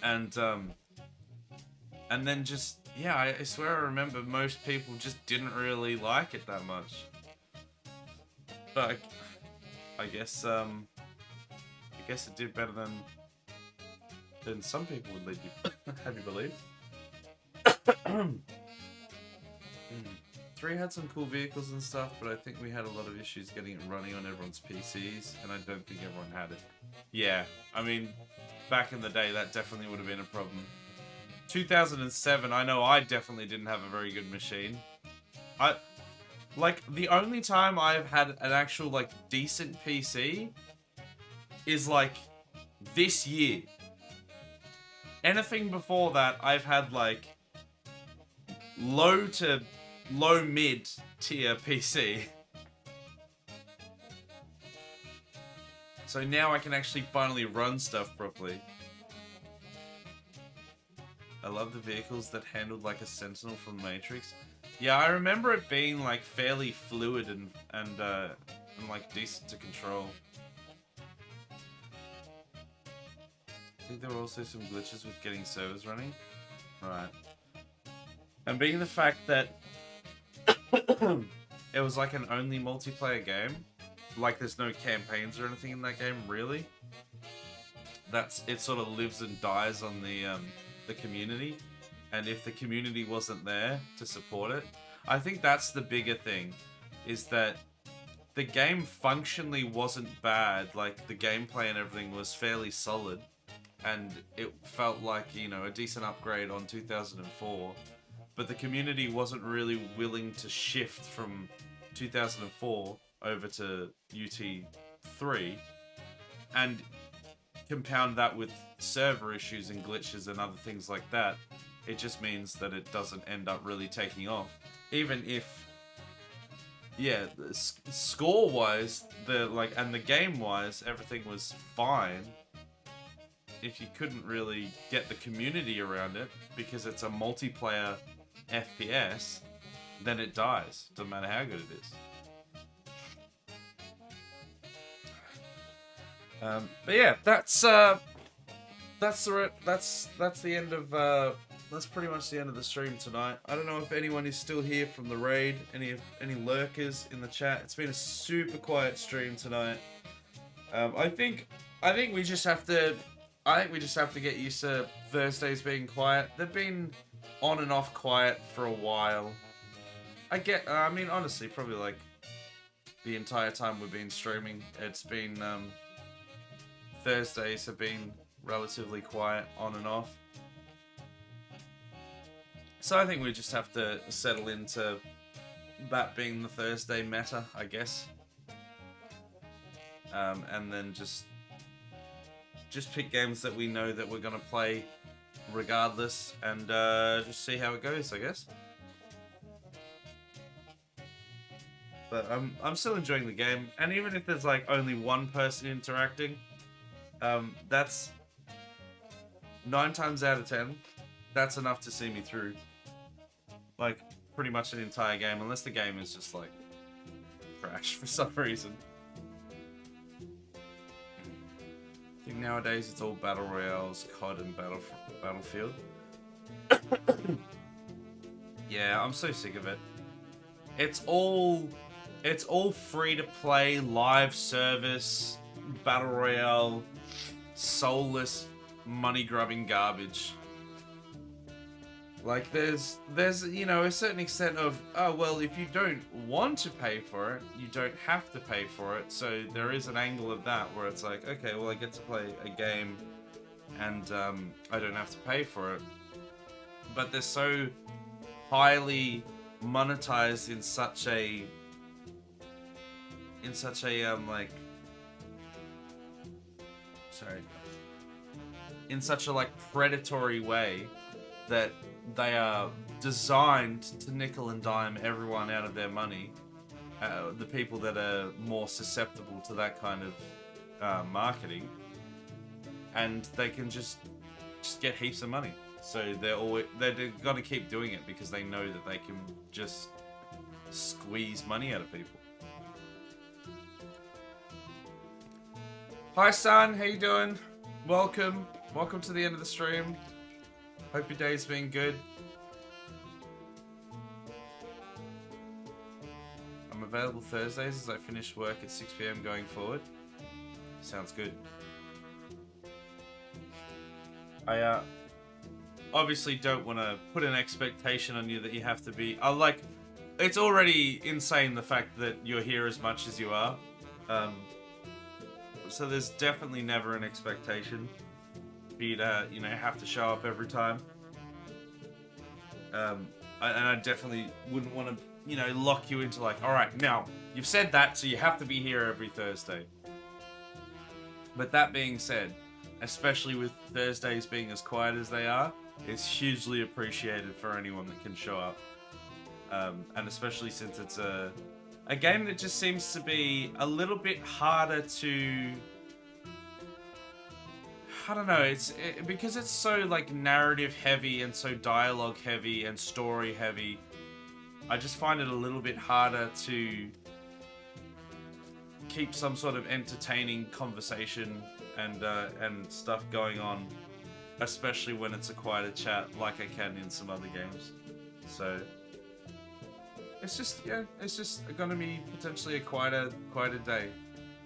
And then just, yeah, I swear I remember most people just didn't really like it that much. But I guess it did better than some people would lead you have you believe. 3 had some cool vehicles and stuff, but I think we had a lot of issues getting it running on everyone's PCs, and I don't think everyone had it. Yeah, I mean, back in the day, that definitely would have been a problem. 2007, I know I definitely didn't have a very good machine. Like, the only time I've had an actual, like, decent PC is, like, this year. Anything before that, I've had, like, low mid tier PC. So now I can actually finally run stuff properly. I love the vehicles that handled like a Sentinel from Matrix. Yeah, I remember it being like fairly fluid and like decent to control. I think there were also some glitches with getting servers running. Right. And being the fact that it was like an only multiplayer game, like there's no campaigns or anything in that game really. It sort of lives and dies on the community, and if the community wasn't there to support it, I think that's the bigger thing, is that the game functionally wasn't bad, like the gameplay and everything was fairly solid, and it felt like, you know, a decent upgrade on 2004, but the community wasn't really willing to shift from 2004 over to UT3, and compound that with server issues and glitches and other things like that, it just means that it doesn't end up really taking off. Even if, yeah, score-wise, and the game-wise, everything was fine. If you couldn't really get the community around it, because it's a multiplayer FPS, then it dies. Doesn't matter how good it is. But yeah, that's the end of that's pretty much the end of the stream tonight. I don't know if anyone is still here from the raid, any lurkers in the chat. It's been a super quiet stream tonight. I think we just have to get used to Thursdays being quiet. They've been on and off quiet for a while. I mean, honestly, probably like the entire time we've been streaming, it's been Thursdays have been relatively quiet on and off. So I think we just have to settle into that being the Thursday meta, I guess. And then just pick games that we know that we're gonna play regardless, and just see how it goes, I guess. But I'm still enjoying the game, and even if there's like only one person interacting, that's 9 times out of 10, that's enough to see me through. Like, pretty much an entire game, unless the game is just like crashed for some reason. I think nowadays it's all battle royales, COD, and Battlefield. Yeah, I'm so sick of it. It's all free to play, live service, battle royale, soulless, money grubbing garbage. Like there's you know, a certain extent of, oh well, if you don't want to pay for it, you don't have to pay for it. So there is an angle of that where it's like, okay, well I get to play a game and I don't have to pay for it. But they're so highly monetized in such a in such a like predatory way that they are designed to nickel and dime everyone out of their money. The people that are more susceptible to that kind of marketing, and they can just get heaps of money. So they're gonna keep doing it because they know that they can just squeeze money out of people. Hi, son. How you doing? Welcome. welcome to the end of the stream. Hope your day's been good. I'm available Thursdays as I finish work at 6 PM going forward. Sounds good. I obviously don't want to put an expectation on you that you have to be. It's already insane the fact that you're here as much as you are. So there's definitely never an expectation for you to, have to show up every time. And I definitely wouldn't want to, lock you into like, all right, now you've said that, so you have to be here every Thursday. But that being said, especially with Thursdays being as quiet as they are, it's hugely appreciated for anyone that can show up. And especially since it's a game that just seems to be a little bit harder to... I don't know, because it's so like narrative heavy and so dialogue heavy and story heavy, I just find it a little bit harder to keep some sort of entertaining conversation and stuff going on, especially when it's a quieter chat like I can in some other games. So it's just gonna be potentially a quieter day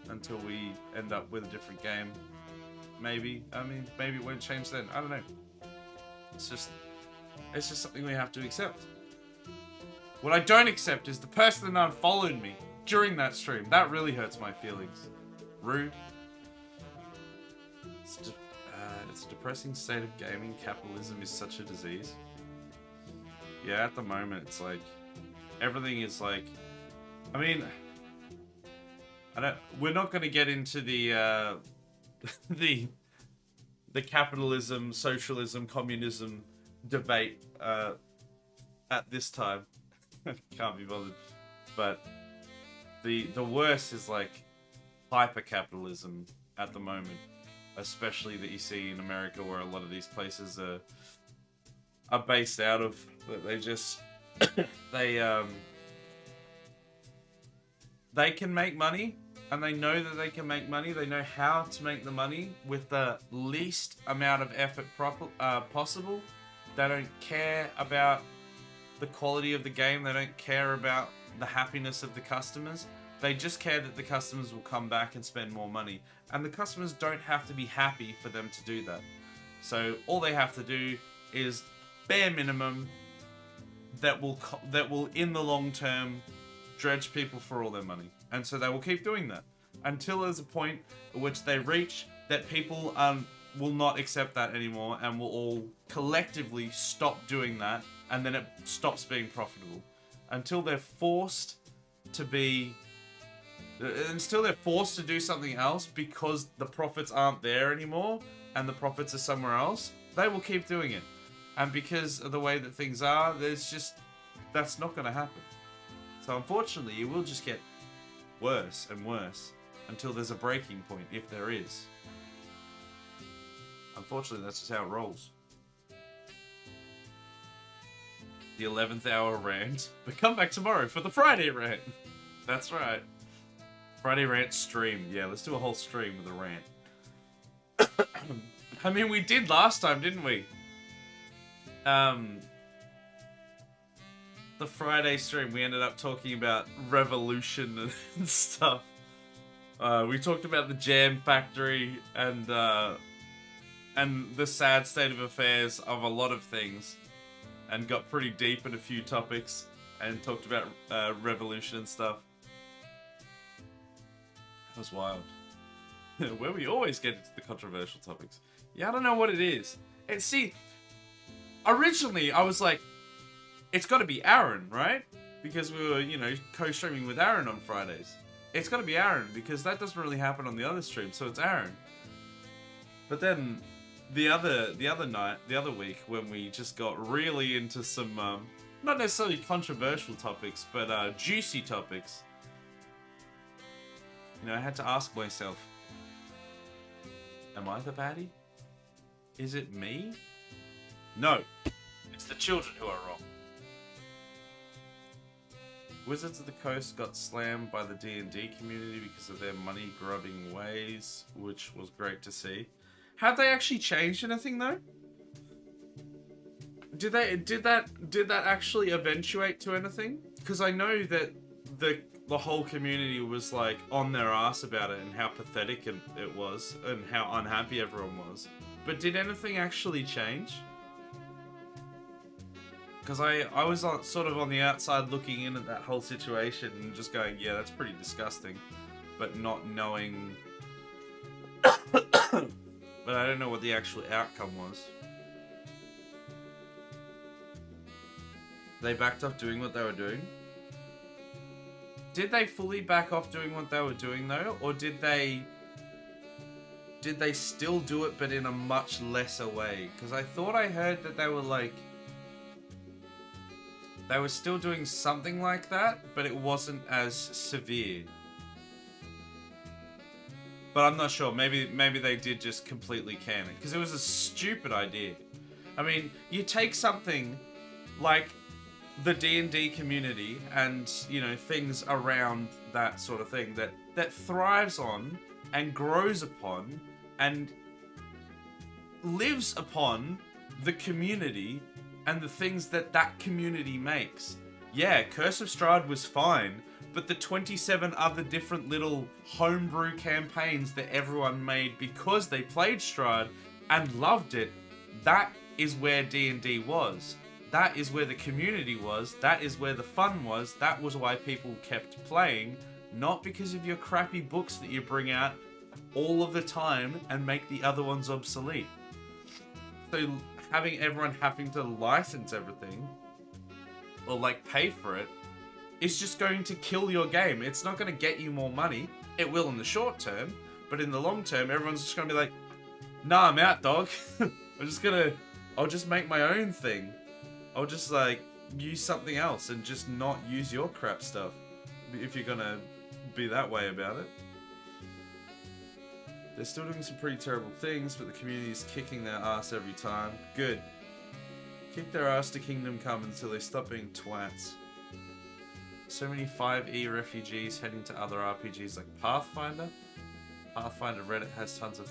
until we end up with a different game. Maybe it won't change then. I don't know. It's just something we have to accept. What I don't accept is the person that unfollowed me during that stream. That really hurts my feelings. Rude. It's a depressing state of gaming. Capitalism is such a disease. Yeah, at the moment, it's like everything is like. I mean, we're not going to get into the the capitalism, socialism, communism debate at this time. Can't be bothered. But the worst is like hyper-capitalism at the moment, especially that you see in America, where a lot of these places are based out of. They just they can make money, and they know that they can make money. They know how to make the money with the least amount of effort possible. They don't care about the quality of the game. They don't care about the happiness of the customers. They just care that the customers will come back and spend more money. And the customers don't have to be happy for them to do that. So all they have to do is bare minimum that will in the long term dredge people for all their money. And so they will keep doing that until there's a point at which they reach that people will not accept that anymore and will all collectively stop doing that, and then it stops being profitable. Until they're forced to do something else because the profits aren't there anymore and the profits are somewhere else, they will keep doing it. And because of the way that things are, that's not going to happen. So unfortunately, it will just get worse and worse until there's a breaking point, if there is. Unfortunately, that's just how it rolls. The 11th hour rant, but come back tomorrow for the Friday rant. That's right. Friday rant stream. Yeah, let's do a whole stream with a rant. I mean, we did last time, didn't we? The Friday stream, we ended up talking about revolution and stuff. We talked about the Jam Factory and the sad state of affairs of a lot of things, and got pretty deep in a few topics and talked about revolution and stuff. That was wild. Where we always get into the controversial topics. Yeah, I don't know what it is. And see, originally I was like, it's got to be Aaron, right? Because we were, co-streaming with Aaron on Fridays. It's got to be Aaron because that doesn't really happen on the other stream, so it's Aaron. But then the other week, when we just got really into some not necessarily controversial topics, but juicy topics, I had to ask myself, am I the baddie? Is it me? No, it's the children who are wrong. Wizards of the Coast got slammed by the D&D community because of their money-grubbing ways, which was great to see. Have they actually changed anything though? Did that actually eventuate to anything? Because I know that the whole community was like on their ass about it and how pathetic it was and how unhappy everyone was. But did anything actually change? Because I was sort of on the outside looking in at that whole situation and just going, yeah, that's pretty disgusting. But not knowing... But I don't know what the actual outcome was. They backed off doing what they were doing? Did they fully back off doing what they were doing though? Or did they still do it but in a much lesser way? Because I thought I heard that they were like... They were still doing something like that, but it wasn't as severe. But I'm not sure. Maybe they did just completely can it. Because it was a stupid idea. I mean, you take something like the D&D community and, you know, things around that sort of thing that thrives on and grows upon and lives upon the community and the things that community makes. Yeah, Curse of Strahd was fine, but the 27 other different little homebrew campaigns that everyone made because they played Strahd and loved it, that is where D&D was. That is where the community was. That is where the fun was. That was why people kept playing, not because of your crappy books that you bring out all of the time and make the other ones obsolete. So having everyone having to license everything or like pay for it is just going to kill your game. It's not going to get you more money. It will in the short term, but in the long term, everyone's just going to be like, nah, I'm out, dog. I'll just make my own thing. I'll just like use something else and just not use your crap stuff if you're going to be that way about it. They're still doing some pretty terrible things, but the community is kicking their ass every time. Good. Kick their ass to Kingdom Come until they stop being twats. So many 5e refugees heading to other RPGs like Pathfinder. Pathfinder Reddit has tons of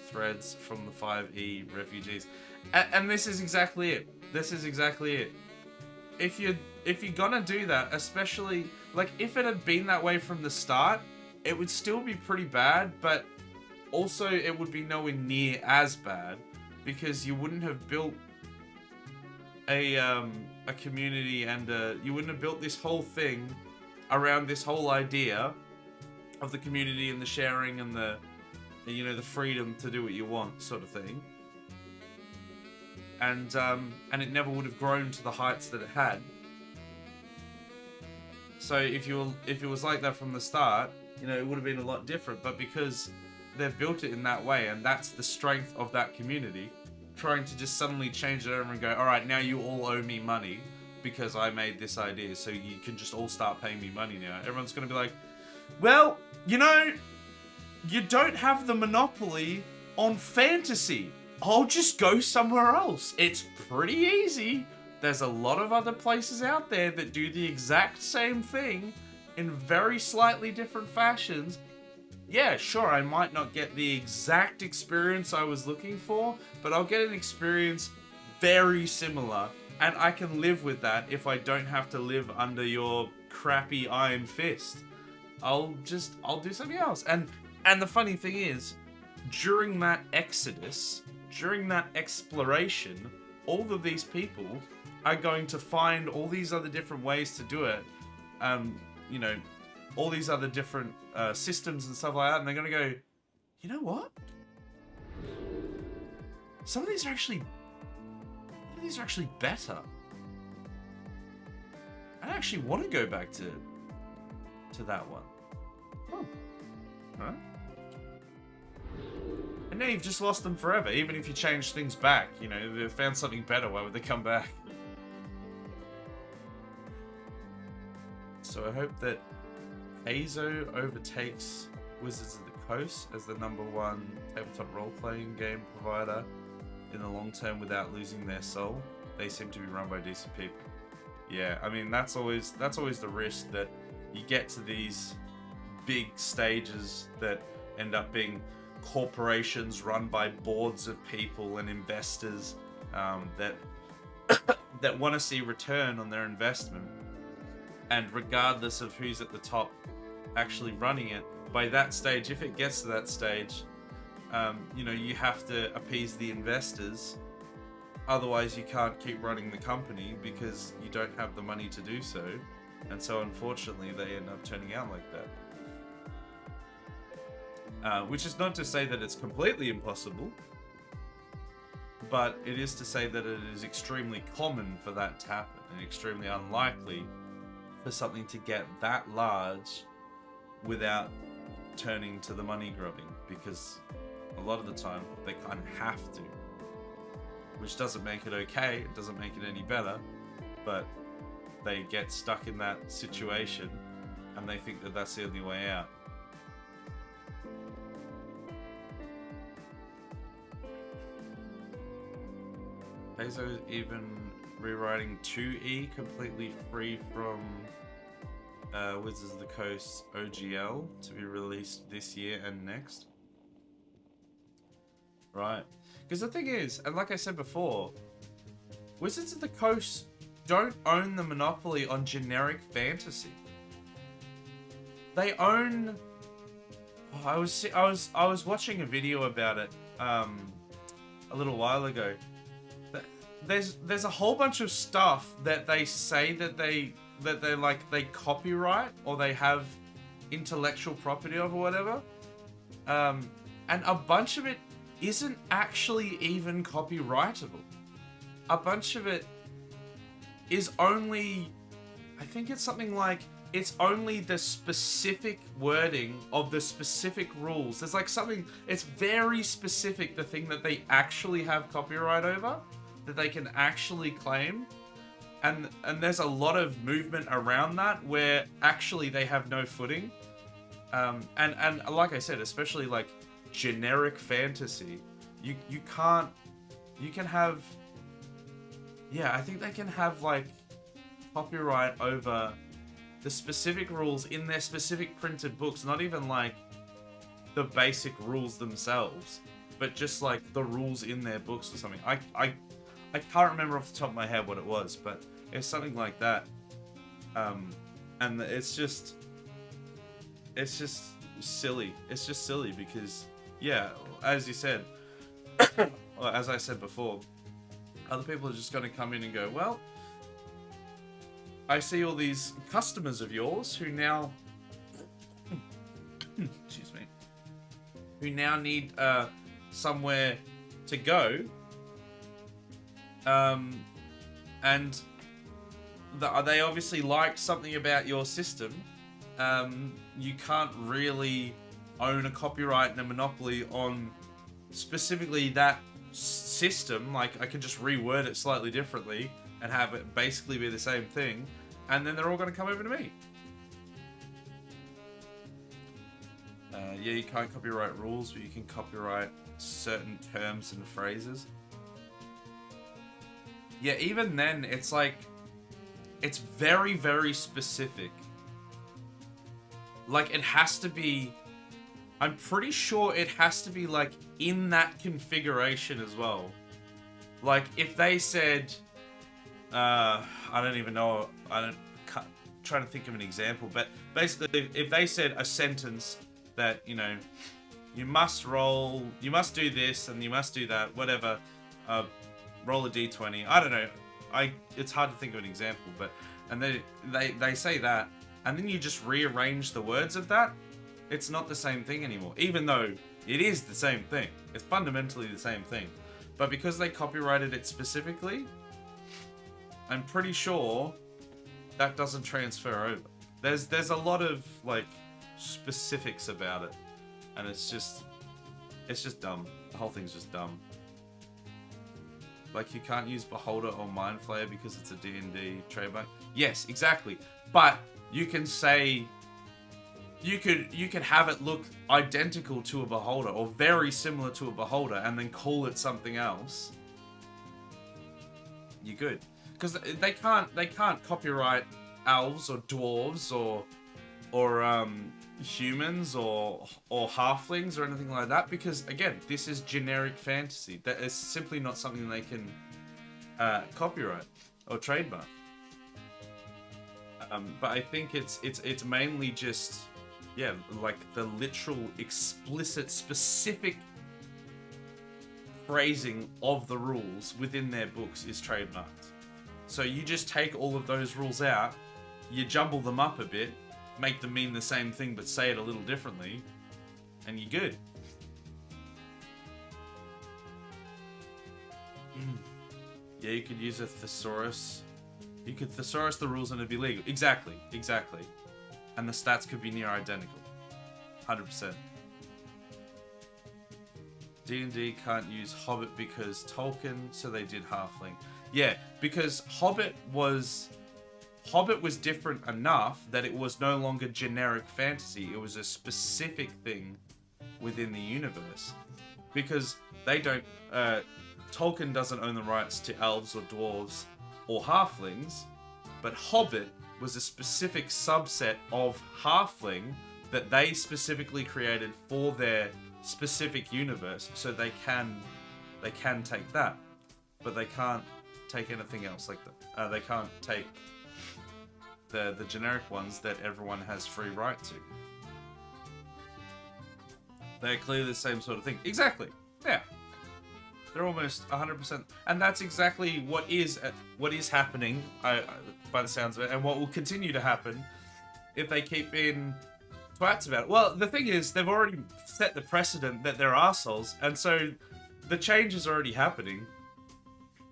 threads from the 5e refugees. And this is exactly it. This is exactly it. If you're gonna do that, especially, like, if it had been that way from the start, it would still be pretty bad, but also it would be nowhere near as bad, because you wouldn't have built a community and you wouldn't have built this whole thing around this whole idea of the community and the sharing and the the freedom to do what you want sort of thing. And it never would have grown to the heights that it had. So if it was like that from the start, it would have been a lot different. But because they've built it in that way, and that's the strength of that community, trying to just suddenly change it over and go, all right, now you all owe me money because I made this idea, so you can just all start paying me money now. Everyone's going to be like, well, you don't have the monopoly on fantasy. I'll just go somewhere else. It's pretty easy. There's a lot of other places out there that do the exact same thing in very slightly different fashions. Yeah, sure, I might not get the exact experience I was looking for, but I'll get an experience very similar, and I can live with that if I don't have to live under your crappy iron fist. I'll do something else. And the funny thing is, during that exodus, during that exploration, all of these people are going to find all these other different ways to do it. All these other different systems and stuff like that, and they're going to go, you know what? Some of these are actually better. I actually want to go back to that one. Oh. Huh? And now you've just lost them forever. Even if you change things back, they've found something better. Why would they come back? So I hope that Azo overtakes Wizards of the Coast as the #1 tabletop role-playing game provider in the long term without losing their soul. They seem to be run by decent people. Yeah, I mean that's always the risk, that you get to these big stages that end up being corporations run by boards of people and investors that that want to see return on their investment. And regardless of who's at the top actually running it, by that stage, if it gets to that stage, you know, you have to appease the investors. Otherwise, you can't keep running the company because you don't have the money to do so. And so, unfortunately, they end up turning out like that. Which is not to say that it's completely impossible, but it is to say that it is extremely common for that to happen and extremely unlikely for something to get that large without turning to the money grubbing, because a lot of the time they kind of have to, which doesn't make it okay, it doesn't make it any better, but they get stuck in that situation and they think that that's the only way out. Peso is even rewriting 2E completely free from Wizards of the Coast OGL to be released this year and next. Right. Because the thing is, and like I said before, Wizards of the Coast don't own the monopoly on generic fantasy. They own... Oh, I was watching a video about it a little while ago. There's a whole bunch of stuff that they say that they copyright or they have intellectual property of or whatever, and a bunch of it isn't actually even copyrightable. A bunch of it is only, I think it's something like, it's only the specific wording of the specific rules. There's like something, it's very specific, the thing that they actually have copyright over, that they can actually claim. And there's a lot of movement around that where actually they have no footing. And like I said, especially like generic fantasy, you can have, yeah, I think they can have like copyright over the specific rules in their specific printed books, not even like the basic rules themselves, but just like the rules in their books or something. I can't remember off the top of my head what it was, but it's something like that. And it's just silly. It's just silly because, yeah, as you said, or as I said before, other people are just going to come in and go, well, I see all these customers of yours who now, excuse me, who now need somewhere to go, and they obviously liked something about your system. You can't really own a copyright and a monopoly on specifically that system. Like, I can just reword it slightly differently and have it basically be the same thing, and then they're all going to come over to me. Yeah, you can't copyright rules, but you can copyright certain terms and phrases. Yeah, even then, it's like, it's very, very specific. Like, it has to be, I'm pretty sure it has to be, like, in that configuration as well. Like, if they said, I don't even know, trying to think of an example, but basically, if they said a sentence that, you know, you must roll, you must do this, and you must do that, whatever, roll a d20, I don't know, it's hard to think of an example, but, and they say that, and then you just rearrange the words of that, it's not the same thing anymore, even though it is the same thing. It's fundamentally the same thing. But because they copyrighted it specifically, I'm pretty sure that doesn't transfer over. There's a lot of, like, specifics about it, and it's just dumb. The whole thing's just dumb. Like, you can't use Beholder or Mind Flayer because it's a D&D trademark. Yes, exactly. But you can say, you could have it look identical to a Beholder or very similar to a Beholder and then call it something else. You're good. Because they can't copyright elves or dwarves or humans or halflings or anything like that, because again, this is generic fantasy. That is simply not something they can copyright or trademark. But I think it's mainly just, yeah, like the literal, explicit, specific phrasing of the rules within their books is trademarked. So you just take all of those rules out, you jumble them up a bit, make them mean the same thing but say it a little differently, and you're good. Yeah, you could use a thesaurus. You could thesaurus the rules and it'd be legal. Exactly. And the stats could be near identical. 100%. D&D can't use Hobbit because Tolkien, so they did Halfling. Yeah, because Hobbit was different enough that it was no longer generic fantasy. It was a specific thing within the universe. Because they don't... Tolkien doesn't own the rights to elves or dwarves or halflings, but Hobbit was a specific subset of halfling that they specifically created for their specific universe, so they can take that, but they can't take anything else like that. They can't take the generic ones that everyone has free right to. They're clearly the same sort of thing. Exactly. Yeah. They're almost 100%, and that's exactly what is happening by the sounds of it, and what will continue to happen if they keep being twats about it. Well, the thing is, they've already set the precedent that they're arseholes, and so the change is already happening.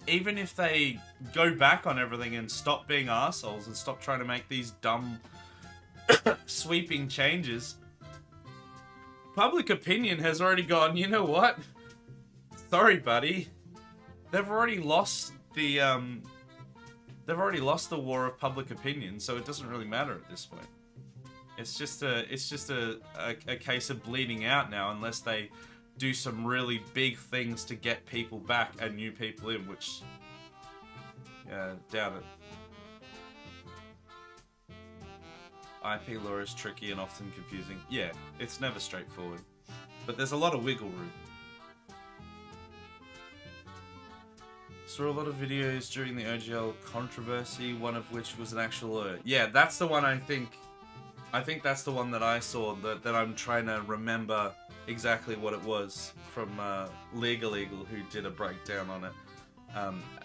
Even if they go back on everything and stop being arseholes and stop trying to make these dumb, sweeping changes, public opinion has already gone, you know what? Sorry, buddy. They've already lost the war of public opinion, so it doesn't really matter at this point. It's just a case of bleeding out now, unless they do some really big things to get people back and new people in, which doubt it. IP lore is tricky and often confusing. Yeah, it's never straightforward, but there's a lot of wiggle room. Saw a lot of videos during the OGL controversy, one of which was an actual alert. Yeah, that's the one I think that's the one that I saw, that I'm trying to remember exactly what it was, from Legal Eagle, who did a breakdown on it.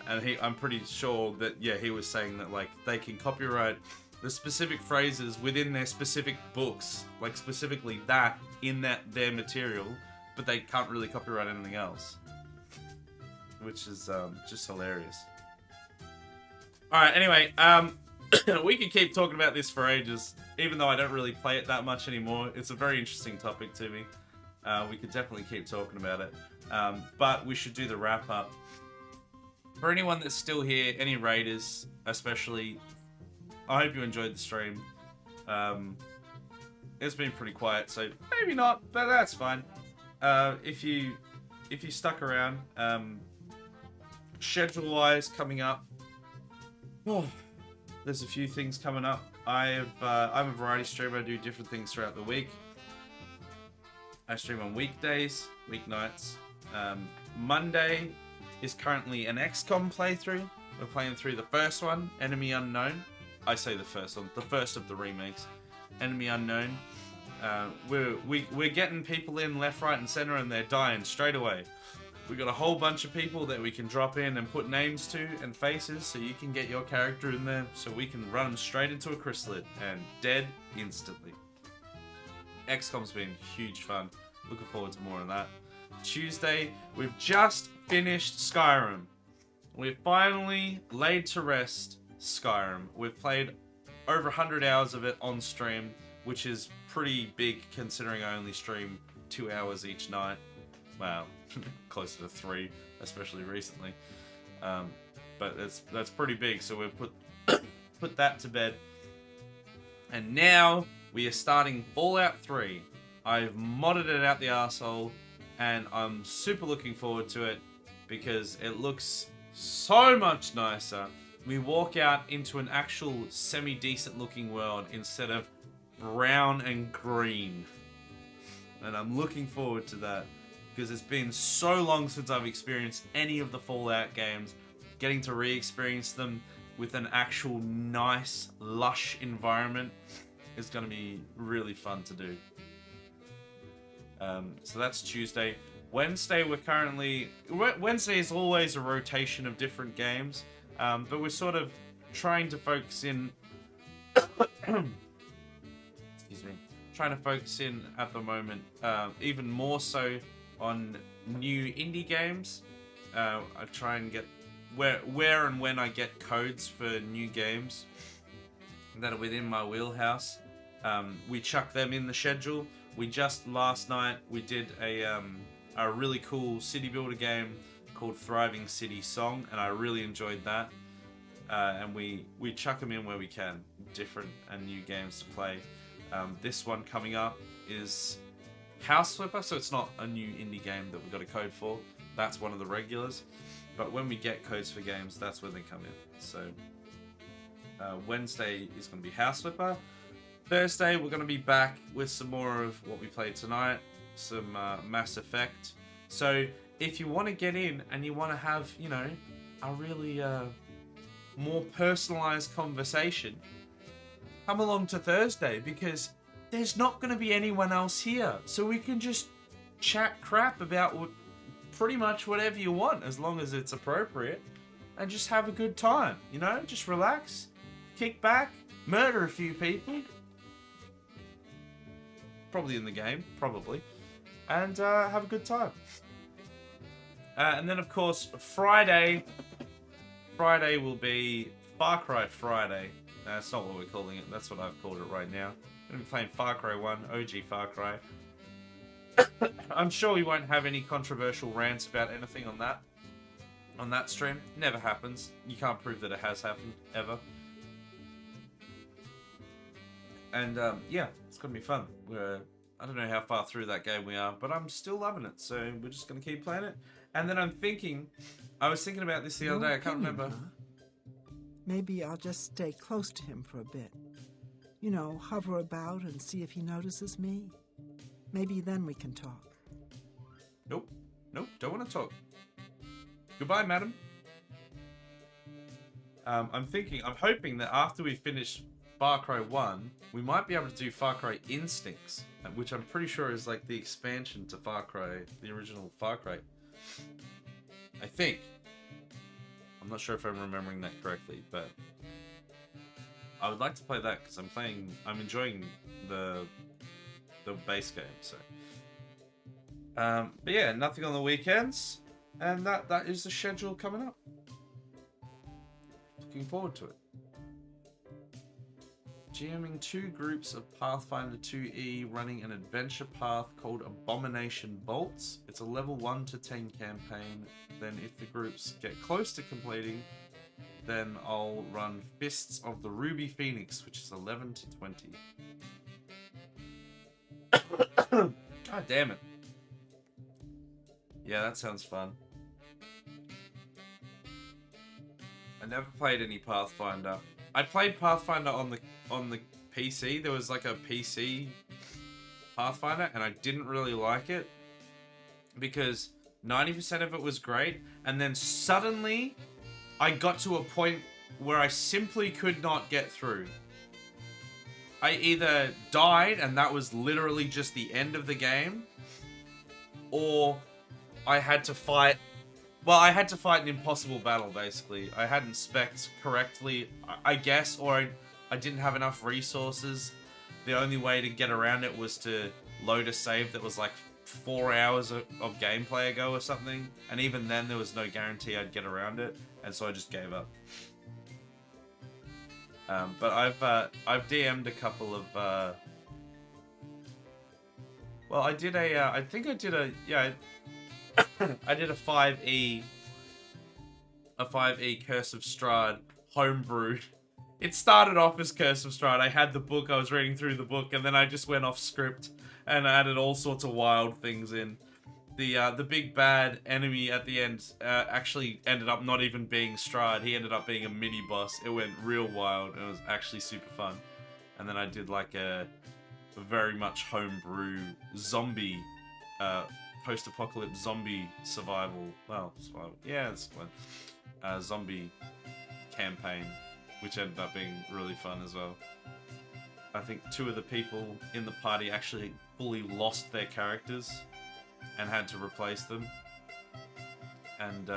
And I'm pretty sure that, yeah, he was saying that, like, they can copyright the specific phrases within their specific books, like specifically that in their material, but they can't really copyright anything else. Which is just hilarious. Alright, anyway, we could keep talking about this for ages, even though I don't really play it that much anymore. It's a very interesting topic to me. We could definitely keep talking about it. But we should do the wrap-up. For anyone that's still here, any raiders especially, I hope you enjoyed the stream. It's been pretty quiet, so maybe not, but that's fine. If you stuck around, schedule-wise coming up, there's a few things coming up. I'm a variety streamer. I do different things throughout the week. I stream on weekdays, weeknights. Monday is currently an XCOM playthrough. We're playing through the first one, Enemy Unknown. I say the first one, the first of the remakes, Enemy Unknown. We're getting people in left, right, and center, and they're dying straight away. We got a whole bunch of people that we can drop in and put names to and faces, so you can get your character in there, so we can run them straight into a chrysalid and dead instantly. XCOM's been huge fun. Looking forward to more of that. Tuesday, we've just finished Skyrim. We've finally laid to rest Skyrim. We've played over 100 hours of it on stream, which is pretty big considering I only stream 2 hours each night. Wow. Closer to 3, especially recently, but that's pretty big. So we'll put that to bed, and now we are starting Fallout 3. I've modded it out the arsehole, and I'm super looking forward to it because it looks so much nicer. We walk out into an actual semi-decent looking world instead of brown and green. And I'm looking forward to that because it's been so long since I've experienced any of the Fallout games. Getting to re-experience them with an actual nice, lush environment is going to be really fun to do. So that's Tuesday. Wednesday, Wednesday is always a rotation of different games, but we're sort of trying to focus in... excuse me. Trying to focus in at the moment, even more so on new indie games. I try and get... Where and when I get codes for new games that are within my wheelhouse, we chuck them in the schedule. We just last night we did a really cool city builder game called Thriving City Song, and I really enjoyed that. And we chuck them in where we can, different and new games to play. This one coming up is House Flipper, so it's not a new indie game that we've got a code for. That's one of the regulars. But when we get codes for games, that's when they come in. So Wednesday is going to be House Flipper. Thursday, we're going to be back with some more of what we played tonight, some Mass Effect. So if you want to get in and you want to have, you know, a really more personalized conversation, come along to Thursday because there's not going to be anyone else here. So we can just chat crap about pretty much whatever you want as long as it's appropriate and just have a good time, you know? Just relax, kick back, murder a few people. Probably in the game, probably. And have a good time. And then, of course, Friday will be Far Cry Friday. That's not what we're calling it. That's what I've called it right now. I'm going to be playing Far Cry 1, OG Far Cry. I'm sure we won't have any controversial rants about anything on that stream. Never happens. You can't prove that it has happened, ever. And, yeah, it's going to be fun. I don't know how far through that game we are, but I'm still loving it, so we're just going to keep playing it. And then I was thinking about this the other day, I can't remember. Maybe I'll just stay close to him for a bit. You know, hover about and see if he notices me. Maybe then we can talk. Nope, don't want to talk. Goodbye, madam. I'm hoping that after we finish Far Cry 1, we might be able to do Far Cry Instincts, which I'm pretty sure is like the expansion to Far Cry, the original Far Cry. I think. I'm not sure if I'm remembering that correctly, but I would like to play that because I'm enjoying the base game, so. But yeah, nothing on the weekends, and that is the schedule coming up. Looking forward to it. GMing 2 groups of Pathfinder 2E running an adventure path called Abomination Bolts. It's a level 1 to 10 campaign. Then if the groups get close to completing, then I'll run Fists of the Ruby Phoenix, which is 11 to 20. God damn it. Yeah, that sounds fun. I never played any Pathfinder. I played Pathfinder on the PC. There was like a PC Pathfinder, and I didn't really like it because 90% of it was great, and then suddenly I got to a point where I simply could not get through. I either died, and that was literally just the end of the game, or I had to fight... Well, I had to fight an impossible battle, basically. I hadn't spec'd correctly, I guess, or I didn't have enough resources. The only way to get around it was to load a save that was like 4 hours of gameplay ago or something, and even then there was no guarantee I'd get around it, and so I just gave up. But I've DM'd a couple of well, I did a I think I did a I did a 5e Curse of Strahd homebrewed. It started off as Curse of Strahd. I had the book, I was reading through the book, and then I just went off script and added all sorts of wild things in. The big bad enemy at the end actually ended up not even being Strahd. He ended up being a mini boss. It went real wild. It was actually super fun. and then I did like a very much homebrew zombie, post-apocalypse zombie survival. Well, survival. Yeah, it's one. Zombie campaign, which ended up being really fun as well. I think 2 of the people in the party actually fully lost their characters and had to replace them. And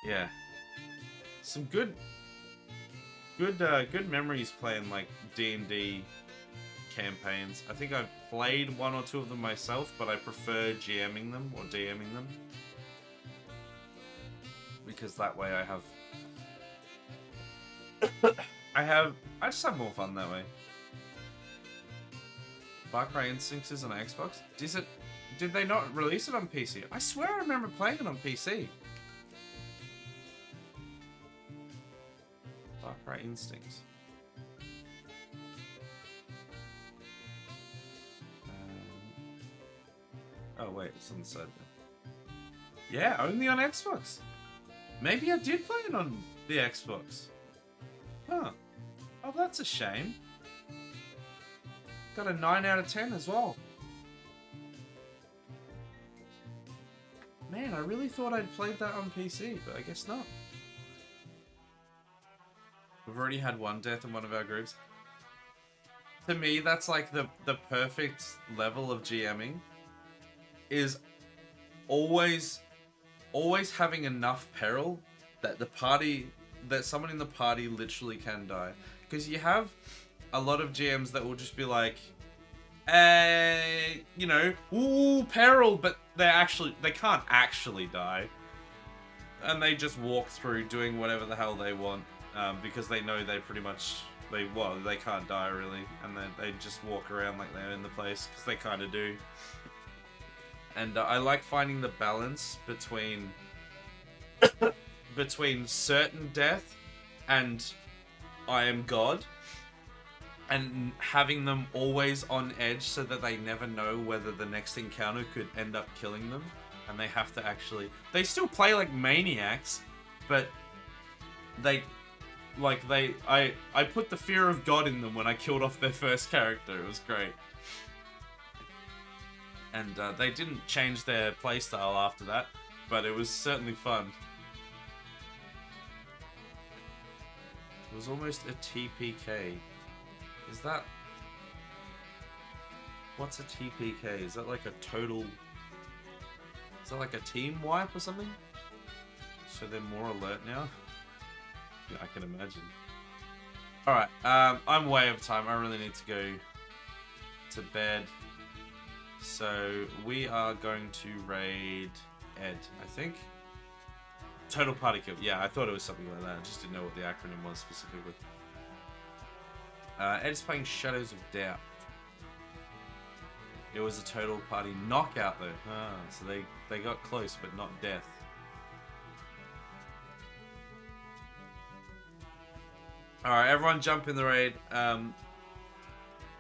yeah, some good memories playing like D&D campaigns. I think I've played 1 or 2 of them myself, but I prefer GMing them or DMing them, because that way I just have more fun that way. Far Cry Instincts is on Xbox. Did they not release it on PC? I swear I remember playing it on PC. Far Cry Instincts. Oh wait, it's on the side there. Yeah, only on Xbox. Maybe I did play it on the Xbox. Huh. Oh, that's a shame. Got a 9 out of 10 as well. Man, I really thought I'd played that on PC, but I guess not. We've already had 1 death in one of our groups. To me, that's like the perfect level of GMing. Is always having enough peril that someone in the party literally can die. Because you have a lot of GMs that will just be like, you know, ooh, peril, but they can't actually die. And they just walk through doing whatever the hell they want, because they know they pretty much, they can't die really. And then they just walk around like they're in the place, because they kind of do. And I like finding the balance between certain death and I am God, and having them always on edge so that they never know whether the next encounter could end up killing them, and they have to they still play like maniacs, but I put the fear of God in them when I killed off their first character. It was great. And they didn't change their playstyle after that, but it was certainly fun. It was almost a TPK. Is that... What's a TPK? Is that like a total... Is that like a team wipe or something? So they're more alert now? Yeah, I can imagine. Alright, I'm way over time. I really need to go to bed. So we are going to raid Ed, I think. Total party kill. Yeah, I thought it was something like that. I just didn't know what the acronym was specifically. Ed's playing Shadows of Doubt. It was a total party knockout though. So they got close, but not death. Alright, everyone jump in the raid.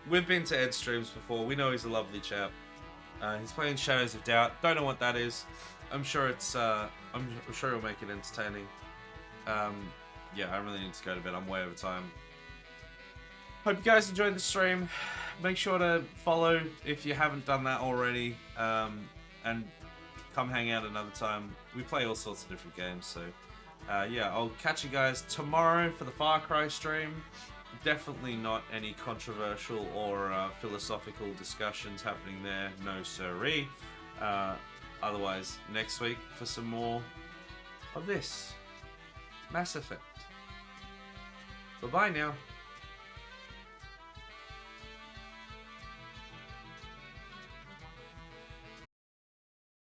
We've been to Ed's streams before. We know he's a lovely chap. He's playing Shadows of Doubt. Don't know what that is. I'm sure it's. I'm sure it'll make it entertaining. Yeah, I really need to go to bed. I'm way over time. Hope you guys enjoyed the stream. Make sure to follow if you haven't done that already, and come hang out another time. We play all sorts of different games, so yeah, I'll catch you guys tomorrow for the Far Cry stream. Definitely not any controversial or philosophical discussions happening there, no siree. Otherwise, next week for some more of this Mass Effect. Bye-bye now.